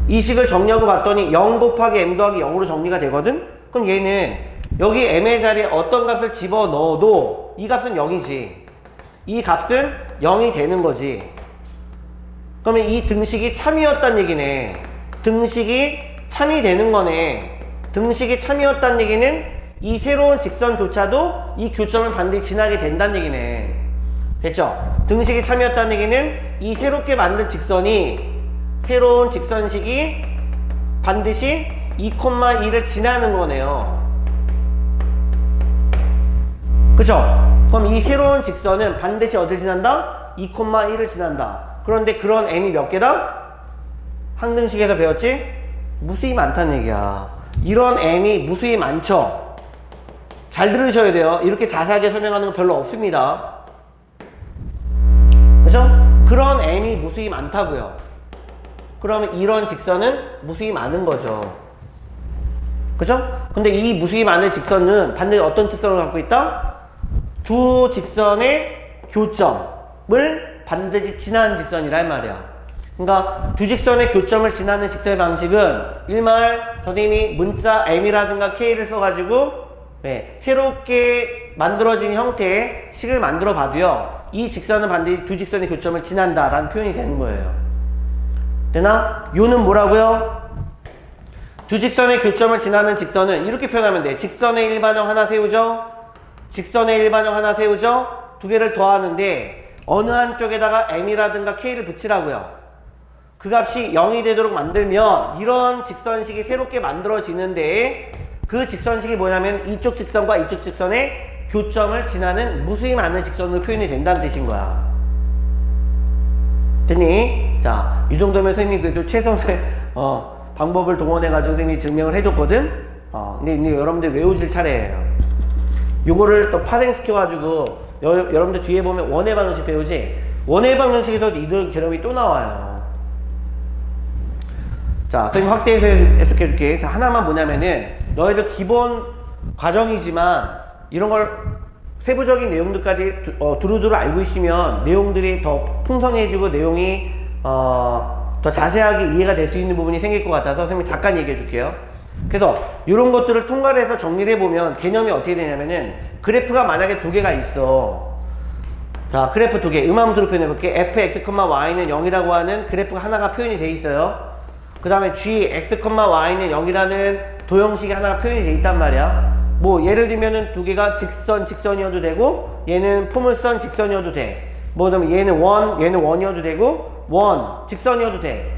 이 식을 정리하고 봤더니 0 곱하기 m 더하기 0으로 정리가 되거든? 그럼 얘는 여기 m의 자리에 어떤 값을 집어넣어도 이 값은 0이지. 이 값은 0이 되는 거지. 그러면 이 등식이 참이었단 얘기네. 등식이 참이 되는 거네. 등식이 참이었단 얘기는 이 새로운 직선조차도 이 교점을 반드시 지나게 된다는 얘기네. 됐죠? 등식이 참이었다는 얘기는 이 새롭게 만든 직선이 새로운 직선식이 반드시 2,2를 지나는 거네요. 그쵸? 그럼 이 새로운 직선은 반드시 어딜 지난다? 2,1을 지난다. 그런데 그런 m이 몇 개다? 항등식에서 배웠지? 무수히 많다는 얘기야. 이런 m이 무수히 많죠? 잘 들으셔야 돼요. 이렇게 자세하게 설명하는 거 별로 없습니다. 그죠? 그런 m이 무수히 많다고요. 그러면 이런 직선은 무수히 많은 거죠. 그죠? 근데 이 무수히 많은 직선은 반드시 어떤 특성을 갖고 있다? 두 직선의 교점을 반드시 지나는 직선이라 이 말이야. 그러니까 두 직선의 교점을 지나는 직선의 방식은 일말 선생님이 문자 m이라든가 k를 써가지고 새롭게 만들어진 형태의 식을 만들어 봐도요, 이 직선은 반드시 두 직선의 교점을 지난다 라는 표현이 되는 거예요. 되나? 요는 뭐라고요? 두 직선의 교점을 지나는 직선은 이렇게 표현하면 돼. 직선의 일반형 하나 세우죠? 직선의 일반형 하나 세우죠? 두 개를 더하는데 어느 한쪽에다가 m이라든가 k를 붙이라고요. 그 값이 0이 되도록 만들면 이런 직선식이 새롭게 만들어지는데, 그 직선식이 뭐냐면 이쪽 직선과 이쪽 직선의 교점을 지나는 무수히 많은 직선으로 표현이 된다는 뜻인 거야. 됐니? 자, 이 정도면 선생님이 그래도 최선의 방법을 동원해가지고 선생님이 증명을 해줬거든? 근데 여러분들 외우실 차례예요. 요거를 또 파생시켜가지고 여러분들 뒤에 보면 원의 방정식 배우지? 원의 방정식에서 이들 개념이 또 나와요. 자, 선생님 확대해서 해석해줄게. 자, 하나만 뭐냐면은 너희들 기본 과정이지만 이런 걸 세부적인 내용들까지 두루두루 알고 있으면 내용들이 더 풍성해지고 내용이 더 자세하게 이해가 될 수 있는 부분이 생길 것 같아서 선생님이 잠깐 얘기해 줄게요. 그래서 이런 것들을 통과를 해서 정리를 해보면 개념이 어떻게 되냐면은, 그래프가 만약에 두 개가 있어. 자, 그래프 두 개 음함수로 표현해 볼게. fx, y는 0이라고 하는 그래프가 하나가 표현이 돼 있어요. 그 다음에 gx, y는 0이라는 도형식이 하나가 표현이 돼 있단 말이야. 뭐 예를 들면은 두 개가 직선이어도 되고, 얘는 포물선 직선이어도 돼. 뭐 그러면 얘는 원이어도 되고, 직선이어도 돼.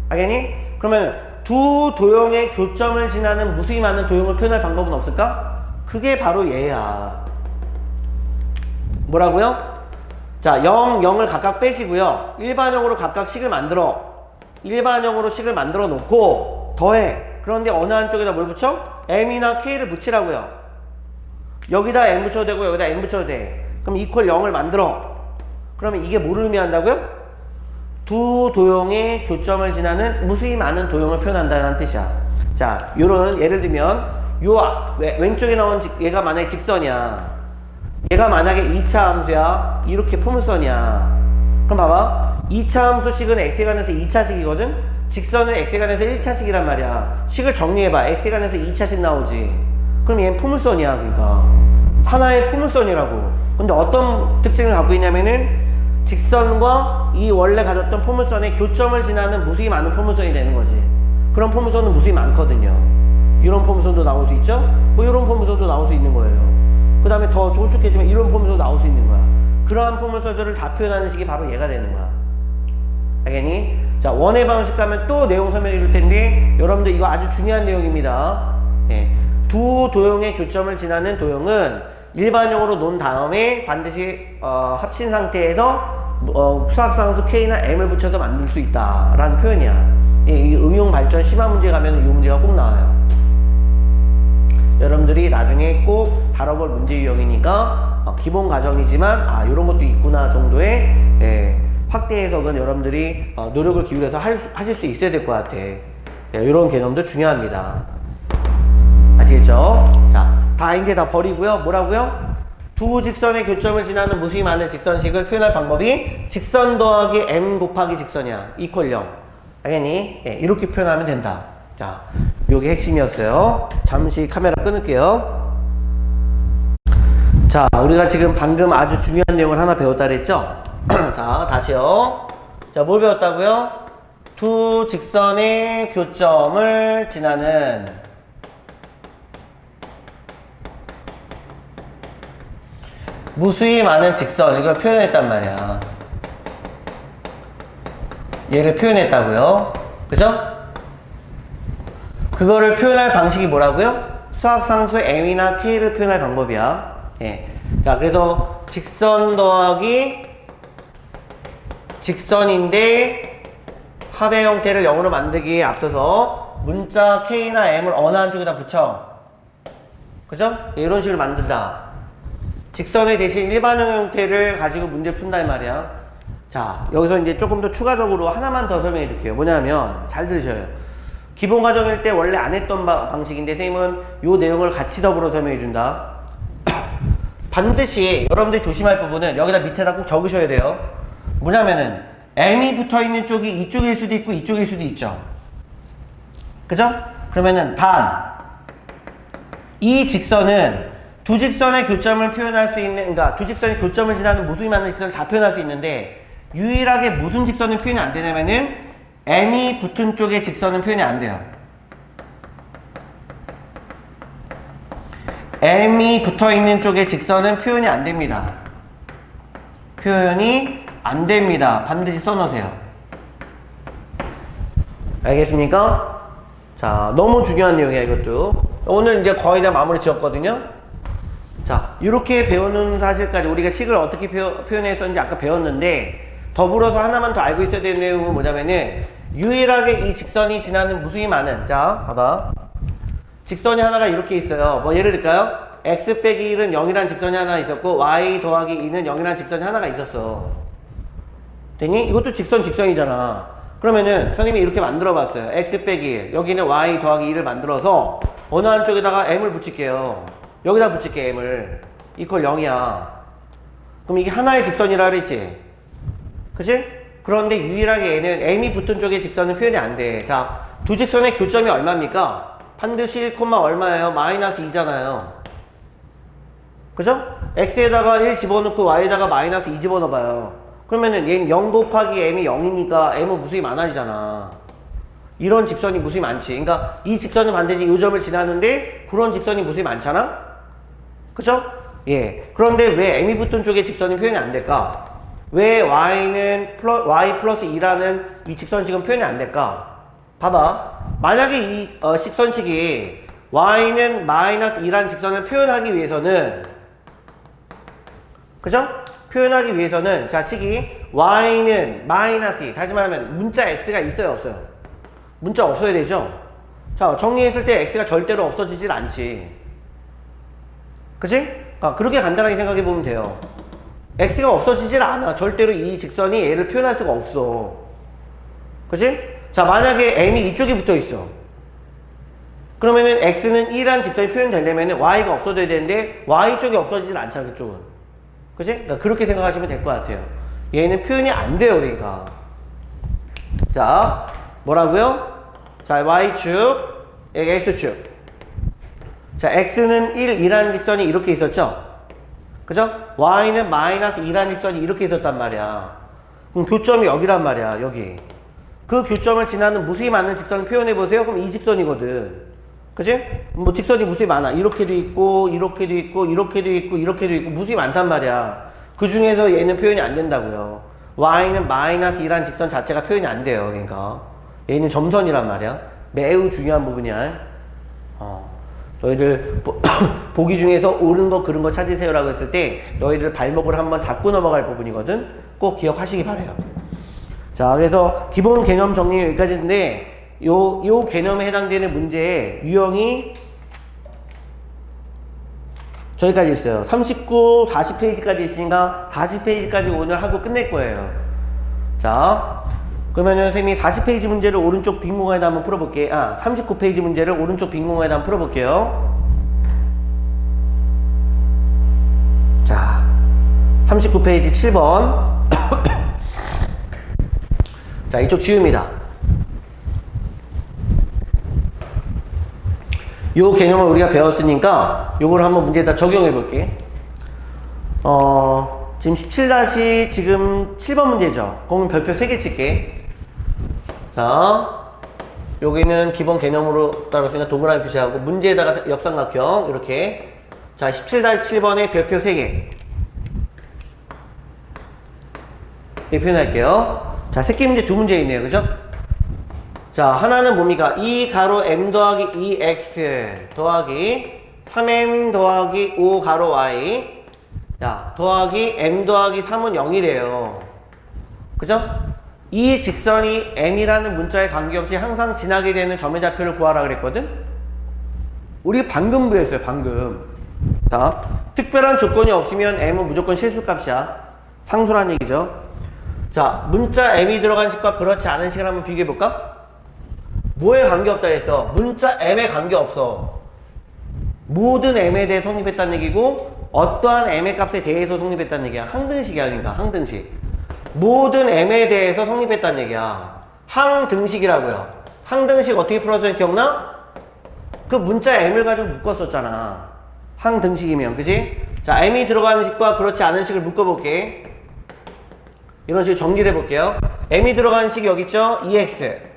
알겠니? 그러면 두 도형의 교점을 지나는 무수히 많은 도형을 표현할 방법은 없을까? 그게 바로 얘야. 뭐라고요? 자, 0, 0을 각각 빼시고요. 일반형으로 각각 식을 만들어. 일반형으로 식을 만들어 놓고 더해. 그런데 어느 한쪽에다 뭘 붙여? m이나 k를 붙이라고요. 여기다 m 붙여도 되고 여기다 m 붙여도 돼. 그럼 이퀄 0을 만들어. 그러면 이게 뭐를 의미한다고요? 두 도형의 교점을 지나는 무수히 많은 도형을 표현한다는 뜻이야. 자, 요런 예를 들면 요 왼쪽에 나온 얘가 만약에 직선이야. 얘가 만약에 2차 함수야. 이렇게 포물선이야. 그럼 봐봐. 2차 함수식은 x에 관해서 2차식이거든? 직선은 x에 관해서 1차식이란 말이야. 식을 정리해봐. x에 관해서 2차식 나오지. 그럼 얘는 포물선이야. 그러니까 하나의 포물선이라고. 근데 어떤 특징을 갖고 있냐면은 직선과 이 원래 가졌던 포물선의 교점을 지나는 무수히 많은 포물선이 되는 거지. 그런 포물선은 무수히 많거든요. 이런 포물선도 나올 수 있죠? 뭐 이런 포물선도 나올 수 있는 거예요. 그 다음에 더 촉촉해지면 이런 포물선도 나올 수 있는 거야. 그러한 포물선들을 다 표현하는 식이 바로 얘가 되는 거야. 알겠니? 자, 원의 방식 가면 또 내용 설명해 줄 텐데 여러분들 이거 아주 중요한 내용입니다. 예. 두 도형의 교점을 지나는 도형은 일반형으로 놓은 다음에 반드시 합친 상태에서 수학상수 K나 M을 붙여서 만들 수 있다 라는 표현이야. 이 응용 발전 심화 문제 가면 이 문제가 꼭 나와요. 여러분들이 나중에 꼭 다뤄볼 문제 유형이니까 기본 과정이지만 이런 것도 있구나 정도의 확대 해석은 여러분들이 노력을 기울여서 하실 수 있어야 될 것 같아. 이런 개념도 중요합니다. 아시겠죠? 자, 다 이제 다 버리고요. 뭐라고요? 두 직선의 교점을 지나는 무수히 많은 직선식을 표현할 방법이 직선 더하기 m 곱하기 직선이야. 이퀄 0. 알겠니? 예, 이렇게 표현하면 된다. 자, 요게 핵심이었어요. 잠시 카메라 끊을게요. 자, 우리가 지금 방금 아주 중요한 내용을 하나 배웠다 그랬죠? 자, 다시요. 자, 뭘 배웠다고요? 두 직선의 교점을 지나는 무수히 많은 직선, 이걸 표현했단 말이야. 얘를 표현했다고요. 그죠? 그거를 표현할 방식이 뭐라고요? 수학상수 m이나 k를 표현할 방법이야. 예. 자, 그래서 직선 더하기 직선인데 합의 형태를 0으로 만들기에 앞서서 문자 k나 m을 어느 한쪽에다 붙여. 그죠? 이런 식으로 만든다. 직선의 대신 일반형 형태를 가지고 문제 푼다 이 말이야. 자, 여기서 이제 조금 더 추가적으로 하나만 더 설명해 줄게요. 뭐냐면 잘 들으셔요. 기본 과정일 때 원래 안 했던 방식인데 선생님은 요 내용을 같이 더불어 설명해 준다. 반드시 여러분들이 조심할 부분은 여기다 밑에다 꼭 적으셔야 돼요. 뭐냐면은 m이 붙어 있는 쪽이 이쪽일 수도 있고 이쪽일 수도 있죠. 그죠? 그러면은 단 이 직선은 두 직선의 교점을 표현할 수 있는, 그러니까 두 직선의 교점을 지나는 무수히 많은 직선을 다 표현할 수 있는데 유일하게 무슨 직선은 표현이 안 되냐면은 m이 붙은 쪽의 직선은 표현이 안 돼요. m이 붙어 있는 쪽의 직선은 표현이 안 됩니다. 표현이 안 됩니다. 반드시 써놓으세요. 알겠습니까? 자, 너무 중요한 내용이야 이것도. 오늘 이제 거의 다 마무리 지었거든요. 자, 이렇게 배우는 사실까지 우리가 식을 어떻게 표현했었는지 아까 배웠는데 더불어서 하나만 더 알고 있어야 되는 내용은 뭐냐면은 유일하게 이 직선이 지나는 무수히 많은, 자 봐봐, 직선이 하나가 이렇게 있어요. 뭐 예를 들까요? x 빼기 1은 0이라는 직선이 하나 있었고 y 더하기 2는 0이라는 직선이 하나가 있었어. 됐니? 이것도 직선이잖아. 그러면은 선생님이 이렇게 만들어 봤어요. x 빼기 1, 여기는 y 더하기 2를 만들어서 어느 한쪽에다가 m을 붙일게요. 여기다 붙일게. m을 이퀄 0이야. 그럼 이게 하나의 직선이라 그랬지? 그치? 그런데 유일하게 얘는 m이 붙은 쪽의 직선은 표현이 안 돼. 자, 두 직선의 교점이 얼마입니까? 반드시 1, 얼마예요? 마이너스 2잖아요. 그죠? x에다가 1 집어넣고 y에다가 마이너스 2 집어넣어봐요. 그러면은 얘는 0 곱하기 m이 0이니까 m은 무수히 많아지잖아. 이런 직선이 무수히 많지. 그러니까 이 직선은 반드시 이 점을 지나는데 그런 직선이 무수히 많잖아? 그죠? 예. 그런데 왜 m이 붙은 쪽의 직선이 표현이 안 될까? 왜 y는 y 플러스 2라는 이 직선식은 표현이 안 될까? 봐봐. 만약에 이 직선식이 y는 마이너스 2라는 직선을 표현하기 위해서는, 그죠? 표현하기 위해서는, 자, 식이 y는 마이너스 2, 다시 말하면 문자 x가 있어요, 없어요? 문자 없어야 되죠? 자, 정리했을 때 x가 절대로 없어지질 않지. 그치? 그렇게 간단하게 생각해 보면 돼요. x가 없어지질 않아. 절대로 이 직선이 얘를 표현할 수가 없어. 그치? 자, 만약에 m이 이쪽에 붙어 있어. 그러면은 x는 1란 직선이 표현되려면은 y가 없어져야 되는데 y 쪽이 없어지질 않잖아, 그쪽은. 그치? 그러니까 그렇게 생각하시면 될 것 같아요. 얘는 표현이 안 돼요, 그러니까. 자, 뭐라고요? 자, y축, 여기 x축. 자, x는 1, 2라는 직선이 이렇게 있었죠? 그죠? y는 마이너스 2라는 직선이 이렇게 있었단 말이야. 그럼 교점이 여기란 말이야, 여기. 그 교점을 지나는 무수히 많은 직선을 표현해보세요. 그럼 이 직선이거든. 그치? 뭐 직선이 무수히 많아. 이렇게도 있고, 이렇게도 있고, 이렇게도 있고, 이렇게도 있고, 무수히 많단 말이야. 그 중에서 얘는 표현이 안 된다고요. y는 마이너스 2라는 직선 자체가 표현이 안 돼요. 그러니까. 얘는 점선이란 말이야. 매우 중요한 부분이야. 너희들 보기 중에서 옳은 거 그른 거 찾으세요라고 했을 때 너희들 발목을 한번 잡고 넘어갈 부분이거든. 꼭 기억하시기 바래요. 자, 그래서 기본 개념 정리 여기까지인데 요 개념에 해당되는 문제의 유형이 저기까지 있어요. 39, 40페이지까지 있으니까 40페이지까지 오늘 하고 끝낼 거예요. 자, 그러면은 선생님이 40페이지 문제를 오른쪽 빈 공간에다 한번 풀어볼게요. 39페이지 문제를 오른쪽 빈 공간에다 한번 풀어볼게요. 자, 39페이지 7번. 자, 이쪽 지웁니다. 요 개념을 우리가 배웠으니까 요걸 한번 문제에다 적용해 볼게. 지금 17- 지금 7번 문제죠. 그러면 별표 3개 칠게. 자, 여기는 기본 개념으로 따라서 동그라미 표시하고 문제에다가 역삼각형 이렇게. 자, 17-7번에 별표 3개 이렇게 표현할게요. 자, 새끼 문제 2문제 있네요. 그죠? 자, 하나는 뭡니까? 2 가로 m 더하기 2x 더하기 3m 더하기 5 가로 y, 자, 더하기 m 더하기 3은 0이래요. 그죠? 이 직선이 m이라는 문자에 관계없이 항상 지나게 되는 점의 좌표를 구하라 그랬거든? 우리 방금 구했어요, 방금. 자, 특별한 조건이 없으면 m은 무조건 실수값이야. 상수란 얘기죠. 자, 문자 m이 들어간 식과 그렇지 않은 식을 한번 비교해볼까? 뭐에 관계없다 했어? 문자 m에 관계없어. 모든 m에 대해 성립했다는 얘기고 어떠한 m의 값에 대해서 성립했다는 얘기야. 항등식이야. 그러니까 항등식. 모든 m에 대해서 성립했다는 얘기야. 항등식이라고요. 항등식 어떻게 풀었어요? 기억나? 그 문자 m을 가지고 묶었었잖아. 항등식이면. 그치? 자, m이 들어가는 식과 그렇지 않은 식을 묶어볼게. 이런 식으로 정리를 해볼게요. m이 들어가는 식이 여기 있죠? 2x.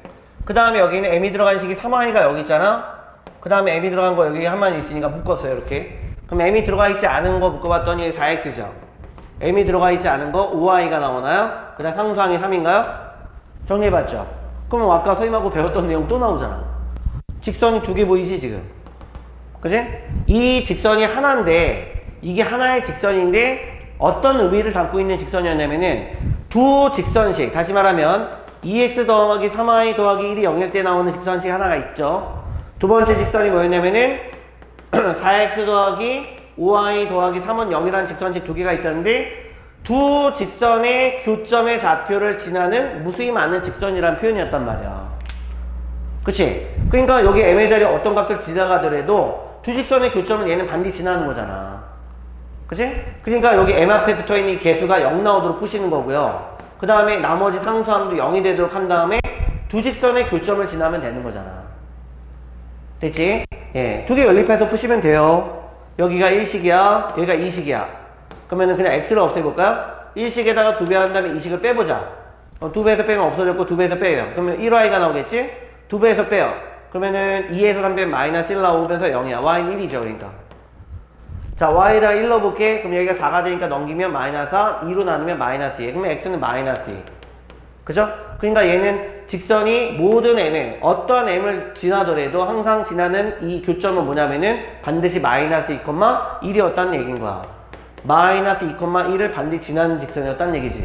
그 다음에 여기는 m이 들어가는 식이 3y가 여기 있잖아? 그 다음에 m이 들어간 거 여기 한만 있으니까 묶었어요. 이렇게. 그럼 m이 들어가 있지 않은 거 묶어봤더니 4x죠. m이 들어가 있지 않은 거 5y가 나오나요? 그 다음 상수항이 3인가요? 정리해봤죠? 그러면 아까 선생님하고 배웠던 내용 또 나오잖아. 직선이 2개 보이지 지금? 그치? 이 직선이 하나인데 이게 하나의 직선인데 어떤 의미를 담고 있는 직선이었냐면은 두 직선식, 다시 말하면 2x 더하기 3y 더하기 1이 0일 때 나오는 직선식 하나가 있죠. 두 번째 직선이 뭐였냐면은 4x 더하기 5y 더하기 3은 0이라는 직선식 두 개가 있었는데 두 직선의 교점의 좌표를 지나는 무수히 많은 직선이라는 표현이었단 말이야. 그치? 그러니까 여기 m의 자리에 어떤 값을 지나가더라도 두 직선의 교점을 얘는 반드시 지나는 거잖아. 그치? 그러니까 여기 m 앞에 붙어있는 개수가 0 나오도록 푸시는 거고요. 그 다음에 나머지 상수함도 0이 되도록 한 다음에 두 직선의 교점을 지나면 되는 거잖아. 됐지? 예, 두 개 연립해서 푸시면 돼요. 여기가 1식이야, 여기가 2식이야. 그러면은 그냥 x를 없애볼까요? 1식에다가 2배 한 다음에 2식을 빼보자. 2배에서 빼면 없어졌고 2배에서 빼요. 그러면 1y가 나오겠지? 2배에서 빼요. 그러면은 2에서 3배면 마이너스 1 나오면서 0이야. y는 1이죠, 그러니까. 자, y에다가 1 넣어볼게. 그럼 여기가 4가 되니까 넘기면 마이너스 4, 2로 나누면 마이너스 2. 그러면 x는 마이너스 2. 그죠? 그러니까 얘는 직선이 모든 m을 어떤 m을 지나더라도 항상 지나는 이 교점은 뭐냐면은 반드시 마이너스 2,1이었다는 얘기인 거야. 마이너스 2,1을 반드시 지나는 직선이었다는 얘기지.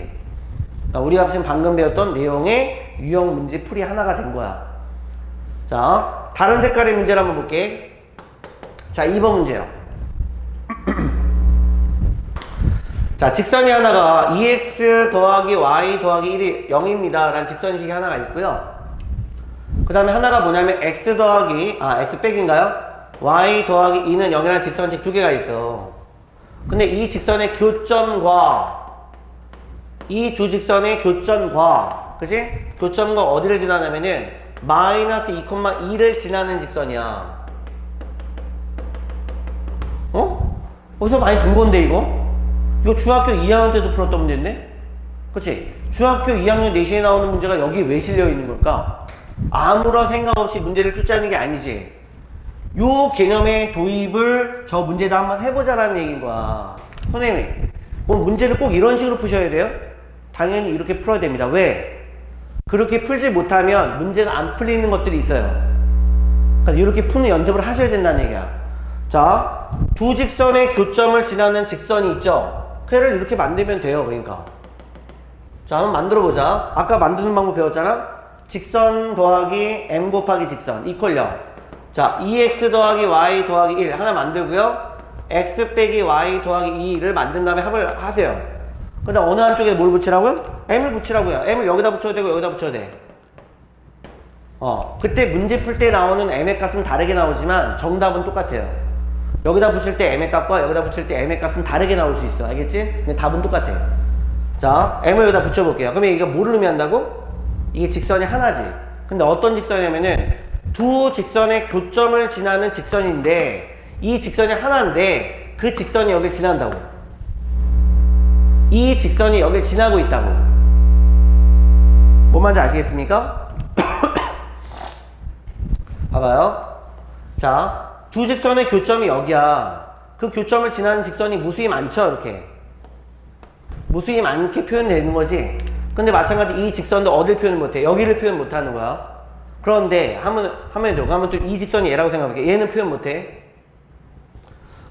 그러니까 우리가 지금 방금 배웠던 내용의 유형 문제 풀이 하나가 된 거야. 자, 다른 색깔의 문제를 한번 볼게. 자, 2번 문제요. 자, 직선이 하나가 2x 더하기 y 더하기 1이 0입니다 라는 직선식이 하나가 있고요. 그 다음에 하나가 뭐냐면 x 더하기 x 백인가요? y 더하기 2는 0이라는 직선식 두 개가 있어. 근데 이 직선의 교점과 이 두 직선의 교점과 그치? 교점과 어디를 지나냐면은 마이너스 2,2를 지나는 직선이야. 어? 어디서 많이 본 건데 이거? 이거 중학교 2학년 때도 풀었던 문제인데? 그치? 중학교 2학년 내신에 나오는 문제가 여기 왜 실려 있는 걸까? 아무런 생각 없이 문제를 숫자는 게 아니지. 요 개념의 도입을 저 문제도 한번 해보자라는 얘기인 거야. 선생님, 뭐 문제를 꼭 이런 식으로 푸셔야 돼요? 당연히 이렇게 풀어야 됩니다. 왜? 그렇게 풀지 못하면 문제가 안 풀리는 것들이 있어요. 그러니까 이렇게 푸는 연습을 하셔야 된다는 얘기야. 자, 두 직선의 교점을 지나는 직선이 있죠? 걔를 이렇게 만들면 돼요. 그러니까 자, 한번 만들어 보자. 아까 만드는 방법 배웠잖아. 직선 더하기 m 곱하기 직선 이퀄 0. 자, 2x 더하기 y 더하기 1 하나 만들고요. x 빼기 y 더하기 2를 만든 다음에 합을 하세요. 근데 어느 한쪽에 뭘 붙이라고요? m을 붙이라고요. m을 여기다 붙여도 되고 여기다 붙여도 돼. 그때 문제 풀 때 나오는 m의 값은 다르게 나오지만 정답은 똑같아요. 여기다 붙일 때 m의 값과 여기다 붙일 때 m의 값은 다르게 나올 수 있어. 알겠지? 근데 답은 똑같아요. 자, m을 여기다 붙여볼게요. 그러면 이게 뭐를 의미한다고? 이게 직선이 하나지. 근데 어떤 직선이냐면은 두 직선의 교점을 지나는 직선인데 이 직선이 하나인데 그 직선이 여길 지난다고. 이 직선이 여길 지나고 있다고. 뭔 말인지 아시겠습니까? 봐봐요. 자, 두 직선의 교점이 여기야. 그 교점을 지나는 직선이 무수히 많죠, 이렇게. 무수히 많게 표현되는 거지. 근데 마찬가지 이 직선도 어딜 표현 못해? 여기를 표현 못하는 거야. 그런데 하면 또 이 직선이 얘라고 생각해볼게. 얘는 표현 못해.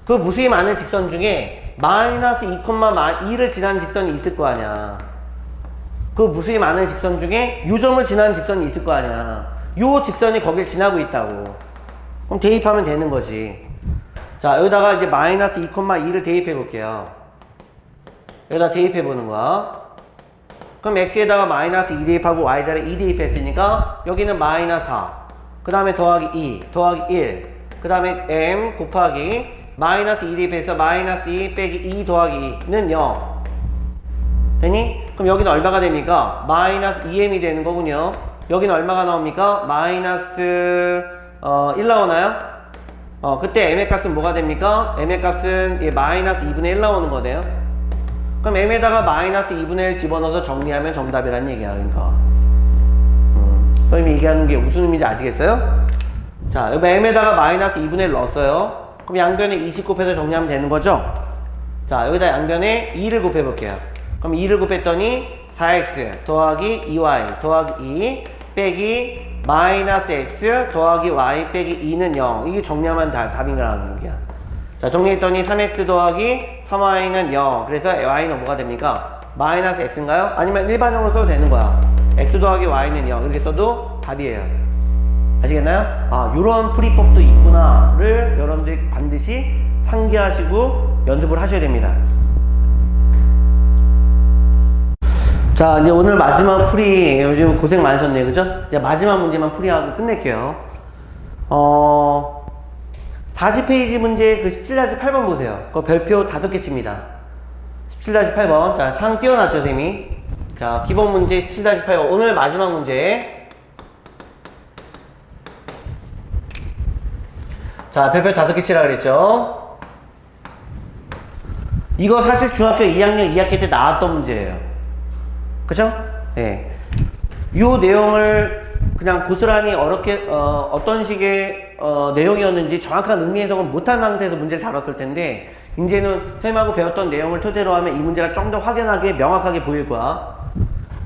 그 무수히 많은 직선 중에 마이너스 2,2를 지나는 직선이 있을 거 아니야. 그 무수히 많은 직선 중에 요 점을 지나는 직선이 있을 거 아니야. 요 직선이 거길 지나고 있다고. 그럼 대입하면 되는 거지. 자, 여기다가 이제 마이너스 2,2를 대입해 볼게요. 여기다 대입해 보는 거야. 그럼 x에다가 마이너스 2 대입하고 y자리에 2 대입했으니까 여기는 마이너스 4. 그 다음에 더하기 2, 더하기 1. 그 다음에 m 곱하기 마이너스 2 대입해서 마이너스 2 빼기 2 더하기 2는 0. 되니? 그럼 여기는 얼마가 됩니까? 마이너스 2m이 되는 거군요. 여기는 얼마가 나옵니까? 마이너스 1 나오나요? 그때 m의 값은 뭐가 됩니까? m의 값은 마이너스 2분의 1 나오는 거네요. 그럼 m에다가 마이너스 2분의 1 집어넣어서 정리하면 정답이란 얘기야. 그러니까 선생님이 얘기하는 게 무슨 의미인지 아시겠어요? 자, 여기 m에다가 마이너스 2분의 1 넣었어요. 그럼 양변에 20 곱해서 정리하면 되는 거죠? 자, 여기다 양변에 2를 곱해 볼게요. 그럼 2를 곱했더니 4x 더하기 2y 더하기 2 빼기 마이너스 x 더하기 y 빼기 2는 0. 이게 정리하면 답인가라는 얘기야. 자, 정리했더니 3x 더하기 3y는 0. 그래서 y는 뭐가 됩니까? 마이너스 x인가요? 아니면 일반형으로 써도 되는 거야. x 더하기 y는 0. 이렇게 써도 답이에요. 아시겠나요? 아, 요런 풀이법도 있구나를 여러분들이 반드시 상기하시고 연습을 하셔야 됩니다. 자, 이제 오늘 마지막 풀이, 요즘 고생 많으셨네요. 그죠? 이제 마지막 문제만 풀이하고 끝낼게요. 40페이지 문제 그 17-8번 보세요. 그 별표 5개 칩니다. 17-8번. 자, 상 띄워놨죠, 선생님이. 자, 기본 문제 17-8번. 오늘 마지막 문제. 자, 별표 5개 치라 그랬죠? 이거 사실 중학교 2학년 2학기 때 나왔던 문제예요. 그죠? 예. 요 내용을 그냥 고스란히 어렵게, 어떤 식의, 내용이었는지 정확한 의미 해석은 못한 상태에서 문제를 다뤘을 텐데, 이제는 선생님하고 배웠던 내용을 토대로 하면 이 문제가 좀 더 확연하게, 명확하게 보일 거야.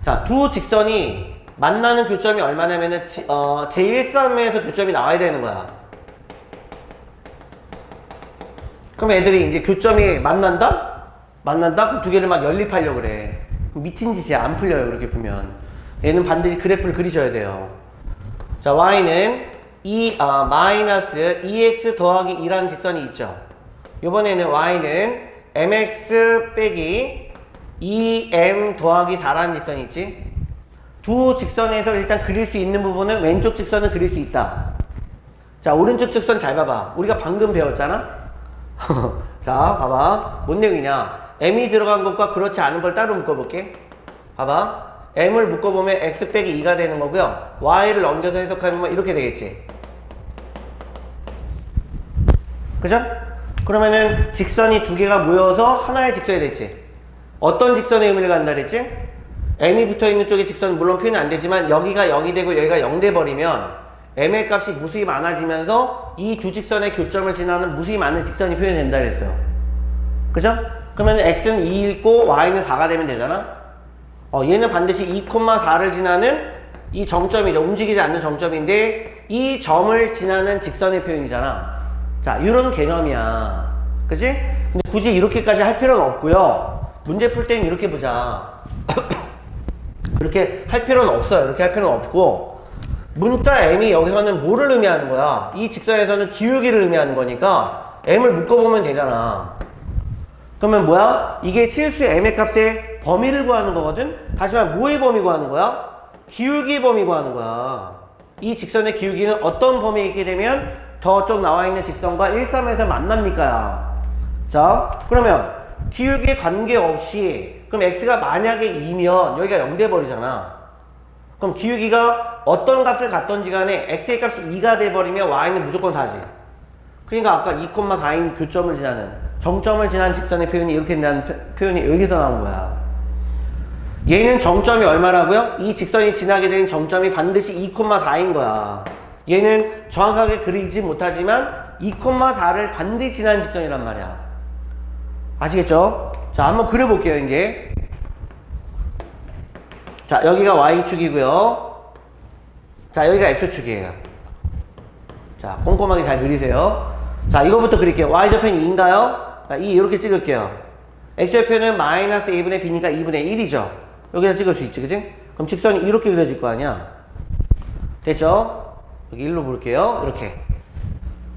자, 두 직선이 만나는 교점이 얼마냐면은 제1쌍면에서 교점이 나와야 되는 거야. 그럼 애들이 이제 교점이 만난다? 그럼 두 개를 막 연립하려고 그래. 미친 짓이야. 안 풀려요. 그렇게 보면. 얘는 반드시 그래프를 그리셔야 돼요. 자, y는 마이너스 2x 더하기 2라는 직선이 있죠. 이번에는 y는 mx 빼기 2m 더하기 4라는 직선이 있지. 두 직선에서 일단 그릴 수 있는 부분은 왼쪽 직선을 그릴 수 있다. 자, 오른쪽 직선 잘 봐봐. 우리가 방금 배웠잖아? 자, 봐봐. 뭔 내용이냐. m이 들어간 것과 그렇지 않은 걸 따로 묶어볼게. 봐봐. m을 묶어보면 x 빼기 2가 되는 거고요. y를 얹어서 해석하면 이렇게 되겠지. 그죠? 그러면은 직선이 두 개가 모여서 하나의 직선이 됐지. 어떤 직선의 의미를 갖는다 그랬지? m이 붙어있는 쪽에 직선은 물론 표현이 안 되지만 여기가 0이 되고 여기가 0 돼버리면 m의 값이 무수히 많아지면서 이 두 직선의 교점을 지나는 무수히 많은 직선이 표현된다 그랬어요. 그죠? 그러면 x는 2있고 y는 4가 되면 되잖아? 얘는 반드시 2,4를 지나는 이 정점이죠. 움직이지 않는 정점인데 이 점을 지나는 직선의 표현이잖아. 자, 이런 개념이야. 그치? 근데 굳이 이렇게까지 할 필요는 없고요. 문제 풀 때는 이렇게 보자. 그렇게 할 필요는 없어요. 이렇게 할 필요는 없고 문자 m이 여기서는 뭐를 의미하는 거야? 이 직선에서는 기울기를 의미하는 거니까 m을 묶어보면 되잖아. 그러면 뭐야? 이게 실수의 m의 값의 범위를 구하는 거거든? 다시 말해 뭐의 범위 구하는 거야? 기울기 범위 구하는 거야. 이 직선의 기울기는 어떤 범위에 있게 되면 저쪽 나와 있는 직선과 1, 3에서 만납니까? 자, 그러면 기울기에 관계없이 그럼 x가 만약에 2면 여기가 0 돼버리잖아. 그럼 기울기가 어떤 값을 갖던지 간에 x의 값이 2가 돼버리면 y는 무조건 4지. 그러니까 아까 2,4인 교점을 지나는 정점을 지난 직선의 표현이 이렇게 된다는 표현이 여기서 나온 거야. 얘는 정점이 얼마라고요? 이 직선이 지나게 된 정점이 반드시 2,4인 거야. 얘는 정확하게 그리지 못하지만 2,4를 반드시 지나는 직선이란 말이야. 아시겠죠? 자, 한번 그려볼게요, 이제. 자, 여기가 Y축이고요. 자, 여기가 X축이에요. 자, 꼼꼼하게 잘 그리세요. 자, 이거부터 그릴게요. Y좌표는 2인가요? 자, 2 이렇게 찍을게요. X좌표는 마이너스 2분의 B니까 2분의 1이죠. 여기다 찍을 수 있지, 그치? 그럼 직선이 이렇게 그려질 거 아니야? 됐죠? 여기 1로 볼게요. 이렇게.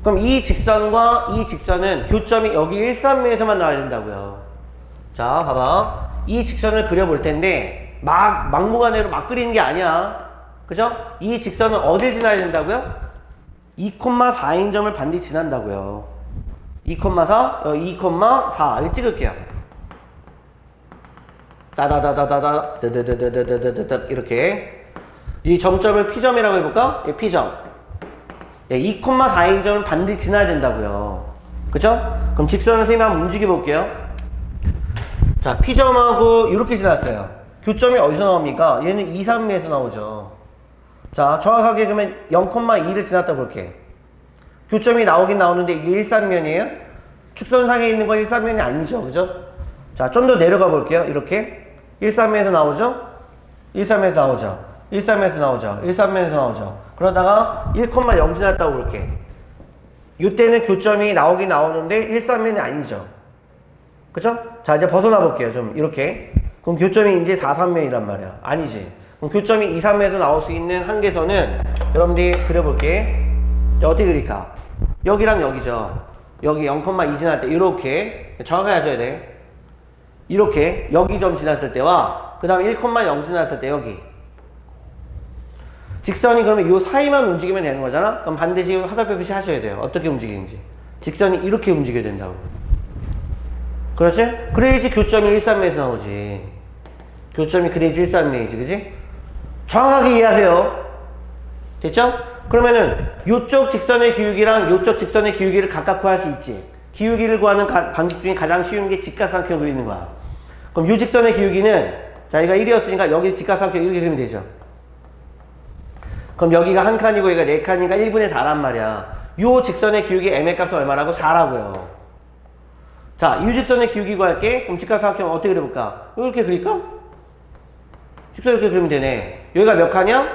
그럼 이 직선과 이 직선은 교점이 여기 1, 3미에서만 나와야 된다고요. 자, 봐봐. 이 직선을 그려볼 텐데 막무가내로 막 그리는 게 아니야. 그죠? 이 직선은 어딜 지나야 된다고요? 2,4인 점을 반드시 지난다고요. 2,4, 2,4 이렇게 찍을게요. 따다다다다다 드드드드드드드드 이렇게. 이 정점을 P점이라고 해볼까? 예, P점. 2,4인 점은 반드시 지나야 된다고요. 그쵸? 그럼 직선을 선생님이 한번 움직여 볼게요. 자, P점하고 이렇게 지났어요. 교점이 어디서 나옵니까? 얘는 2, 3미에서 나오죠. 자, 정확하게 그러면 0,2를 지났다 볼게. 교점이 나오긴 나오는데 이게 1, 3면이에요? 축선상에 있는 건 1, 3면이 아니죠. 그죠? 자, 좀 더 내려가 볼게요. 이렇게 1, 3면에서 나오죠? 1, 3면에서 나오죠? 1, 3면에서 나오죠? 1, 3면에서 나오죠? 그러다가 1,0 지났다고 볼게. 이때는 교점이 나오긴 나오는데 1, 3면이 아니죠. 그죠? 자, 이제 벗어나 볼게요. 좀 이렇게. 그럼 교점이 이제 4, 3면이란 말이야. 아니지. 그럼 교점이 2, 3에서 나올 수 있는 한계선은 여러분들이 그려볼게. 자, 어떻게 그릴까? 여기랑 여기죠. 여기 0,2 지날 때 이렇게 정확하게 하셔야 돼. 이렇게 여기 점 지났을 때와 그 다음에 1,0 지났을 때 여기 직선이 그러면 이 사이만 움직이면 되는 거잖아? 그럼 반드시 화살표 표시 하셔야 돼요. 어떻게 움직이는지. 직선이 이렇게 움직여야 된다고. 그렇지? 그래야지 교점이 1, 3에서 나오지. 교점이 그래야지 1, 3이지, 그지? 정확하게 이해하세요. 됐죠? 그러면은 요쪽 직선의 기울기랑 요쪽 직선의 기울기를 각각 구할 수 있지. 기울기를 구하는 방식 중에 가장 쉬운 게 직각삼각형 그리는 거야. 그럼 요 직선의 기울기는 자, 얘가 1이었으니까 여기 직각삼각형 이렇게 그리면 되죠. 그럼 여기가 한 칸이고 얘가 네 칸이니까 1분의 4란 말이야. 요 직선의 기울기 m의 값은 얼마라고? 4라고요. 자, 이 직선의 기울기 구할게. 그럼 직각삼각형 어떻게 그려볼까? 이렇게 그릴까? 직선 이렇게 그리면 되네. 여기가 몇 칸이야?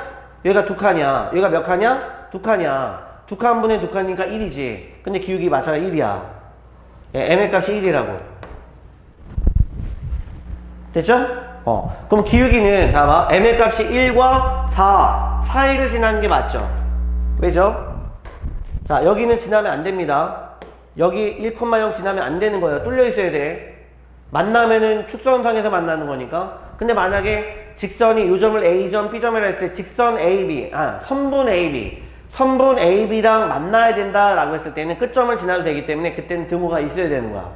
여기가 2칸이야. 여기가 몇 칸이야? 2칸이야. 2칸분의 2칸이니까 1이지. 근데 기울기 마찰은 1이야. 예, m의 값이 1이라고. 됐죠? 그럼 기울기는 다 봐. m의 값이 1과 4 사이를 지나는 게 맞죠? 왜죠? 자, 여기는 지나면 안 됩니다. 여기 1,0 지나면 안 되는 거예요. 뚫려 있어야 돼. 만나면은 축선상에서 만나는 거니까. 근데 만약에 직선이 요 점을 A점, B점이라 했을 때 직선 AB, 선분 AB, 선분 AB랑 만나야 된다라고 했을 때는 끝점을 지나도 되기 때문에 그때는 등호가 있어야 되는 거야.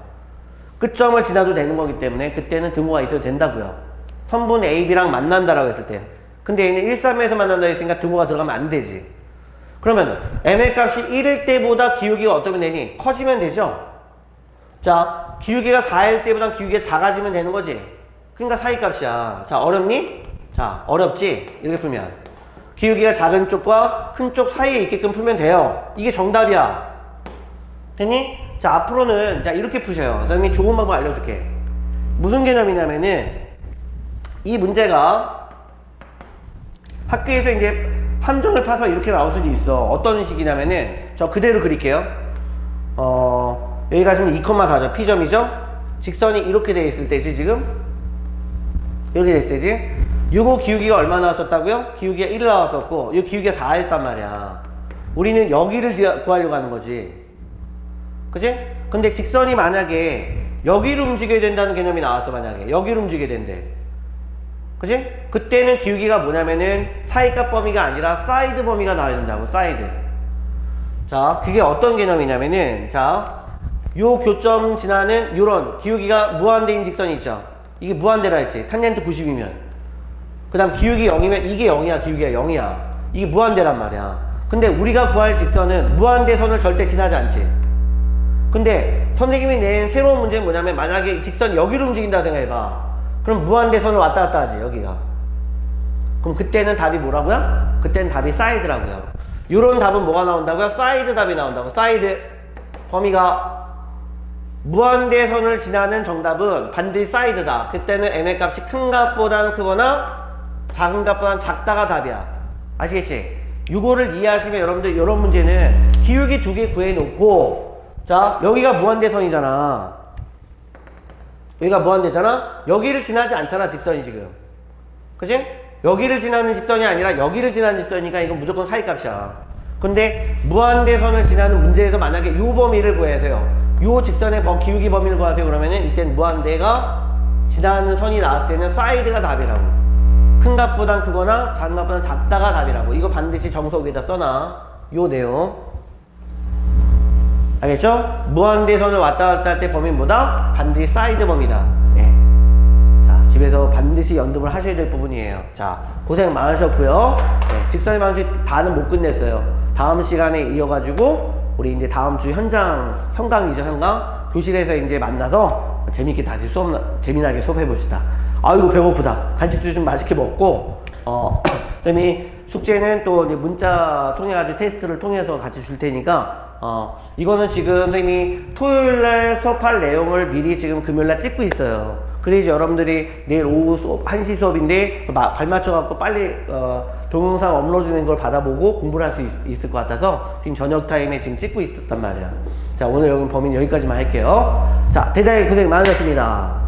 끝점을 지나도 되는 거기 때문에 그때는 등호가 있어도 된다고요. 선분 AB랑 만난다라고 했을 때. 근데 얘는 1, 3에서 만난다 했으니까 등호가 들어가면 안 되지. 그러면 m의 값이 1일 때보다 기울기가 어떠면 되니? 커지면 되죠? 자, 기울기가 4일 때보다 기울기가 작아지면 되는 거지. 그러니까 사이값이야. 자, 어렵니? 자, 어렵지? 이렇게 풀면 기울기가 작은 쪽과 큰 쪽 사이에 있게끔 풀면 돼요. 이게 정답이야. 됐니? 자, 앞으로는 자 이렇게 푸셔요. 선생님이 좋은 방법 알려줄게. 무슨 개념이냐면은 이 문제가 학교에서 이제 함정을 파서 이렇게 나올 수도 있어. 어떤 식이냐면은 저 그대로 그릴게요. 여기가 지금 2,4죠. P점이죠? 직선이 이렇게 돼 있을 때지 지금? 이렇게 돼 있을 때지? 요거 기울기가 얼마 나왔었다고요? 기울기가 1 나왔었고 요 기울기가 4였단 말이야. 우리는 여기를 구하려고 하는 거지. 그치? 근데 직선이 만약에 여기로 움직여야 된다는 개념이 나왔어. 만약에 여기로 움직여야 된대. 그치? 그때는 기울기가 뭐냐면은 사이값 범위가 아니라 사이드 범위가 나와야 된다고. 사이드. 자, 그게 어떤 개념이냐면은 자, 요 교점 지나는 요런 기울기가 무한대인 직선이 있죠. 이게 무한대라 했지. 탄젠트 90이면 그 다음 기울기 0이면 이게 0이야. 기울기가 0이야. 이게 무한대란 말이야. 근데 우리가 구할 직선은 무한대선을 절대 지나지 않지. 근데 선생님이 낸 새로운 문제는 뭐냐면 만약에 직선이 여기로 움직인다 생각해봐. 그럼 무한대선을 왔다 갔다 하지. 여기가. 그럼 그때는 답이 뭐라고요? 그때는 답이 사이드라고요. 요런 답은 뭐가 나온다고요? 사이드 답이 나온다고. 사이드 범위가 무한대선을 지나는 정답은 반드시 사이드다. 그때는 m의 값이 큰 값보다는 크거나 작은 값보다는 작다가 답이야. 아시겠지? 이거를 이해하시면 여러분들 이런 문제는 기울기 2개 구해놓고 자, 여기가 무한대선이잖아. 여기가 무한대잖아? 여기를 지나지 않잖아, 직선이 지금. 그치? 여기를 지나는 직선이 아니라 여기를 지나는 직선이니까 이건 무조건 사이값이야. 근데 무한대선을 지나는 문제에서 만약에 요 범위를 구하세요. 요 직선의 기울기 범위를 구하세요. 그러면은 이때는 무한대가 지나는 선이 나왔을 때는 사이드가 답이라고. 큰 값보단 크거나 작은 값보단 작다가 답이라고. 이거 반드시 정서 위에다 써놔. 요 내용. 알겠죠? 무한대선을 왔다 갔다 할 때 범위는 뭐다? 반드시 사이드 범위다. 예. 자, 집에서 반드시 연습을 하셔야 될 부분이에요. 자, 고생 많으셨고요. 예, 직선의 방식 다는 못 끝냈어요. 다음 시간에 이어가지고 우리 이제 다음 주 현강이죠, 현강. 교실에서 이제 만나서 재밌게 다시 재미나게 수업해 봅시다. 아이고 배고프다. 간식도 좀 맛있게 먹고 선생님이 숙제는 또 이제 문자 통해 가지고 테스트를 통해서 같이 줄 테니까 이거는 지금 선생님이 토요일날 수업할 내용을 미리 지금 금요일날 찍고 있어요. 그래야지 여러분들이 내일 오후 수업 1시 수업인데 발 맞춰갖고 빨리 동영상 업로드된 걸 받아보고 공부를 할 수 있을 것 같아서 지금 저녁 타임에 지금 찍고 있었단 말이야. 자, 오늘 여기 범위는 여기까지만 할게요. 자, 대단히 고생 많으셨습니다.